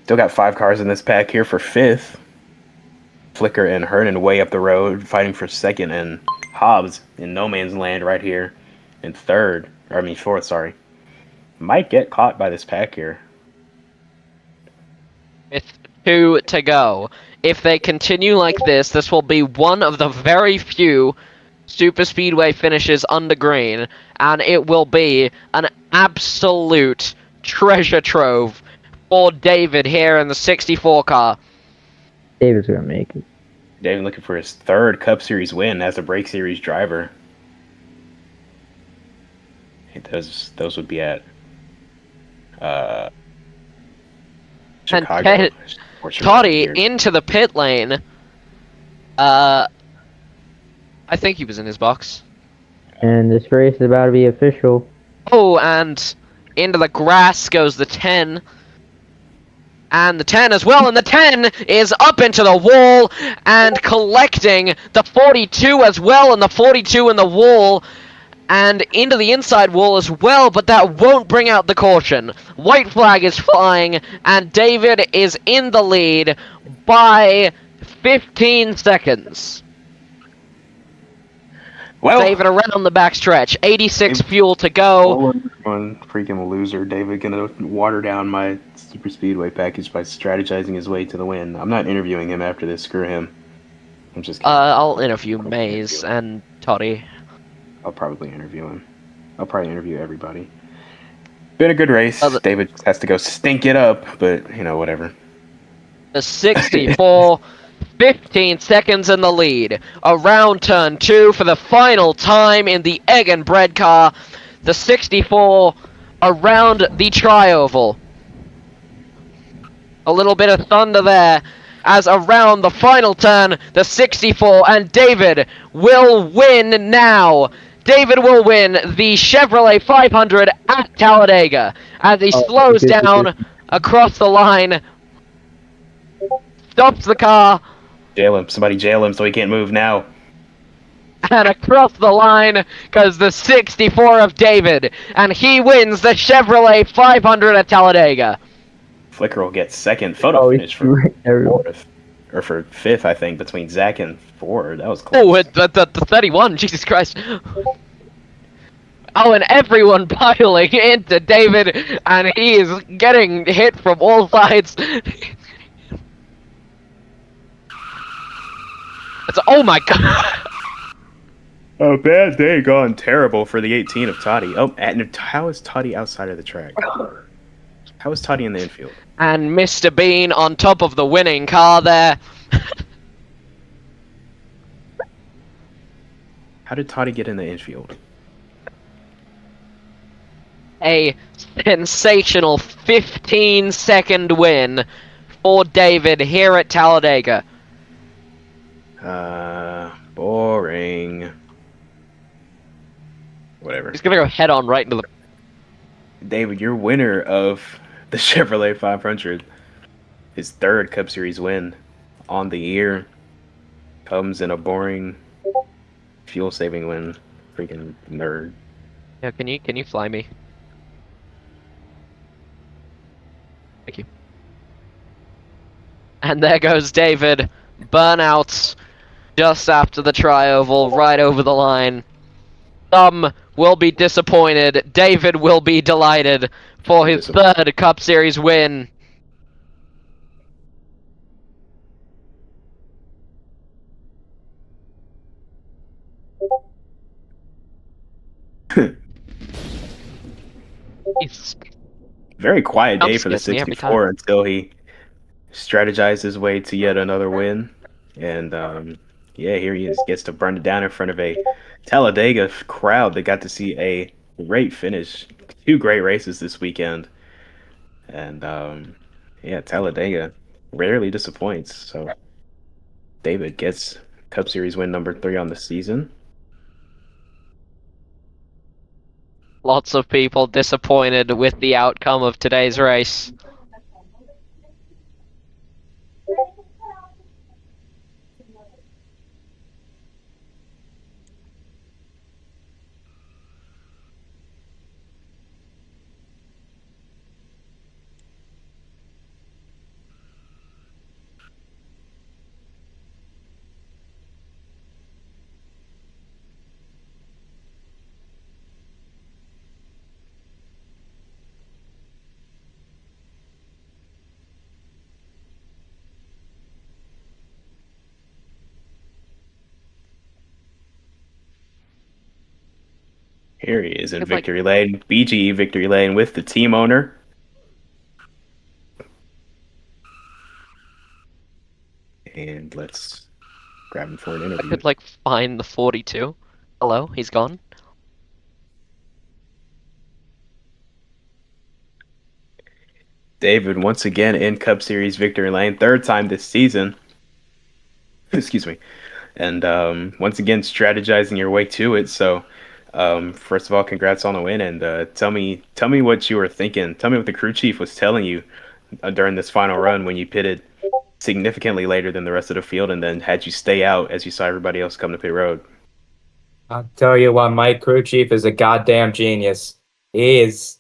Still got 5 cars in this pack here for 5th. Flicker and Hernan way up the road, fighting for 2nd, and Hobbs in no man's land right here in 4th, sorry. Might get caught by this pack here. With 2 to go. If they continue like this, this will be one of the very few Super Speedway finishes under green, and it will be an absolute treasure trove for David here in the 64 car. David's gonna make it. David looking for his 3rd Cup Series win as a Brake Series driver. Those would be at Chicago. And Toddy into the pit lane. I think he was in his box. And this race is about to be official. Oh, and into the grass goes the 10. And the 10 as well, and the 10 is up into the wall and collecting the 42 as well, and the 42 in the wall and into the inside wall as well, but that won't bring out the caution. White flag is flying, and David is in the lead by 15 seconds. Well, David around the backstretch, 86 fuel to go. One freaking loser. David gonna water down my Super Speedway package by strategizing his way to the win. I'm not interviewing him after this. Screw him. I'm just kidding. I'll interview Maze and Toddy. I'll probably interview him. I'll probably interview everybody. Been a good race. David has to go stink it up, but, you know, whatever. The 64, 15 seconds in the lead. Around turn 2 for the final time in the Egg and Bread car. The 64 around the tri-oval. A little bit of thunder there as around the final turn, the 64, and David will win now. David will win the Chevrolet 500 at Talladega as he slows down across the line, stops the car. Jail him. Somebody jail him so he can't move now. And across the line goes the 64 of David, and he wins the Chevrolet 500 at Talladega. Flicker will get second photo finish for 4th, or for 5th, I think, between Zach and Ford. That was close. Oh, the 31, Jesus Christ. Oh, and everyone piling into David, and he is getting hit from all sides. Oh my god. A bad day gone terrible for the 18 of Toddy. Oh, and how is Toddy outside of the track? How is Toddy in the infield? And Mr. Bean on top of the winning car there. How did Toddy get in the infield? A sensational 15-second win for David here at Talladega. Boring. Whatever. He's gonna go head on right into the... David, you're winner of the Chevrolet 500. His third Cup Series win on the year comes in a boring fuel saving win. Freaking nerd. Yeah, can you fly me? Thank you. And there goes David. Burnout just after the tri-oval, right over the line. Some will be disappointed. David will be delighted for his third Cup Series win. Very quiet day for the Scares me every 64 until he strategized his way to yet another win. And yeah, here he is, gets to burn it down in front of a Talladega crowd that got to see a great finish. 2 great races this weekend. And yeah, Talladega rarely disappoints. So David gets Cup Series win number 3 on the season. Lots of people disappointed with the outcome of today's race. Here he is in victory lane, BGE victory lane with the team owner. And let's grab him for an interview. I could like find the 42. Hello, he's gone. David once again in Cup Series victory lane, 3rd time this season. Excuse me. And once again strategizing your way to it. So first of all, congrats on the win, and tell me what you were thinking. Tell me what the crew chief was telling you during this final run when you pitted significantly later than the rest of the field, and then had you stay out as you saw everybody else come to pit road. I'll tell you what, my crew chief is a goddamn genius. He's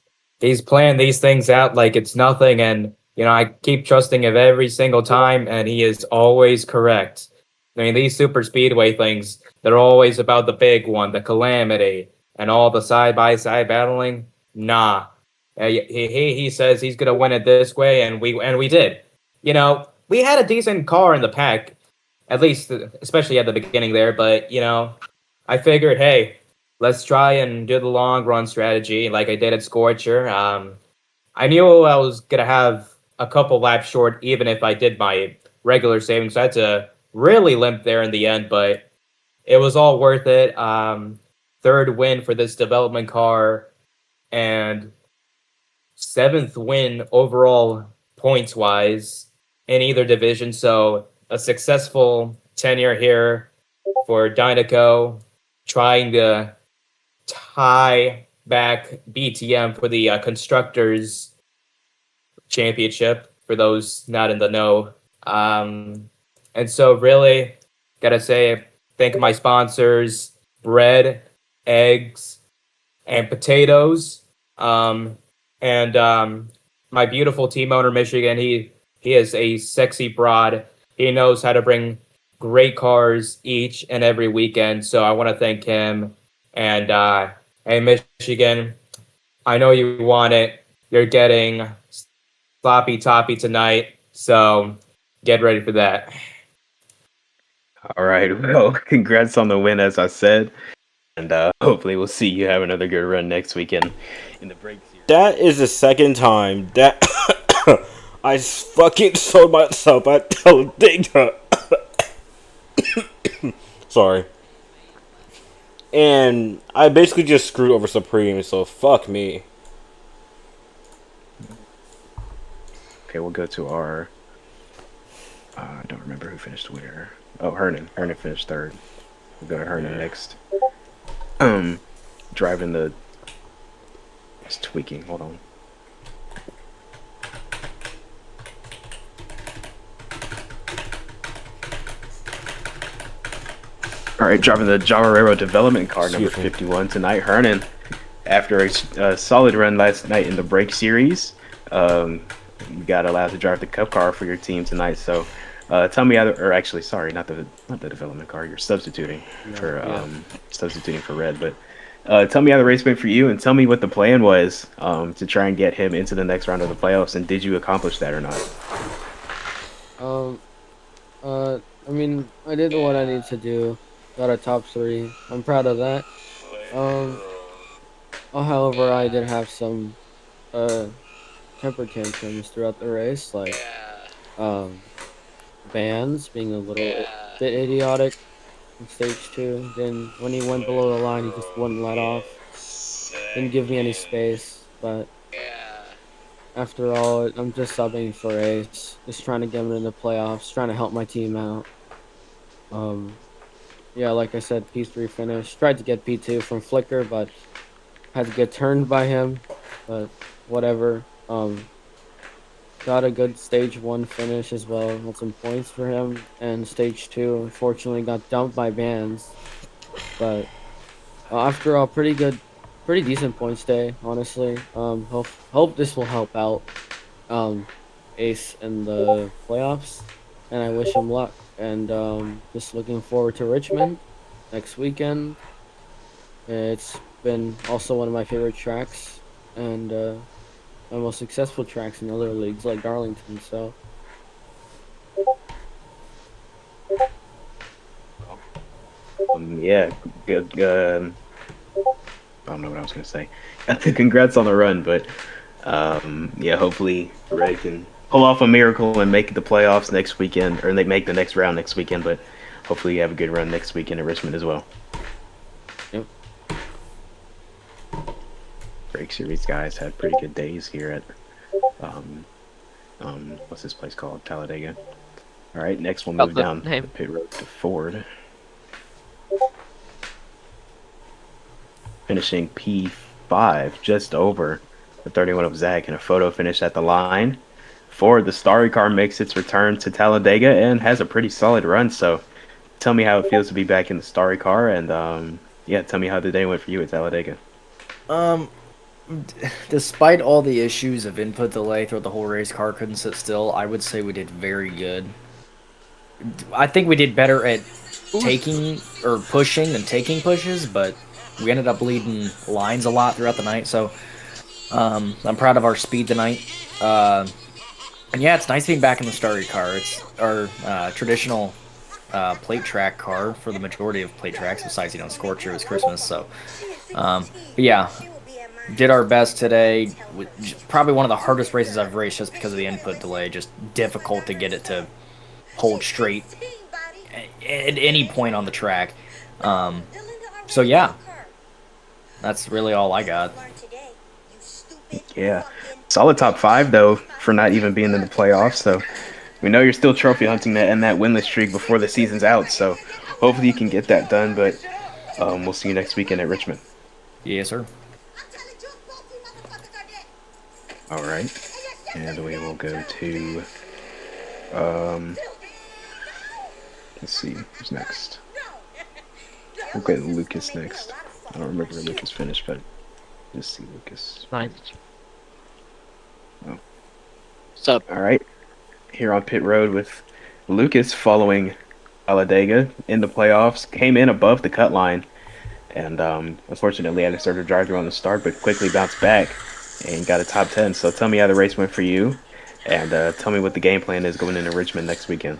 playing these things out like it's nothing, and I keep trusting him every single time, and he is always correct. I mean, these super speedway things, they're always about the big one, the calamity, and all the side-by-side battling. Nah. He says he's gonna win it this way, and we did. We had a decent car in the pack, at least, especially at the beginning there, but, I figured, hey, let's try and do the long run strategy like I did at Scorcher. I knew I was gonna have a couple laps short, even if I did my regular savings. So I had to really limp there in the end, but it was all worth it. 3rd win for this development car, and 7th win overall points wise in either division. So a successful tenure here for Dynaco, trying to tie back BTM for the Constructors Championship, for those not in the know. And so really, gotta say, thank my sponsors, bread, eggs, and potatoes. And my beautiful team owner, Michigan, he is a sexy broad. He knows how to bring great cars each and every weekend. So I want to thank him. And hey, Michigan, I know you want it. You're getting sloppy toppy tonight. So get ready for that. All right. Well, congrats on the win, as I said. And hopefully we'll see you have another good run next weekend in the break series. That is the second time that I fucking sold myself at Talladega. Sorry. And I basically just screwed over Supreme, so fuck me. Okay, we'll go to our... I don't remember who finished where. Oh, Hernan. Hernan finished 3rd. We'll go to Hernan next. Driving the... It's tweaking. Hold on. All right, driving the Java Railroad development car number Excuse me. 51 tonight, Hernan. After a solid run last night in the break series, you got allowed to drive the cup car for your team tonight. So, tell me, or actually, sorry, not the development car. You're substituting for Red, but tell me how the race went for you, and tell me what the plan was to try and get him into the next round of the playoffs, and did you accomplish that or not? I mean, I did what I need to do. Got a top 3. I'm proud of that. However, I did have some temper tantrums throughout the race, like bands being a little bit idiotic in stage 2. Then when he went below the line, he just wouldn't let off. Didn't give me any space, but after all, I'm just subbing for Ace. Just trying to get him in the playoffs, trying to help my team out. Yeah, like I said, P3 finish. Tried to get P2 from Flicker, but had to get turned by him. But whatever. Got a good stage 1 finish as well. Had some points for him. And stage 2, unfortunately, got dumped by Bands. But after all, pretty decent points day, honestly. Hope this will help out Ace in the playoffs. And I wish him luck. And just looking forward to Richmond next weekend. It's been also one of my favorite tracks, and my most successful tracks in other leagues like Darlington. So Yeah, good. I don't know what I was gonna say. Congrats on the run, but yeah, hopefully Red can pull off a miracle and make the playoffs next weekend, or they make the next round next weekend. But hopefully you have a good run next weekend at Richmond as well. Yep. Break series guys had pretty good days here at what's this place called? Talladega. All right, next we'll move down the pit road to Ford. Finishing P5, just over the 31 of Zach in a photo finish at the line. Ford, the Starry car, makes its return to Talladega and has a pretty solid run. So tell me how it feels to be back in the Starry car, and yeah, tell me how the day went for you at Talladega. Despite all the issues of input delay throughout the whole race, car couldn't sit still. I would say we did very good. I think we did better at taking or pushing than taking pushes, but we ended up leading lines a lot throughout the night. So I'm proud of our speed tonight. And yeah, it's nice being back in the Starry car. It's our traditional plate track car for the majority of plate tracks, besides, Scorcher, it was Christmas. So, but yeah, did our best today. Probably one of the hardest races I've raced just because of the input delay. Just difficult to get it to hold straight at any point on the track. So yeah, that's really all I got. Yeah, solid top 5 though for not even being in the playoffs. So we know you're still trophy hunting that and that winless streak before the season's out. So hopefully you can get that done. But we'll see you next weekend at Richmond. Yes, sir. All right, and we will go to let's see who's next. We'll go to Lucas next. I don't remember where Lucas finished, but just see Lucas. Nice. Oh. Sup? All right, here on pit road with Lucas following Talladega in the playoffs, came in above the cut line, and unfortunately had to start to drive through on the start, but quickly bounced back and got a top 10. So tell me how the race went for you, and tell me what the game plan is going into Richmond next weekend.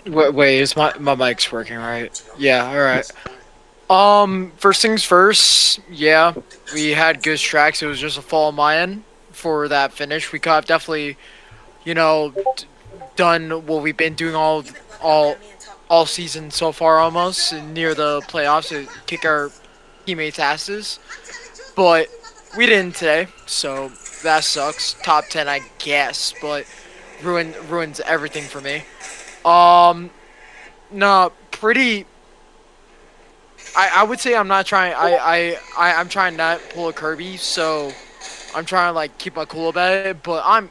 Wait, is my mic's working right? Yeah, all right. First things first, yeah, we had good tracks. It was just a fall on my end for that finish. We could have definitely, done what we've been doing all season so far, almost near the playoffs, to kick our teammates' asses. But we didn't today, so that sucks. Top 10, I guess, but ruins everything for me. No, pretty. I would say I'm not trying. I'm trying not to pull a Kirby, so I'm trying to keep my cool about it. But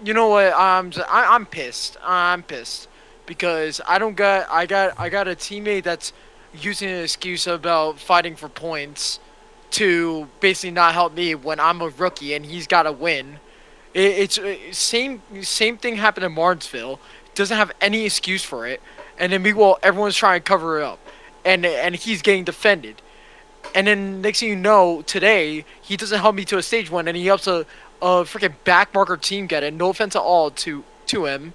you know what? I'm pissed. I'm pissed. because I got a teammate that's using an excuse about fighting for points to basically not help me when I'm a rookie and he's got to win. It's same thing happened in Martinsville. Doesn't have any excuse for it, and then meanwhile everyone's trying to cover it up, and he's getting defended. And then next thing you know, today he doesn't help me to a stage one, and he helps a freaking backmarker team get it. No offense at all to him,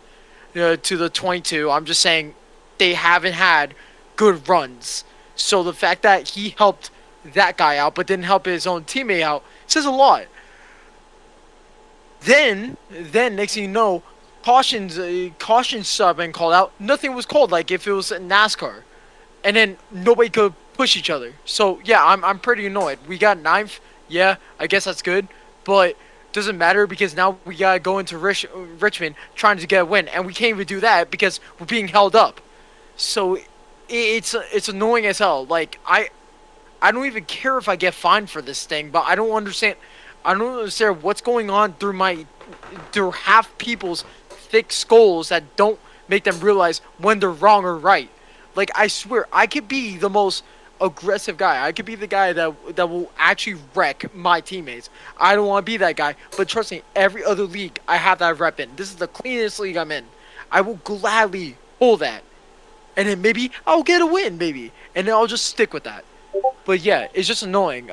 to the 22. I'm just saying they haven't had good runs. So the fact that he helped that guy out but didn't help his own teammate out says a lot. Then next thing you know, cautions started being called out. Nothing was called like if it was NASCAR, and then nobody could push each other. So yeah, I'm pretty annoyed. We got ninth. Yeah, I guess that's good, but doesn't matter because now we gotta go into Richmond trying to get a win, and we can't even do that because we're being held up. So it's annoying as hell. Like I don't even care if I get fined for this thing, but I don't understand what's going on through half people's thick skulls that don't make them realize when they're wrong or right. Like I swear, I could be the most aggressive guy. I could be the guy that will actually wreck my teammates. I don't want to be that guy, but trust me, every other league I have that rep in. This is the cleanest league I'm in. I will gladly hold that, and then maybe I'll get a win, maybe, and then I'll just stick with that. But yeah, it's just annoying.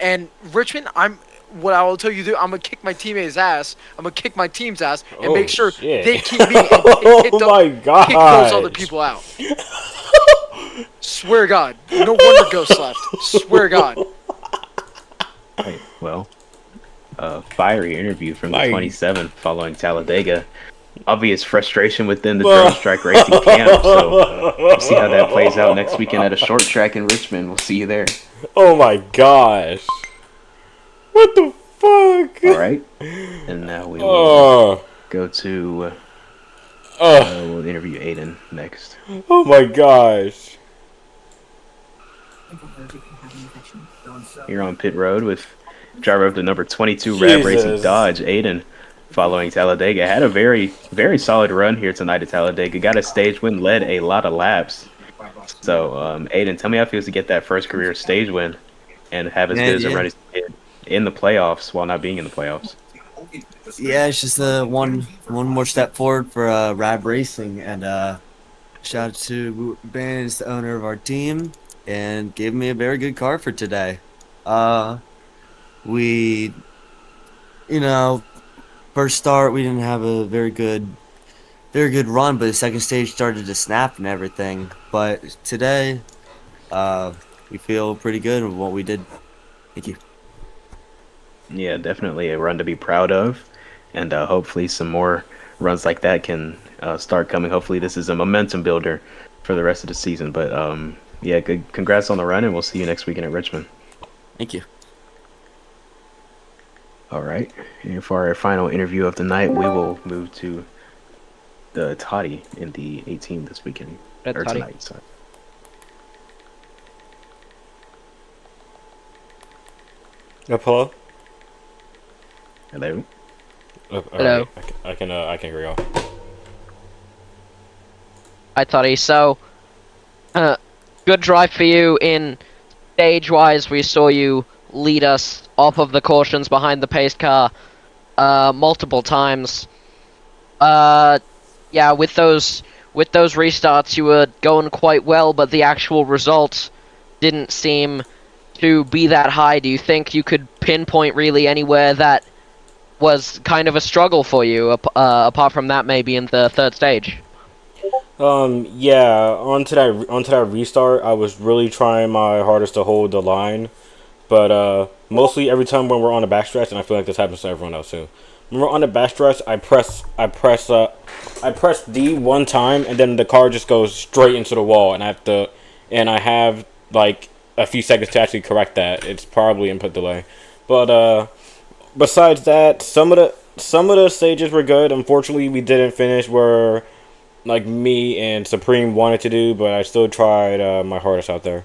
And Richmond, what I will tell you, I'm gonna kick my teammate's ass. I'm gonna kick my team's ass and make sure they keep me and kick those other people out. Swear to God, no wonder Ghost left. Swear to God. Right, well, fiery interview from the 27 following Talladega. Obvious frustration within the Drone Strike Racing camp, so we'll see how that plays out next weekend at a short track in Richmond. We'll see you there. Oh my gosh. What the fuck? Alright, and now we will go to... we'll interview Aiden next. Oh my gosh. Here on pit road with driver of the number 22 Rab Racing Dodge, Aiden, following Talladega. Had a very, very solid run here tonight at Talladega. Got a stage win, led a lot of laps. So, Aiden, tell me how it feels to get that first career stage win and have as good as a run as you did in the playoffs while not being in the playoffs. Yeah, it's just one more step forward for Rab Racing, and shout out to Ben, is the owner of our team, and gave me a very good car for today. We, first start we didn't have a very good run, but the second stage started to snap and everything. But today, we feel pretty good with what we did. Thank you. Yeah, definitely a run to be proud of, and hopefully some more runs like that can start coming. Hopefully this is a momentum builder for the rest of the season. But yeah, good. Congrats on the run, and we'll see you next weekend at Richmond. Thank you. All right, and for our final interview of the night, we will move to the Toddy in the 18 this weekend, or tonight. Sorry. Hello. Hello. Hello. I can hear y'all. Hi, Toddy. So, good drive for you in stage-wise. We saw you lead us off of the cautions behind the pace car multiple times. Yeah, with those restarts, you were going quite well, but the actual result didn't seem to be that high. Do you think you could pinpoint really anywhere that was kind of a struggle for you, apart from that maybe in the third stage? Yeah, onto that restart, I was really trying my hardest to hold the line, but mostly every time when we're on the backstretch, and I feel like this happens to everyone else too. When we're on the backstretch, I press D one time, and then the car just goes straight into the wall, and I have like a few seconds to actually correct that. It's probably input delay, but besides that, some of the stages were good. Unfortunately, we didn't finish where like me and Supreme wanted to do, but I still tried my hardest out there.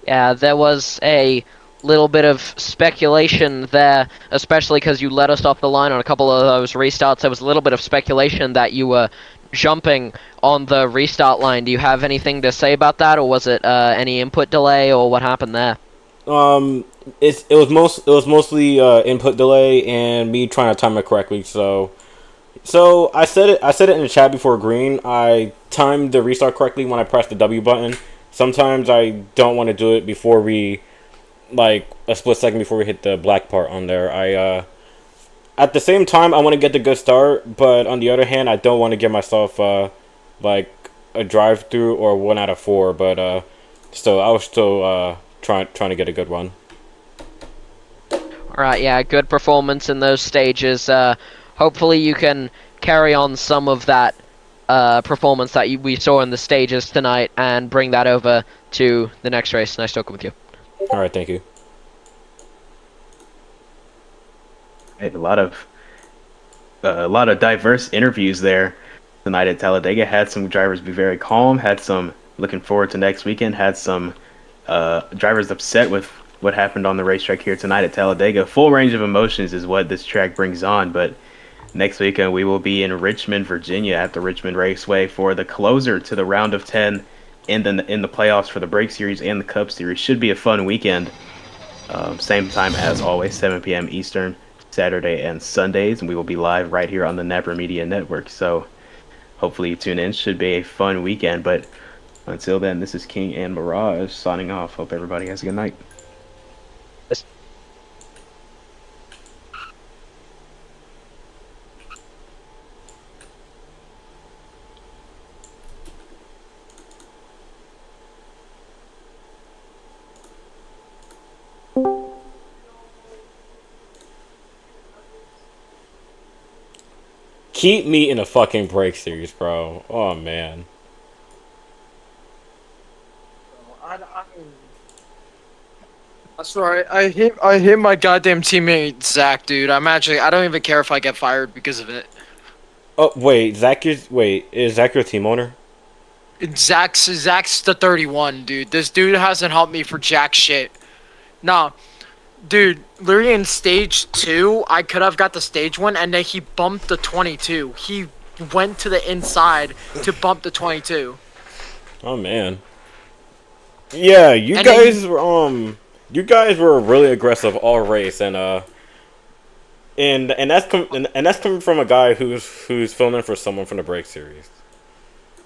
Yeah, there was a little bit of speculation there, especially because you led us off the line on a couple of those restarts. There was a little bit of speculation that you were jumping on the restart line. Do you have anything to say about that, or was it any input delay, or what happened there? It was mostly input delay and me trying to time it correctly. So I said it in the chat before green. I timed the restart correctly when I pressed the W button. Sometimes I don't want to do it before we, like, a split second before we hit the black part on there. At the same time, I want to get the good start, but on the other hand, I don't want to give myself like a drive through or 1 out of 4. But still, I was still trying to get a good run. Alright, yeah, good performance in those stages. Hopefully you can carry on some of that performance that we saw in the stages tonight and bring that over to the next race. Nice talking with you. Alright, thank you. A lot of diverse interviews there tonight at Talladega. Had some drivers be very calm, had some looking forward to next weekend, had some drivers upset with what happened on the racetrack here tonight at Talladega. Full range of emotions is what this track brings on, but next weekend we will be in Richmond, Virginia at the Richmond Raceway for the closer to the round of 10 in the playoffs for the Break Series and the Cup Series. Should be a fun weekend. Same time as always, 7 p.m. Eastern, Saturday and Sundays, and we will be live right here on the Napra Media Network. So hopefully you tune in. Should be a fun weekend, but until then, this is King and Mirage signing off. Hope everybody has a good night. Keep me in a fucking Break Series, bro. Oh, man. That's right. I hit my goddamn teammate Zach, dude. I don't even care if I get fired because of it. Oh, wait, is Zach your team owner? Zach's the 31, dude. This dude hasn't helped me for jack shit. Nah, dude. Literally in stage 2, I could have got the stage 1, and then he bumped the 22. He went to the inside to bump the 22. Oh man. Yeah, you guys were really aggressive all race, and that's coming from a guy who's filming for someone from the Break Series.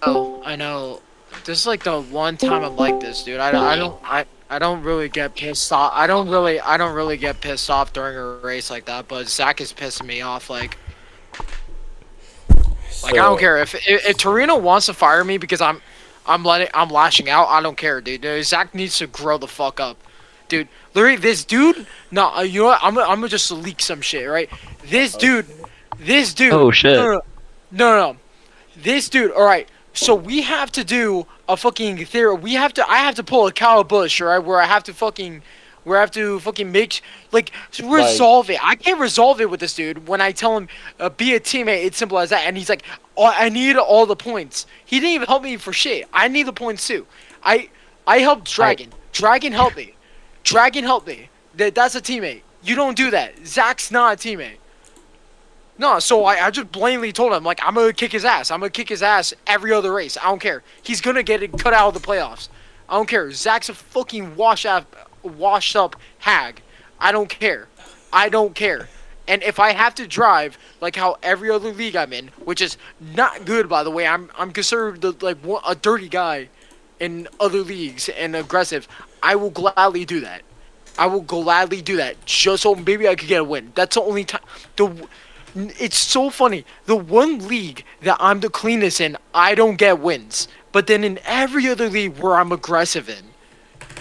Oh, I know. This is like the one time I'm like this, dude. I don't really get pissed off. I don't really get pissed off during a race like that. But Zach is pissing me off. Like I don't care if Torino wants to fire me because I'm lashing out. I don't care, dude. Zach needs to grow the fuck up, dude. Literally, this dude. No, you know what? I'm gonna just leak some shit, right? This dude. Oh shit. No. This dude. All right. So we have to do a fucking theory. I have to pull a Kyle Busch, right? Where I have to fucking make resolve it. I can't resolve it with this dude when I tell him be a teammate. It's simple as that. And he's like, oh, I need all the points. He didn't even help me for shit. I need the points too. I helped Dragon. Dragon helped me. Dragon helped me. That's a teammate. You don't do that. Zach's not a teammate. No, so I just blatantly told him, like, I'm going to kick his ass. I'm going to kick his ass every other race. I don't care. He's going to get it cut out of the playoffs. I don't care. Zach's a fucking washed up hag. I don't care. And if I have to drive like how every other league I'm in, which is not good, by the way, I'm considered a dirty guy in other leagues and aggressive, I will gladly do that. Just so maybe I could get a win. That's the only time. It's so funny. The one league that I'm the cleanest in, I don't get wins. But then in every other league where I'm aggressive in,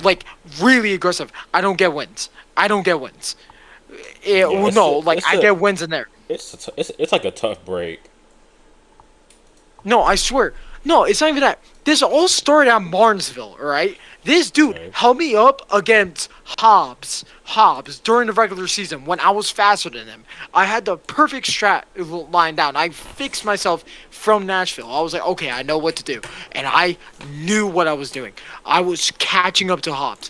like really aggressive, I don't get wins. I get wins in there. It's like a tough break. No, I swear. No, it's not even that. This all started at Martinsville, alright? This dude held me up against Hobbs during the regular season when I was faster than him. I had the perfect strat lined down. I fixed myself from Nashville. I was like, okay, I know what to do. And I knew what I was doing. I was catching up to Hobbs.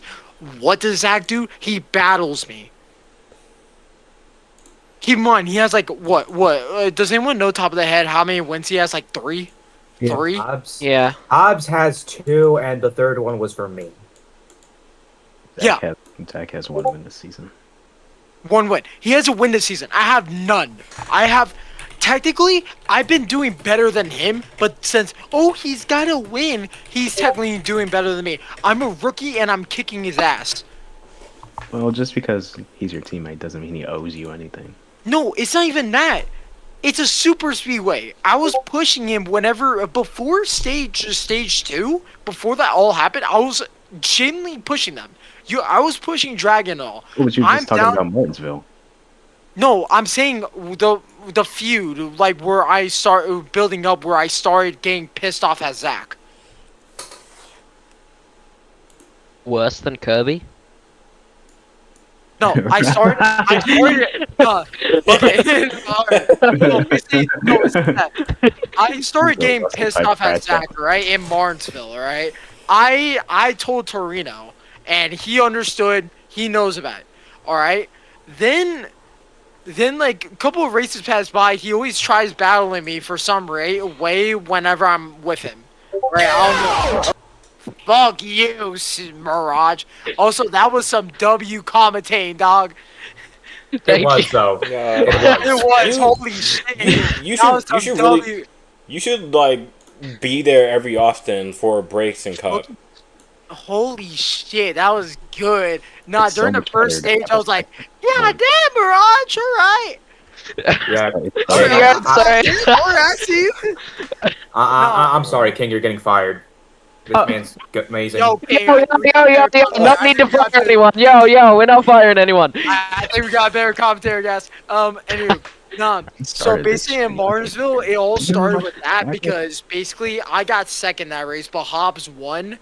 What does Zach do? He battles me. Keep in mind, he has like what? Does anyone know top of the head how many wins he has? Like 3? Yeah. 3? Yeah. Hobbs has 2, and the third one was for me. Yeah. Zach has 1 win this season. 1 win. He has a win this season. I have none. Technically, I've been doing better than him, but since, he's got a win, he's technically doing better than me. I'm a rookie and I'm kicking his ass. Well, just because he's your teammate doesn't mean he owes you anything. No, it's not even that. It's a super speedway. I was pushing him before stage 2, before that all happened, I was genuinely pushing them. I was pushing Dragon all. Oh, but you were just talking about Martinsville. No, I'm saying the feud, like where I start building up, where I started getting pissed off at Zach. Worse than Kirby? No, I started. Okay. I started getting pissed off at Zach, right, in Martinsville, right? I told Torino, and he understood. He knows about it. All right. Then like a couple of races pass by. He always tries battling me for some way whenever I'm with him. Right? I don't know. Fuck you, Mirage. Also, that was some W commentating, dog. It was though. It was. Holy shit. You should like be there every often for breaks and cup. Holy shit, that was good. Nah, It's during so the much first better stage, I was like, yeah, damn, Mirage, alright. Yeah. I see you. I'm sorry, King. You're getting fired. This man's amazing. Yo, no need to fire anyone. Yo, we're not firing anyone. I think we got better commentary, guys. Anyway, so basically in Martinsville, it all started with that because basically I got second that race, but Hobbs won.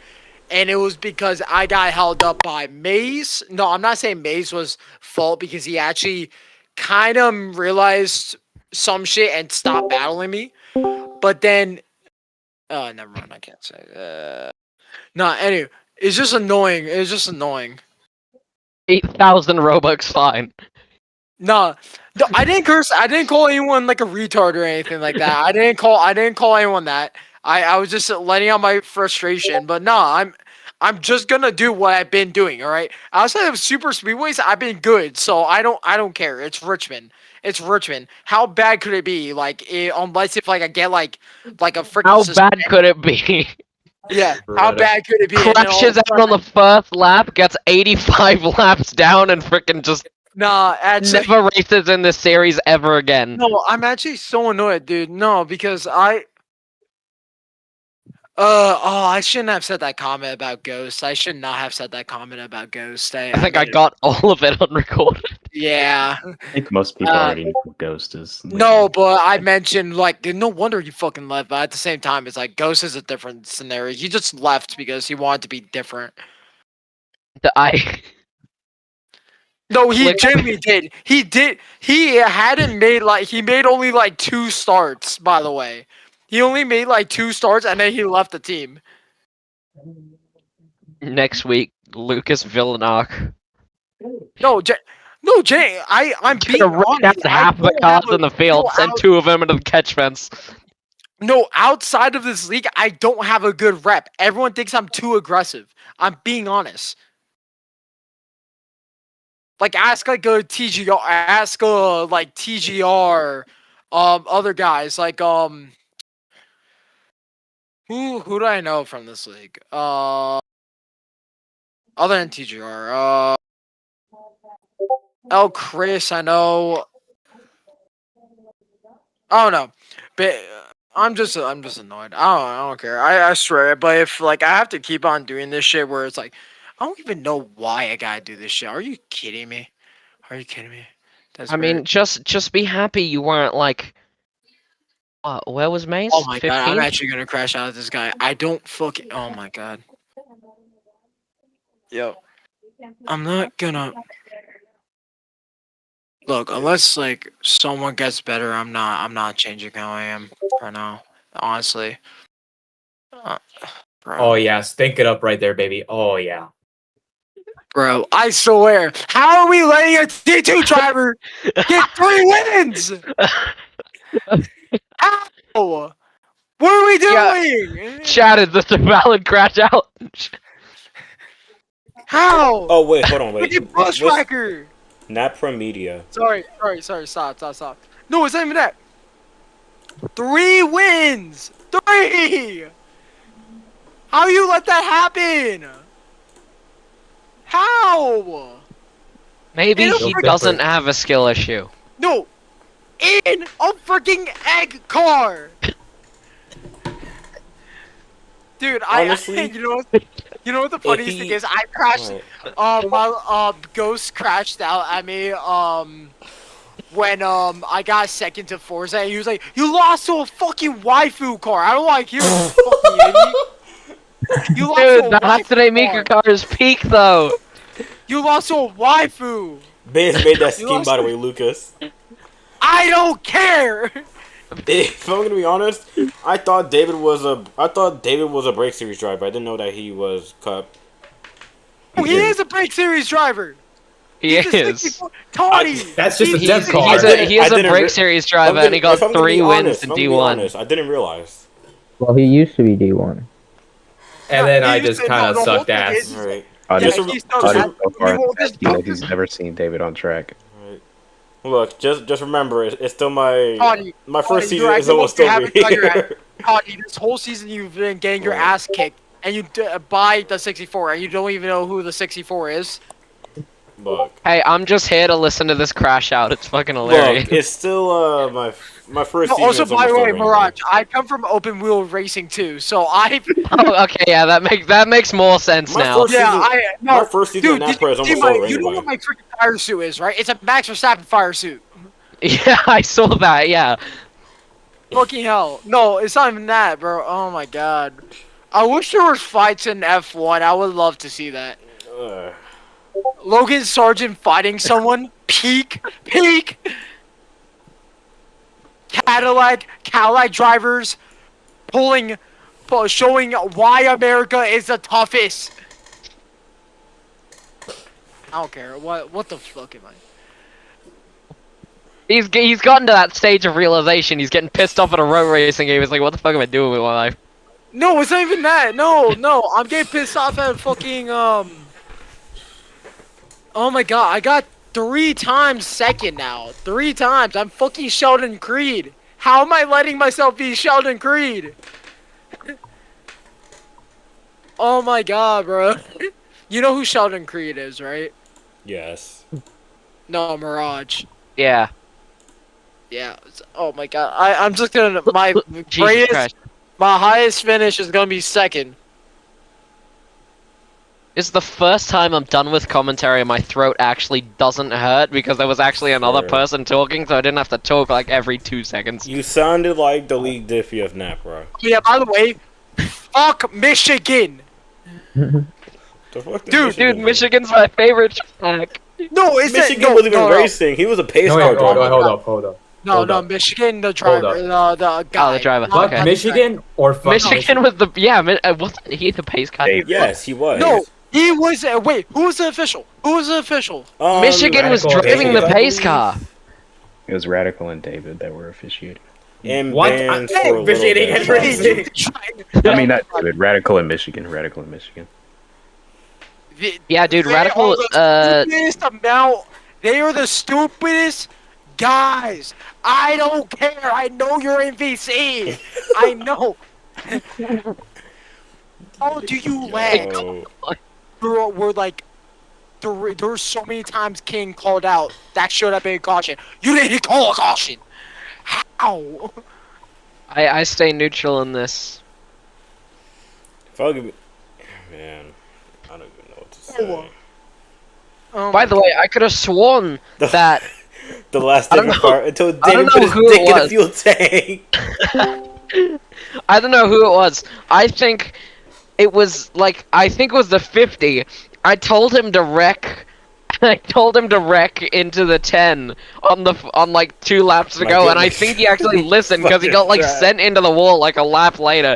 And it was because I got held up by Maze. No, I'm not saying Maze was fault because he actually kind of realized some shit and stopped battling me. But then, never mind. I can't say. Anyway, it's just annoying. It's just annoying. 8,000 Robux fine. No, I didn't curse. I didn't call anyone like a retard or anything like that. I didn't call anyone that. I was just letting out my frustration. But I'm just gonna do what I've been doing. All right. Outside of super speedways, I've been good. So I don't care. It's Richmond. It's Richmond. How bad could it be? Like, unless if like I get like a freaking. How bad could it be? Yeah. How bad could it be? Crashes out on the first lap, gets 85 laps down, and freaking just. Nah, actually, never races in this series ever again. No, I'm actually so annoyed, dude. No, because I shouldn't have said that comment about Ghost. I should not have said that comment about Ghost. I think I got all of it unrecorded. Yeah. I think most people already know what Ghost is. No, but I mentioned like, no wonder you fucking left. But at the same time, it's like Ghost is a different scenario. He just left because he wanted to be different. No, he genuinely did. He did. He hadn't made he made only like 2 starts, by the way. He only made like 2 starts and then he left the team. Next week, Lucas Villanach. No, Jay, I'm being honest. Half the cars in the field, send 2 of them into the catch fence. No, outside of this league, I don't have a good rep. Everyone thinks I'm too aggressive. I'm being honest. Like, ask like a TGR, ask like TGR, other guys like who do I know from this league? Other than TGR, Chris, I know. I don't know, but I'm just annoyed. I don't care. I swear, but if like I have to keep on doing this shit where it's like I don't even know why I gotta do this shit. Are you kidding me? Are you kidding me? That's I mean, just be happy you weren't like. Where was Mace? Oh my 15th? god, I'm actually gonna crash out with this guy. I don't fucking. Oh my god. Yo, I'm not gonna. Look, unless like someone gets better, I'm not changing how I am right now. Honestly. Oh yeah, stink it up right there, baby. Oh yeah. Bro, I swear. How are we letting a T2 driver get 3 wins? How? What are we doing? Chad, is this a valid crash out? How? Oh wait, hold on, Look wait. at Bus What's Tracker. Napra Media? Sorry. Stop. No, it's not even that. 3 wins. 3. How you let that happen? How? Maybe In a he freaking- doesn't have a skill issue. No, in a freaking egg car. Dude, Honestly, you know what the funniest thing is? I crashed. My ghost crashed out at me. When I got second to Forza, and he was like, "You lost to a fucking waifu car." I don't like hearing this, fucking idiot. You lost to Dude, a the Hatsune waifu Miku car is peak though. You lost to a waifu. Baze made that You scheme, lost by the to- way, Lucas. I don't care. If I'm gonna be honest, I thought David was a break series driver. I didn't know that he was Cup. He is a break series driver. He He's a is. 64 Tony. That's just a He's- dev car. He is a break series driver, and he got 3 wins in D1. I didn't realize. Well, he used to be D1. And then he I used just to- kind no, of the whole sucked thing ass. is- Alright. Audience, Yeah, he's still audience not- so far, he won't just- he's never seen David on track. Look, just remember, it's still my Tony, first Tony, season is almost you over haven't got your ass- here. Tony, this whole season you've been getting your ass kicked, and you buy the 64, and you don't even know who the 64 is. Look, Hey, I'm just here to listen to this crash out. It's fucking hilarious. look, it's still my first No, season. also, is by the almost way, over Mirage, I come from open wheel racing too, so I. Oh, okay, yeah, that makes more sense My now. first Yeah, season- no, my first season dude, of did Napra you is see almost my- over You know anyway. what my freaking fire suit is, right? It's a Max Verstappen fire suit. Yeah, I saw that. Yeah. Fucking hell. No, it's not even that, bro. Oh my god. I wish there was fights in F1. I would love to see that. Logan Sargent fighting someone. Peak. Cadillac drivers showing why America is the toughest. I don't care. What the fuck am I? He's gotten to that stage of realization. He's getting pissed off at a road racing game. He's like, what the fuck am I doing with my life? No, it's not even that. No. I'm getting pissed off at fucking Oh my god, I got 3 times second now. 3 times. I'm fucking Sheldon Creed. How am I letting myself be Sheldon Creed? Oh my god, bro. You know who Sheldon Creed is, right? Yes. No, Mirage. Yeah. Yeah. Oh my god. I'm just gonna my Jesus greatest, Christ. my highest finish is gonna be second. It's the first time I'm done with commentary and my throat actually doesn't hurt because there was actually another Sure. person talking, so I didn't have to talk like every 2 seconds. You sounded like the league diffie of Napra. Yeah, by the way, fuck Michigan. The fuck did Dude, Michigan's my favorite track. No, it's Michigan wasn't even racing. He was a pace car driver. Hold up. No, Michigan, the driver, the guy. Oh, the driver. Fuck Okay. Michigan or fuck Michigan was the wasn't he the pace car? Yes, he was. No, he was. Wait, who was the official? Michigan was driving the pace car. It was Radical and David that were officiating. And What? bands I- for a little officiating bit. and racing. I mean, not David. Radical in Michigan. Yeah, dude, They Radical. are the stupidest amount. They are the stupidest guys. I don't care. I know you're in VC. I know. How do you let? We're like, there were so many times King called out that should have been caution. You didn't call a caution. How? I stay neutral in this. Fuck it. Man, I don't even know what to say. By the way, I could have sworn that The last I don't different know- part until I don't David put know his who dick it in the was. fuel tank. I don't know who it was. I think it was the 50. I told him to wreck. I told him to wreck into the 10 on like 2 laps My ago, and I goodness. think he actually listened because he got like Fucking sent into the wall like a lap later.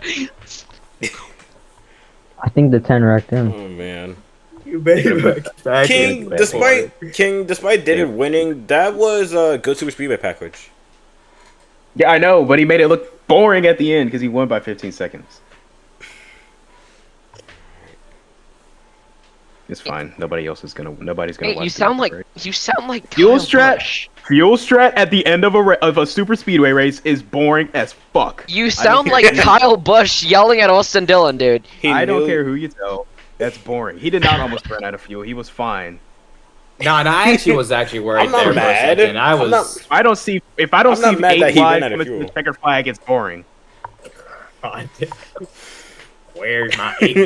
I think the 10 wrecked him. Oh man. You made back King, despite David winning, that was a good Super Speedway package. Yeah, I know, but he made it look boring at the end because he won by 15 seconds. It's fine. Nobody's gonna Hey, watch. you sound like Fuel Kyle strat. Busch. Fuel strat at the end of a super speedway race is boring as fuck. You sound like Kyle Busch yelling at Austin Dillon, dude. I don't care who you tell. That's boring. He did not almost run out of fuel. He was fine. No, I actually was worried I'm not there mad. for a second. I was. If I don't see mad that he ran out of with fuel. the checkered flag, it's boring. Where's my If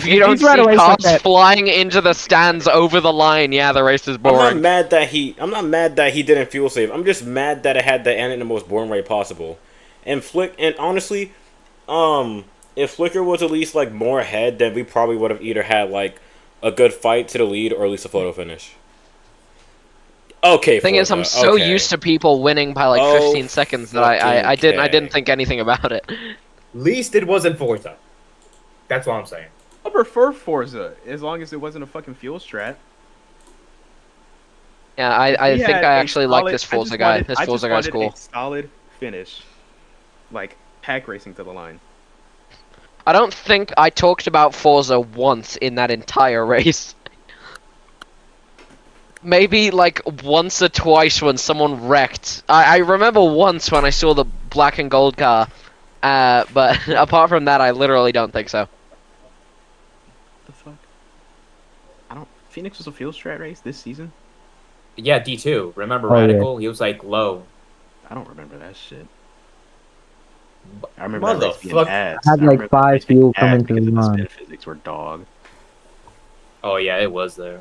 you don't see cars flying into the stands over the line, yeah, the race is boring. I'm not mad that he didn't fuel save. I'm just mad that it had to end in the most boring way possible. And honestly, if Flicker was at least like more ahead, then we probably would have either had like a good fight to the lead or at least a photo finish. Okay. Thing is, I'm so used to people winning by like 15 seconds that I didn't think anything about it. Least it wasn't Forza. That's what I'm saying. I prefer Forza as long as it wasn't a fucking fuel strat. Yeah, I think I actually like this Forza guy. This Forza guy's cool. A solid finish, like pack racing to the line. I don't think I talked about Forza once in that entire race. Maybe like once or twice when someone wrecked. I remember once when I saw the black and gold car. But apart from that, I literally don't think so. The fuck? Phoenix was a field strat race this season? Yeah, D2. Remember Oh, yeah. Radical? He was like low. I don't remember that shit. I remember that race being ass. I had like 5 fuel coming to the The line. spin physics were dog. Oh yeah, it was there.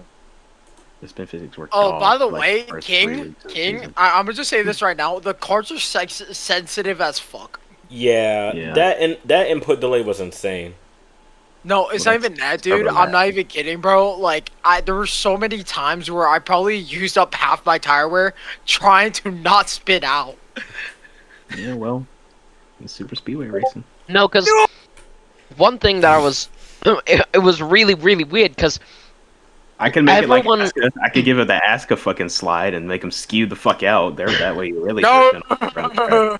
The spin physics were Oh, dog. by the like, way, first 3 weeks of the season. I'm gonna just say this right now. The cards are sensitive as fuck. Yeah, that input delay was insane. No, it's not even that, dude. I'm not even kidding, bro. Like, there were so many times where I probably used up half my tire wear trying to not spin out. Yeah, well, it's super speedway racing. No, because one thing that I was, it was really weird because I can make everyone... it like Asuka. I could give it the Asuka fucking slide and make him skew the fuck out. There, that way you really. No,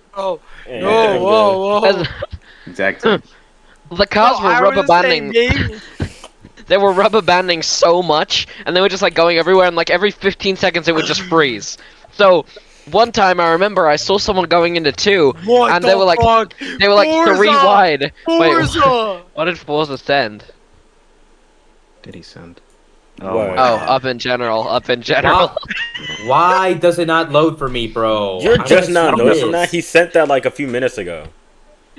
whoa. Exactly. The cars were rubber banding. They were rubber banding so much, and they were just like going everywhere, and like every 15 seconds it would just freeze. So one time I remember I saw someone going into 2, and they were like Forza! 3 wide. Forza! Wait, what did Forza send? Did he send? Oh, up in general. Why does it not load for me, bro? You're just now noticing that? He sent that like a few minutes ago.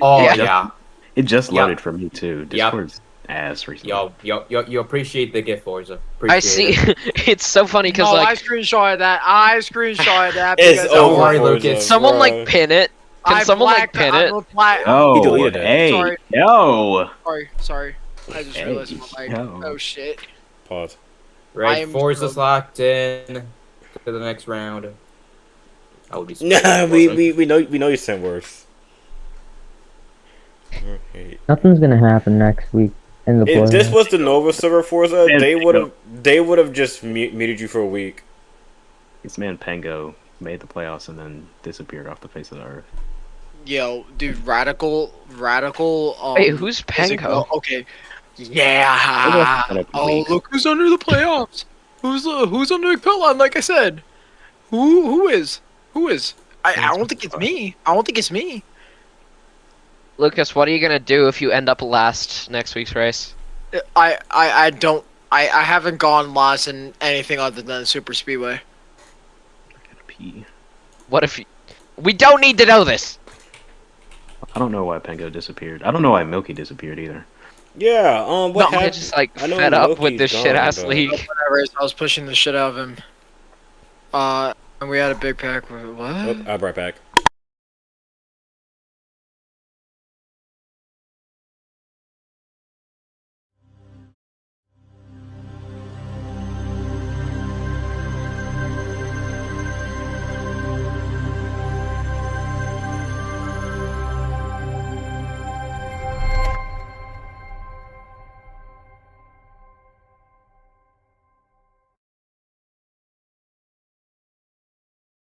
Oh yeah. It just loaded for me too. Discord's ass recently. You appreciate the gift, Forza. I see. It's so funny because No, like I screenshotted that. It's because Don't worry, Lucas. someone like pin it. Can someone like pin it? Oh, He deleted it. hey, Sorry. yo. Sorry. I just realized my mic. yo. Oh shit. Pause. I Right, am Forza's screwed. locked in to the next round. I would be Nah, we know you sent worse. Okay. Nothing's gonna happen next week in the If this playoffs. was the Nova server Forza, they would have just muted you for a week. This man Pango made the playoffs and then disappeared off the face of the earth. Yo, dude, radical. Wait, who's Pango? physical- Okay. Yeah. Oh, look who's under the playoffs. Who's under the pit line? Like I said, who is? I don't think it's me. Lucas, what are you gonna do if you end up last next week's race? I haven't gone last in anything other than Super Speedway. What if you... We don't need to know this. I don't know why Pango disappeared. I don't know why Milky disappeared either. Yeah, what No, happened? I'm just like I know fed up with Loki's this gone, shit ass but- league. Whatever, I was pushing the shit out of him. And we had a big pack with what? Oh, I'll be right back.